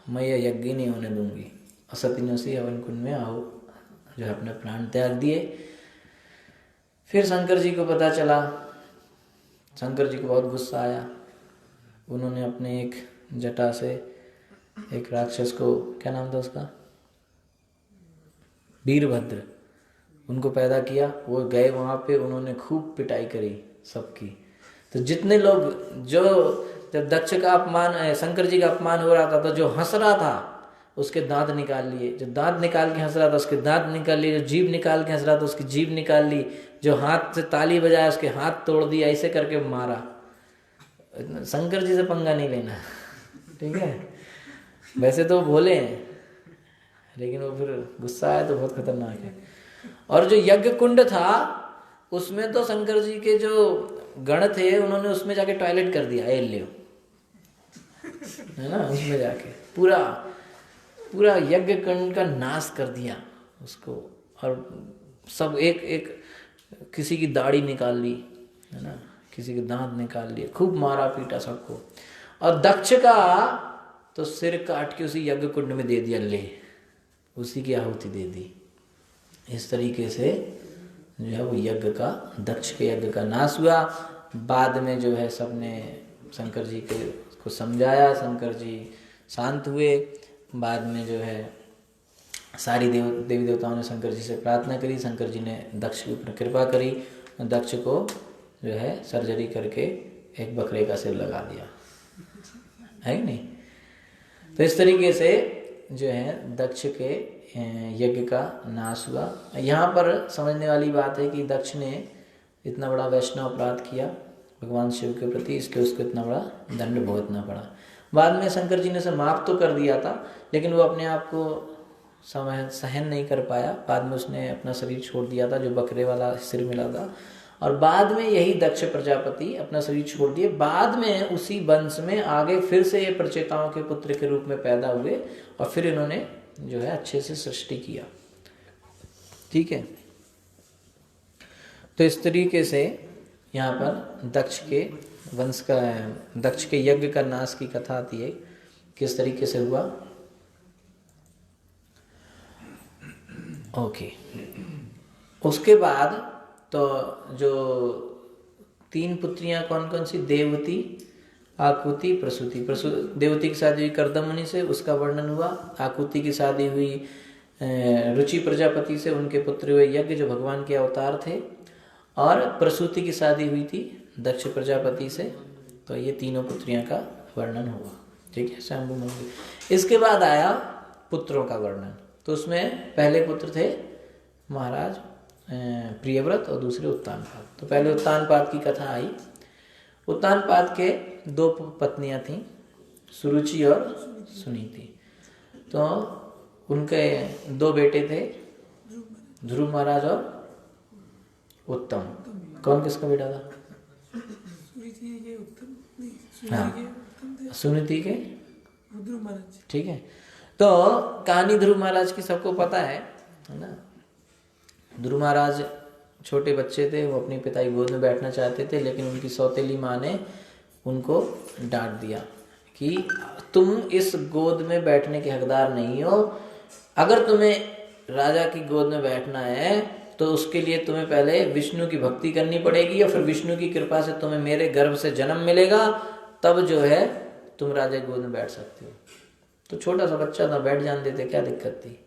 Speaker 1: मैं यह यज्ञ नहीं होने दूंगी। और सती ने उसी हवन कुंड में आओ जो है अपने प्राण त्याग दिए। फिर शंकर जी को पता चला, शंकर जी को बहुत गुस्सा आया, उन्होंने अपने एक जटा से एक राक्षस को, क्या नाम था उसका, वीरभद्र, उनको पैदा किया। वो गए वहाँ पे, उन्होंने खूब पिटाई करी सबकी। तो जितने लोग, जो जब दक्ष का अपमान, शंकर जी का अपमान हो रहा था तो जो हंस रहा था उसके दांत निकाल लिए, जो दांत निकाल के हंस रहा था उसके दांत निकाल लिए, जो जीभ निकाल के हंस रहा था उसकी जीभ निकाल ली, जो हाथ से ताली बजाया उसके हाथ तोड़ दिया, ऐसे करके मारा। शंकर जी से पंगा नहीं लेना, ठीक है। वैसे तो भोले हैं, लेकिन वो फिर गुस्सा आया तो बहुत खतरनाक है। और जो यज्ञ कुंड था उसमें तो शंकर जी के जो गण थे उन्होंने उसमें जाके टॉयलेट कर दिया, एलियो है ना, उसमें जाके पूरा पूरा यज्ञ कुंड का नाश कर दिया उसको। और सब एक एक, किसी की दाढ़ी निकाल ली है ना, किसी के दांत निकाल लिए, खूब मारा पीटा सबको। और दक्ष का तो सिर काट के उसी यज्ञ कुंड में दे दिया, ले उसी की आहुति दे दी। इस तरीके से जो है वो यज्ञ का, दक्ष के यज्ञ का नाश हुआ। बाद में जो है सबने शंकर जी को समझाया, शंकर जी शांत हुए। बाद में जो है सारी देवी देवताओं ने शंकर जी से प्रार्थना करी, शंकर जी ने दक्ष के ऊपर कृपा करी, दक्ष को जो है सर्जरी करके एक बकरे का सिर लगा दिया, है कि नहीं। तो इस तरीके से जो है दक्ष के यज्ञ का नाश हुआ। यहाँ पर समझने वाली बात है कि दक्ष ने इतना बड़ा वैष्णव अपराध किया भगवान शिव के प्रति, इसके उसको इतना बड़ा दंड भुगतना पड़ा। बाद में शंकर जी ने उसे माफ तो कर दिया था, लेकिन वो अपने आप को सहन नहीं कर पाया, बाद में उसने अपना शरीर छोड़ दिया था, जो बकरे वाला सिर मिला था। और बाद में यही दक्ष प्रजापति अपना शरीर छोड़ दिए, बाद में उसी वंश में आगे फिर से ये प्रचेताओं के पुत्र के रूप में पैदा हुए और फिर इन्होंने जो है अच्छे से सृष्टि किया। ठीक है, तो इस तरीके से यहाँ पर दक्ष के वंश का, दक्ष के यज्ञ का नाश की कथा आती है, किस तरीके से हुआ। ओके, उसके बाद तो जो 3 पुत्रियां कौन कौन सी, देवती, आकुति, प्रसूति। देवती की शादी हुई कर्दम मुनि से, उसका वर्णन हुआ। आकुति की शादी हुई रुचि प्रजापति से, उनके पुत्र हुए यज्ञ जो भगवान के अवतार थे। और प्रसूति की शादी हुई थी दक्ष प्रजापति से, तो ये तीनों पुत्रियां का वर्णन हुआ। ठीक है, शंभु मंदिर। इसके बाद आया पुत्रों का वर्णन, तो उसमें पहले पुत्र थे महाराज प्रियव्रत और दूसरे उत्तानपाद। तो पहले उत्तानपाद की कथा आई। उत्तानपाद के 2 पत्नियां थीं, सुरुचि और सुनीति। तो उनके 2 बेटे थे, ध्रुव महाराज और उत्तम। कौन किसका बेटा था? हाँ, सुनीति के
Speaker 2: ध्रुव महाराज।
Speaker 1: ठीक है, तो कहानी ध्रुव महाराज की सबको पता है ना। ध्रुव महाराज छोटे बच्चे थे, वो अपने पिता की गोद में बैठना चाहते थे, लेकिन उनकी सौतेली माँ ने उनको डांट दिया कि तुम इस गोद में बैठने के हकदार नहीं हो। अगर तुम्हें राजा की गोद में बैठना है तो उसके लिए तुम्हें पहले विष्णु की भक्ति करनी पड़ेगी, और फिर विष्णु की कृपा से तुम्हें मेरे गर्भ से जन्म मिलेगा, तब जो है तुम राजा की गोद में बैठ सकते हो। तो छोटा सा बच्चा था, बैठ जान देते, क्या दिक्कत थी।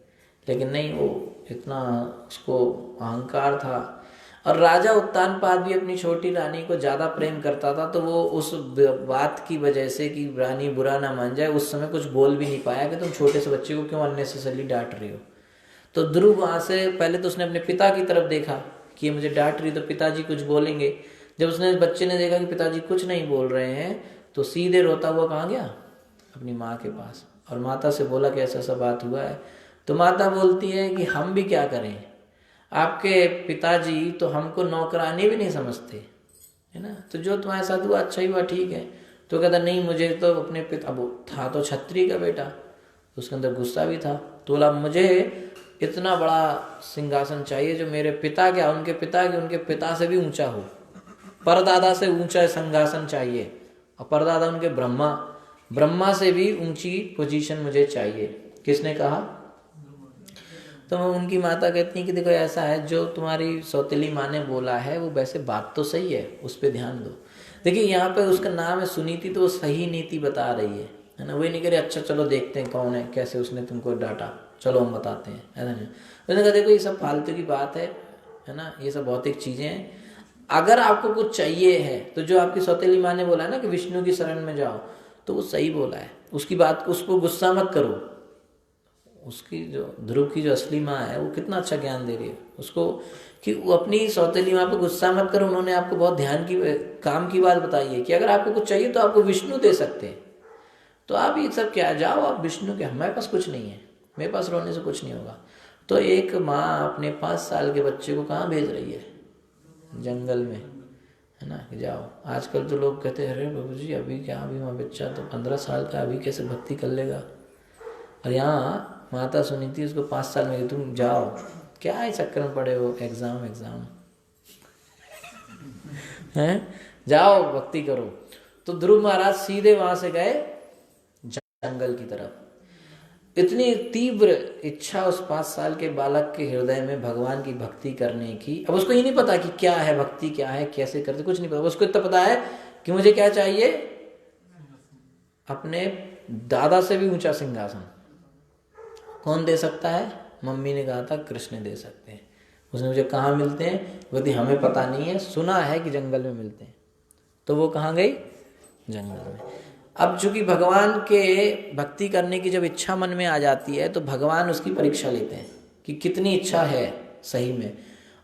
Speaker 1: लेकिन नहीं, वो इतना उसको अहंकार था। और राजा उत्तानपाद भी अपनी छोटी रानी को ज़्यादा प्रेम करता था, तो वो उस बात की वजह से कि रानी बुरा ना मान जाए, उस समय कुछ बोल भी नहीं पाया कि तुम छोटे से बच्चे को क्यों अननेसेसरली डांट रही हो। तो ध्रुव वहाँ से पहले तो उसने अपने पिता की तरफ देखा कि ये मुझे डांट रही, तो पिताजी कुछ बोलेंगे। जब उसने बच्चे ने देखा कि पिताजी कुछ नहीं बोल रहे हैं, तो सीधे रोता हुआ कहाँ गया? अपनी माँ के पास, और माता से बोला कि ऐसा ऐसा बात हुआ है। तो माता बोलती है कि हम भी क्या करें, आपके पिताजी तो हमको नौकरानी भी नहीं समझते, है ना। तो जो तुम्हारे साथ हुआ अच्छा ही हुआ, ठीक है। तो कहता नहीं, मुझे तो अपने पिता, अब था तो छत्री का बेटा, उसके अंदर गुस्सा भी था। तो बोला मुझे इतना बड़ा सिंहासन चाहिए जो मेरे पिता क्या, उनके पिता के उनके पिता से भी ऊंचा हो, परदादा से ऊंचा सिंहासन चाहिए। और परदादा उनके ब्रह्मा से भी ऊंची पोजीशन मुझे चाहिए। किसने कहा? तो उनकी माता कहती है कि देखो ऐसा है, जो तुम्हारी सौतेली माँ ने बोला है वो वैसे बात तो सही है, उस पर ध्यान दो। देखिए यहाँ पे उसका नाम है सुनीति, तो वो सही नीति बता रही है ना। वही नहीं करे अच्छा चलो देखते हैं कौन है, कैसे उसने तुमको डांटा, चलो हम बताते हैं, ऐसा नहीं। उसने कहा देखो ये सब फालतू की बात है ना, ये सब भौतिक चीजें हैं। अगर आपको कुछ चाहिए है तो जो आपकी सौतेली माँ ने बोला है ना कि विष्णु की शरण में जाओ, तो वो सही बोला है। उसकी बात, उसको गुस्सा मत करो। उसकी जो ध्रुव की जो असली माँ है वो कितना अच्छा ज्ञान दे रही है उसको, कि वो अपनी सौतेली माँ पे गुस्सा मत करो। उन्होंने आपको बहुत ध्यान की काम की बात बताई है कि अगर आपको कुछ चाहिए तो आपको विष्णु दे सकते हैं। तो आप ये सब क्या, जाओ आप विष्णु के, हमारे पास कुछ नहीं है, मेरे पास रोने से कुछ नहीं होगा। तो एक माँ अपने 5 साल के बच्चे को कहाँ भेज रही है? जंगल में, है ना, कि जाओ। आजकल तो लोग कहते हैं अरे बाबू जी अभी क्या, अभी वहाँ बच्चा तो 15 साल का, अभी कैसे भक्ति कर लेगा। और यहाँ माता सुनी थी उसको 5 साल में, तुम जाओ, क्या है चक्कर में पड़े हो, एग्जाम हैं, जाओ भक्ति करो। तो ध्रुव महाराज सीधे वहां से गए जंगल की तरफ। इतनी तीव्र इच्छा उस 5 साल के बालक के हृदय में भगवान की भक्ति करने की। अब उसको ये नहीं पता कि क्या है भक्ति, क्या है, कैसे करते, कुछ नहीं पता। उसको इतना पता है कि मुझे क्या चाहिए, अपने दादा से भी ऊंचा सिंहासन। कौन दे सकता है? मम्मी ने कहा था कृष्ण दे सकते हैं। उसने मुझे कहाँ मिलते हैं, बोलती हमें पता नहीं है, सुना है कि जंगल में मिलते हैं। तो वो कहाँ गई? जंगल में। अब चूंकि भगवान के भक्ति करने की जब इच्छा मन में आ जाती है तो भगवान उसकी परीक्षा लेते हैं कि कितनी इच्छा है सही में।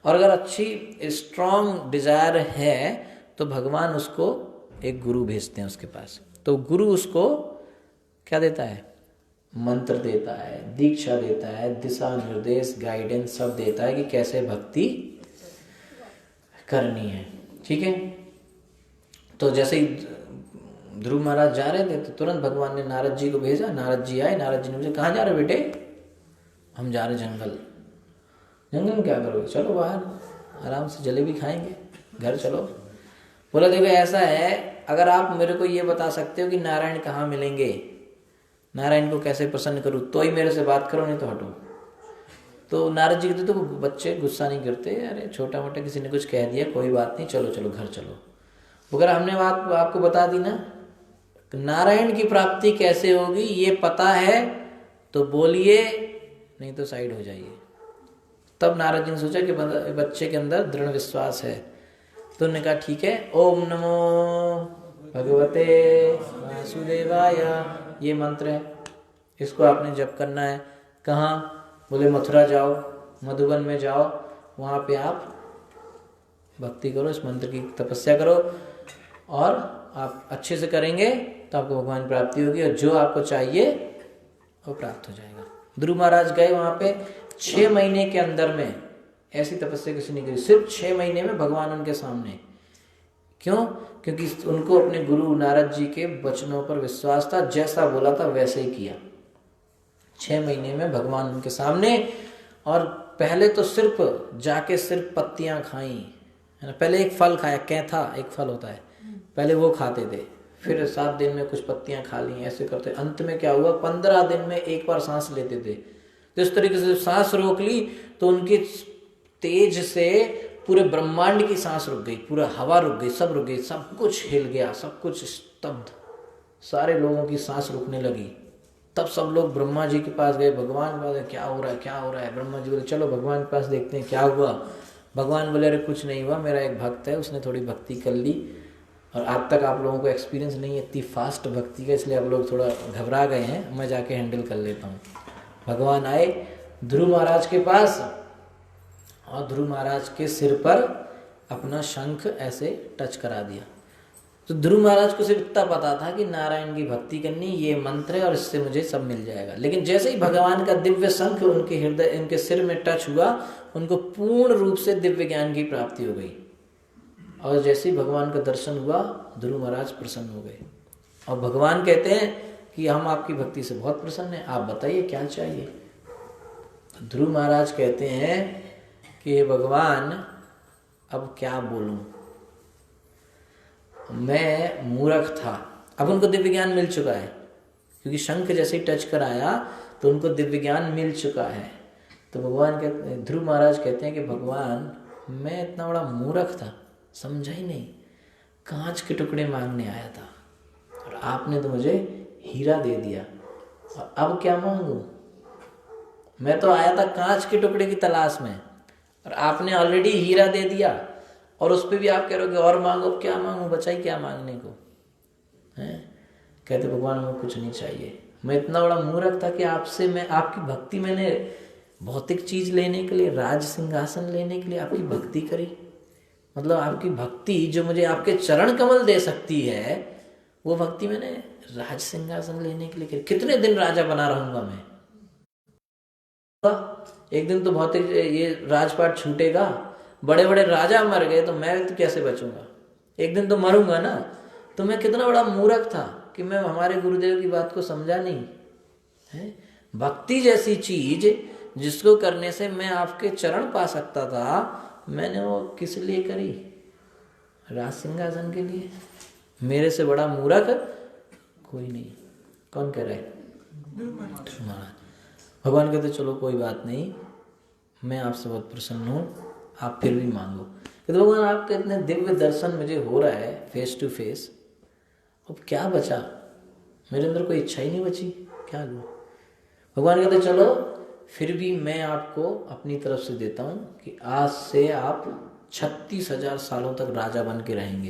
Speaker 1: और अगर अच्छी स्ट्रॉन्ग डिजायर है तो भगवान उसको एक गुरु भेजते हैं उसके पास। तो गुरु उसको क्या देता है? मंत्र देता है, दीक्षा देता है, दिशा निर्देश, गाइडेंस सब देता है कि कैसे भक्ति करनी है। ठीक है। तो जैसे ही ध्रुव महाराज जा रहे थे तो तुरंत भगवान ने नारद जी को भेजा। नारद जी आए। नारद जी ने मुझे, कहाँ जा रहे बेटे? हम जा रहे जंगल। जंगल में क्या करोगे? चलो बाहर आराम से जलेबी खाएंगे, घर चलो। बोला देखो ऐसा है, अगर आप मेरे को ये बता सकते हो कि नारायण कहाँ मिलेंगे, नारायण को कैसे प्रसन्न करूँ, तो ही मेरे से बात करो, नहीं तो हटो। तो नारद जी कहते तो बच्चे गुस्सा नहीं करते, अरे छोटा मोटा किसी ने कुछ कह दिया, कोई बात नहीं, चलो चलो घर चलो। अगर हमने बात आपको बता दी ना, नारायण की प्राप्ति कैसे होगी ये पता है तो बोलिए, नहीं तो साइड हो जाइए। तब नारद जी ने सोचा कि बच्चे के अंदर दृढ़ विश्वास है, तो उन्होंने कहा ठीक है, ओम नमो भगवते वासुदेवाय, ये मंत्र है, इसको आपने जप करना है। कहाँ? बोले मथुरा जाओ, मधुबन में जाओ, वहाँ पे आप भक्ति करो, इस मंत्र की तपस्या करो, और आप अच्छे से करेंगे तो आपको भगवान प्राप्ति होगी, और जो आपको चाहिए वो प्राप्त हो जाएगा। ध्रुव महाराज गए वहाँ पे, 6 महीने के अंदर में ऐसी तपस्या किसी ने करी, सिर्फ 6 महीने में भगवान उनके सामने। क्यों? क्योंकि उनको अपने गुरु नारद जी के वचनों पर विश्वास था, जैसा बोला था वैसे ही किया। 6 महीने में भगवान उनके सामने। और पहले तो सिर्फ जाके सिर्फ पत्तियां खाई, है ना। पहले एक फल खाया, कैथा एक फल होता है, पहले वो खाते थे, फिर 7 दिन में कुछ पत्तियां खा ली, ऐसे करते। अंत में क्या हुआ, 15 दिन में एक बार सांस लेते थे। तो इस तरीके से सांस रोक ली तो उनकी तेज से पूरे ब्रह्मांड की सांस रुक गई, पूरा हवा रुक गई, सब रुक गई, सब कुछ हिल गया, सब कुछ स्तब्ध, सारे लोगों की सांस रुकने लगी। तब सब लोग ब्रह्मा जी के पास गए, भगवान के पास, क्या हो रहा है, क्या हो रहा है? ब्रह्मा जी बोले चलो भगवान के पास देखते हैं क्या हुआ। भगवान बोले अरे कुछ नहीं हुआ, मेरा एक भक्त है, उसने थोड़ी भक्ति कर ली, और आज तक आप लोगों को एक्सपीरियंस नहीं है इतनी फास्ट भक्ति का, इसलिए आप लोग थोड़ा घबरा गए हैं, मैं जाके हैंडल कर लेता हूँ। भगवान आए ध्रुव महाराज के पास, और ध्रुव महाराज के सिर पर अपना शंख ऐसे टच करा दिया। तो ध्रुव महाराज को सिर्फ इतना पता था कि नारायण की भक्ति करनी, ये मंत्र है, और इससे मुझे सब मिल जाएगा। लेकिन जैसे ही भगवान का दिव्य शंख उनके हृदय, उनके सिर में टच हुआ, उनको पूर्ण रूप से दिव्य ज्ञान की प्राप्ति हो गई। और जैसे ही भगवान का दर्शन हुआ, ध्रुव महाराज प्रसन्न हो गए। और भगवान कहते हैं कि हम आपकी भक्ति से बहुत प्रसन्न हैं, आप बताइए क्या चाहिए। ध्रुव महाराज कहते हैं कि हे भगवान, अब क्या बोलूं, मैं मूर्ख था। अब उनको दिव्य ज्ञान मिल चुका है, क्योंकि शंख जैसे ही टच कराया तो उनको दिव्य ज्ञान मिल चुका है। तो भगवान कहते, ध्रुव महाराज कहते हैं कि भगवान, मैं इतना बड़ा मूर्ख था, समझा ही नहीं, कांच के टुकड़े मांगने आया था, और आपने तो मुझे हीरा दे दिया, और अब क्या मांगू? मैं तो आया था कांच के टुकड़े की तलाश में, और आपने ऑलरेडी हीरा दे दिया, और उस पर भी आप कह रहे हो कि और मांगो। क्या मांगू? बचा ही क्या मांगने को है? कहते भगवान मुझे कुछ नहीं चाहिए, मैं इतना बड़ा मूर्ख था कि आपसे मैं आपकी भक्ति, मैंने भौतिक चीज लेने के लिए, राज सिंहासन लेने के लिए आपकी भक्ति करी। मतलब आपकी भक्ति जो मुझे आपके चरण कमल दे सकती है, वो भक्ति मैंने राज सिंहासन लेने के लिए करी। कितने दिन राजा बना रहूंगा मैं? एक दिन तो भौतिक ये राजपाट छूटेगा, बड़े बड़े राजा मर गए तो मैं तो कैसे बचूंगा? एक दिन तो मरूंगा ना। तो मैं कितना बड़ा मूर्ख था कि मैं हमारे गुरुदेव की बात को समझा नहीं है। भक्ति जैसी चीज जिसको करने से मैं आपके चरण पा सकता था, मैंने वो किस लिए करी? राज सिंहासन के लिए। मेरे से बड़ा मूर्ख कोई नहीं। कौन कह रहा है? महाराज। भगवान कहते चलो कोई बात नहीं, मैं आपसे बहुत प्रसन्न हूँ, आप फिर भी मांगो। कहते भगवान आपके इतने दिव्य दर्शन मुझे हो रहा है फेस टू फेस, अब क्या बचा? मेरे अंदर कोई इच्छा ही नहीं बची, क्या लूँ? भगवान कहते चलो फिर भी मैं आपको अपनी तरफ से देता हूँ कि आज से आप 36,000 सालों तक राजा बन के रहेंगे,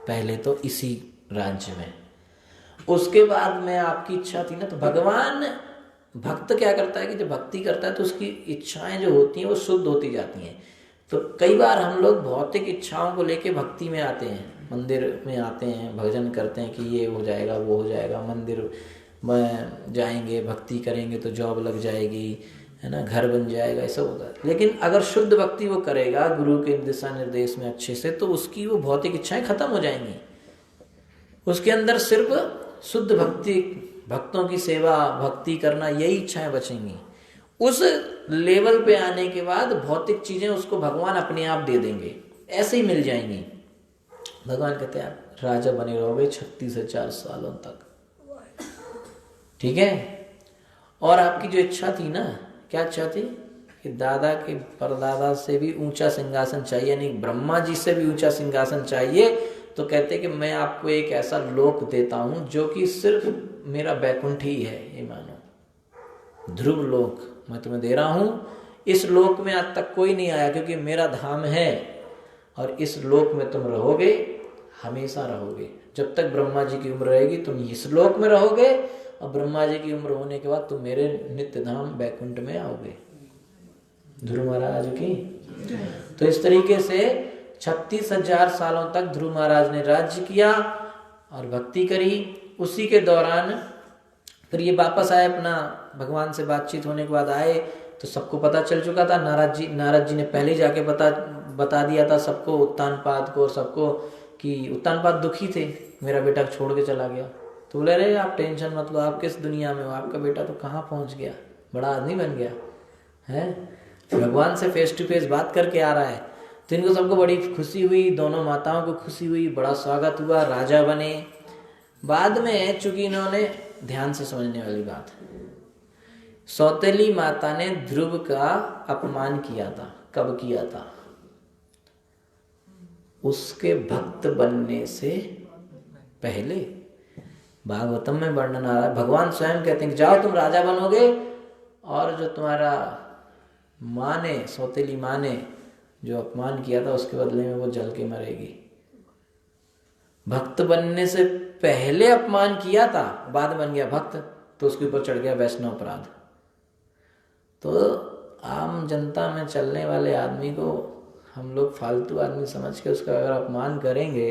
Speaker 1: पहले तो इसी राज्य में। उसके बाद मैं आपकी इच्छा थी ना, तो भगवान भक्त क्या करता है कि जब भक्ति करता है तो उसकी इच्छाएं जो होती हैं वो शुद्ध होती जाती हैं। तो कई बार हम लोग भौतिक इच्छाओं को लेके भक्ति में आते हैं, मंदिर में आते हैं, भजन करते हैं कि ये हो जाएगा वो हो जाएगा, मंदिर जाएंगे, भक्ति करेंगे तो जॉब लग जाएगी, है ना, घर बन जाएगा, ऐसा होता है। लेकिन अगर शुद्ध भक्ति वो करेगा गुरु के दिशा निर्देश में अच्छे से, तो उसकी वो भौतिक इच्छाएं खत्म हो जाएंगी। उसके अंदर सिर्फ शुद्ध भक्ति, भक्तों की सेवा, भक्ति करना, यही इच्छाएं बचेंगी। उस लेवल पे आने के बाद भौतिक चीजें उसको भगवान अपने आप दे देंगे, ऐसे ही मिल जाएंगी। भगवान कहते हैं आप राजा बने रहोगे 36,000 सालों तक, ठीक है। और आपकी जो इच्छा थी ना, क्या इच्छा थी कि दादा के परदादा से भी ऊंचा सिंहासन चाहिए, नहीं ब्रह्मा जी से भी ऊंचा सिंहासन चाहिए। तो कहते कि मैं आपको एक ऐसा लोक देता हूं जो कि सिर्फ मेरा बैकुंठ ही है, ये मानो ध्रुव लोक मैं तुम्हें दे रहा हूं। इस लोक में आज तक कोई नहीं आया क्योंकि मेरा धाम है, और इस लोक में तुम रहोगे, हमेशा रहोगे। जब तक ब्रह्मा जी की उम्र रहेगी तुम इस लोक में रहोगे, और ब्रह्मा जी की उम्र होने के बाद तुम मेरे नित्य धाम बैकुंठ में आओगे। ध्रुव महाराज की। तो इस तरीके से 36,000 सालों तक ध्रुव महाराज ने राज्य किया और भक्ति करी। उसी के दौरान फिर ये वापस आए, अपना भगवान से बातचीत होने के बाद आए तो सबको पता चल चुका था। नारद जी ने पहले जाके बता दिया था सबको, उत्तानपाद को और सबको, कि उत्तानपाद दुखी थे, मेरा बेटा छोड़ के चला गया। तो बोले रहे आप टेंशन मत लो, आप किस दुनिया में हो, आपका बेटा तो कहाँ पहुँच गया, बड़ा आदमी बन गया है, भगवान से फेस टू फेस बात करके आ रहा है। तो इनको सबको बड़ी खुशी हुई, दोनों माताओं को खुशी हुई, बड़ा स्वागत हुआ, राजा बने। बाद में चूंकि इन्होंने, ध्यान से समझने वाली बात, सौतेली माता ने ध्रुव का अपमान किया था। कब किया था? उसके भक्त बनने से पहले। भागवतम में वर्णन आ रहा है, भगवान स्वयं कहते हैं कि जाओ तुम राजा बनोगे, और जो तुम्हारा माँ ने, सौतेली माँ ने जो अपमान किया था उसके बदले में वो जल के मरेगी। भक्त बनने से पहले अपमान किया था, बाद बन गया भक्त तो उसके ऊपर चढ़ गया वैष्णव अपराध। तो आम जनता में चलने वाले आदमी को हम लोग फालतू आदमी समझ के उसका अगर अपमान करेंगे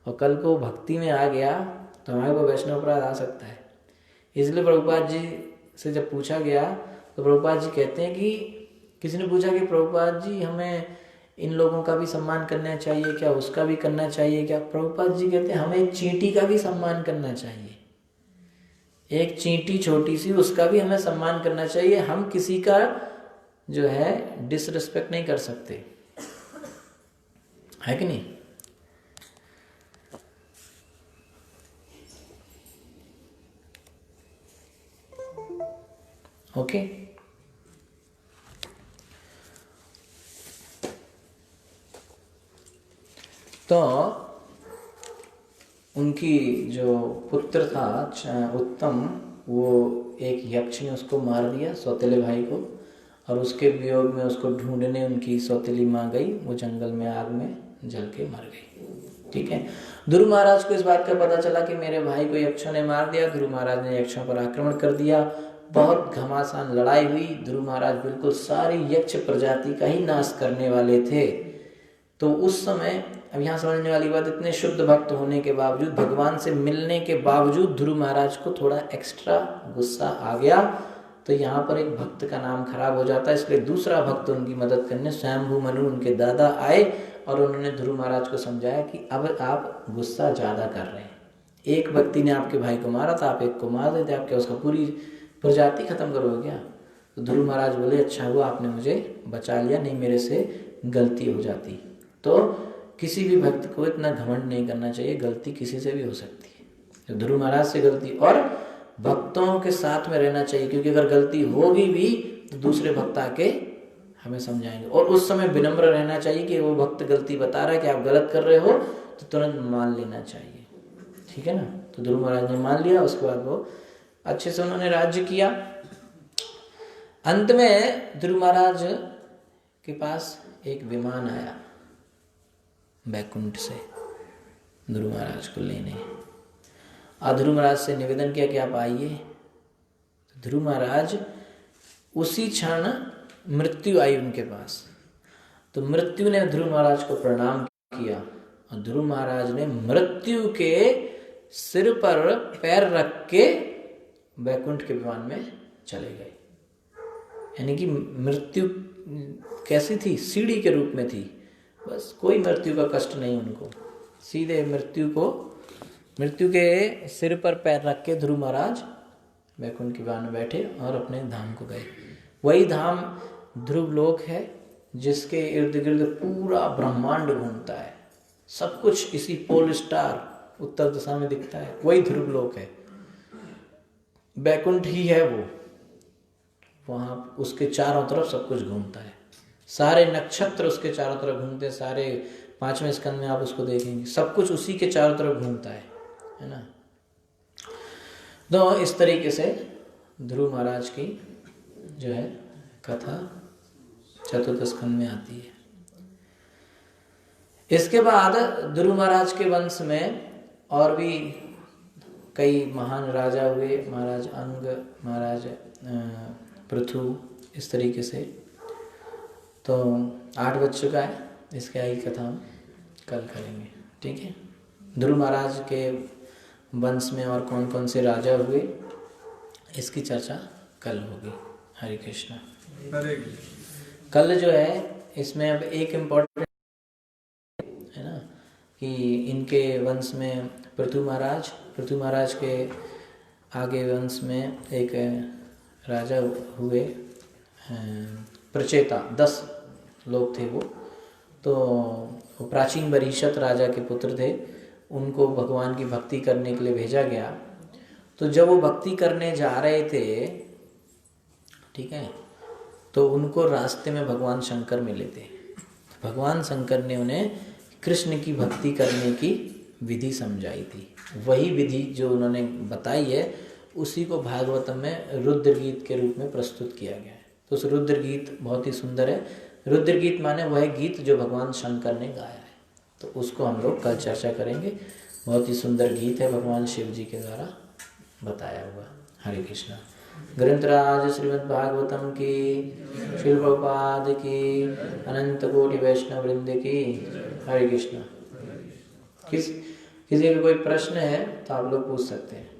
Speaker 1: और कल को भक्ति में आ गया तो हमारे को वैष्णव अपराध आ सकता है। इसलिए प्रभुपाद जी से जब पूछा गया तो प्रभुपाद जी कहते हैं कि किसी ने पूछा कि प्रभुपाद जी हमें इन लोगों का भी सम्मान करना चाहिए क्या, उसका भी करना चाहिए क्या? प्रभुपाद जी कहते हैं हमें एक चींटी का भी सम्मान करना चाहिए, एक चींटी छोटी सी, उसका भी हमें सम्मान करना चाहिए। हम किसी का जो है डिसरिस्पेक्ट नहीं कर सकते, है कि नहीं? ओके तो उनकी जो पुत्र था उत्तम, वो एक यक्ष ने उसको मार दिया, सौतेले भाई को, और उसके वियोग में उसको ढूंढने उनकी सौतेली माँ गई, वो जंगल में आग में जल के मर गई। ठीक है। ध्रुव महाराज को इस बात का पता चला कि मेरे भाई को यक्षों ने मार दिया। ध्रुव महाराज ने यक्षों पर आक्रमण कर दिया, बहुत घमासान लड़ाई हुई। ध्रुव महाराज बिल्कुल सारी यक्ष प्रजाति का ही नाश करने वाले थे। तो उस समय, अब यहाँ समझने वाली बात, इतने शुद्ध भक्त होने के बावजूद, भगवान से मिलने के बावजूद ध्रुव महाराज को थोड़ा एक्स्ट्रा गुस्सा आ गया। तो यहाँ पर एक भक्त का नाम खराब हो जाता है, इसलिए दूसरा भक्त उनकी मदद करने स्वयंभू मनु उनके दादा आए और उन्होंने ध्रुव महाराज को समझाया कि अब आप गुस्सा ज़्यादा कर रहे हैं। एक व्यक्ति ने आपके भाई को मारा था, आप एक को मार देते, आप क्या उसका पूरी प्रजाति खत्म करोगे क्या? तो ध्रुव महाराज बोले अच्छा हुआ आपने मुझे बचा लिया, नहीं मेरे से गलती हो जाती। तो किसी भी भक्त को इतना घमंड नहीं करना चाहिए, गलती किसी से भी हो सकती है। तो ध्रुव महाराज से गलती, और भक्तों के साथ में रहना चाहिए, क्योंकि अगर गलती होगी भी तो दूसरे भक्त आके हमें समझाएंगे। और उस समय विनम्र रहना चाहिए कि वो भक्त गलती बता रहा है कि आप गलत कर रहे हो, तो तुरंत मान लेना चाहिए। ठीक है ना? तो ध्रुव महाराज ने मान लिया, उसके बाद वो अच्छे से उन्होंने राज्य किया। अंत में ध्रुव महाराज के पास एक विमान आया बैकुंठ से ध्रुव महाराज को लेने। ध्रुव महाराज से निवेदन किया कि आप आइए। तो ध्रुव महाराज उसी क्षण मृत्यु आई उनके पास। तो मृत्यु ने ध्रुव महाराज को प्रणाम किया और ध्रुव महाराज ने मृत्यु के सिर पर पैर रख के वैकुंठ के विमान में चले गए। यानी कि मृत्यु कैसी थी? सीढ़ी के रूप में थी, बस कोई मृत्यु का कष्ट नहीं उनको। सीधे मृत्यु के सिर पर पैर रख के ध्रुव महाराज वैकुंठ के विमान में बैठे और अपने धाम को गए। वही धाम ध्रुव लोक है जिसके इर्द गिर्द पूरा ब्रह्मांड घूमता है, सब कुछ इसी पोल स्टार उत्तर दिशा में दिखता है, वही ध्रुव लोक है। वैकुंठ ही है वो, वहां उसके चारों तरफ सब कुछ घूमता है, सारे नक्षत्र उसके चारों तरफ घूमते हैं, सारे 5वें स्कंद में आप उसको देखेंगे, सब कुछ उसी के चारों तरफ घूमता है ना। तो इस तरीके से ध्रुव महाराज की जो है कथा चतुर्थ स्कंद में आती है। इसके बाद ध्रुव महाराज के वंश में और भी कई महान राजा हुए, महाराज अंग, महाराज पृथु, इस तरीके से। तो 8 बज चुका है, इसके आगे कथा हम कल करेंगे, ठीक है। ध्रुव महाराज के वंश में और कौन कौन से राजा हुए इसकी चर्चा कल होगी। हरे कृष्णा।
Speaker 3: हरे कृष्ण।
Speaker 1: कल जो है इसमें अब एक इम्पोर्टेंट है ना कि इनके वंश में पृथु महाराज के आगे वंश में एक राजा हुए प्रचेता, 10 लोग थे वो। तो प्राचीन बरीशत राजा के पुत्र थे, उनको भगवान की भक्ति करने के लिए भेजा गया। तो जब वो भक्ति करने जा रहे थे, ठीक है, तो उनको रास्ते में भगवान शंकर मिले थे। भगवान शंकर ने उन्हें कृष्ण की भक्ति करने की विधि समझाई थी। वही विधि जो उन्होंने बताई है उसी को भागवतम में रुद्र गीत के रूप में प्रस्तुत किया गया है। तो उस रुद्र गीत बहुत ही सुंदर है। रुद्र गीत माने वह गीत जो भगवान शंकर ने गाया है, तो उसको हम लोग कल चर्चा करेंगे। बहुत ही सुंदर गीत है, भगवान शिव जी के द्वारा बताया हुआ। हरे कृष्णा। ग्रंथराज श्रीमद् भागवतम की, श्रील प्रभुपाद की, अनंत कोटि वैष्णव वृंद की। हरे कृष्णा। किसी का कोई प्रश्न है तो आप लोग पूछ सकते हैं।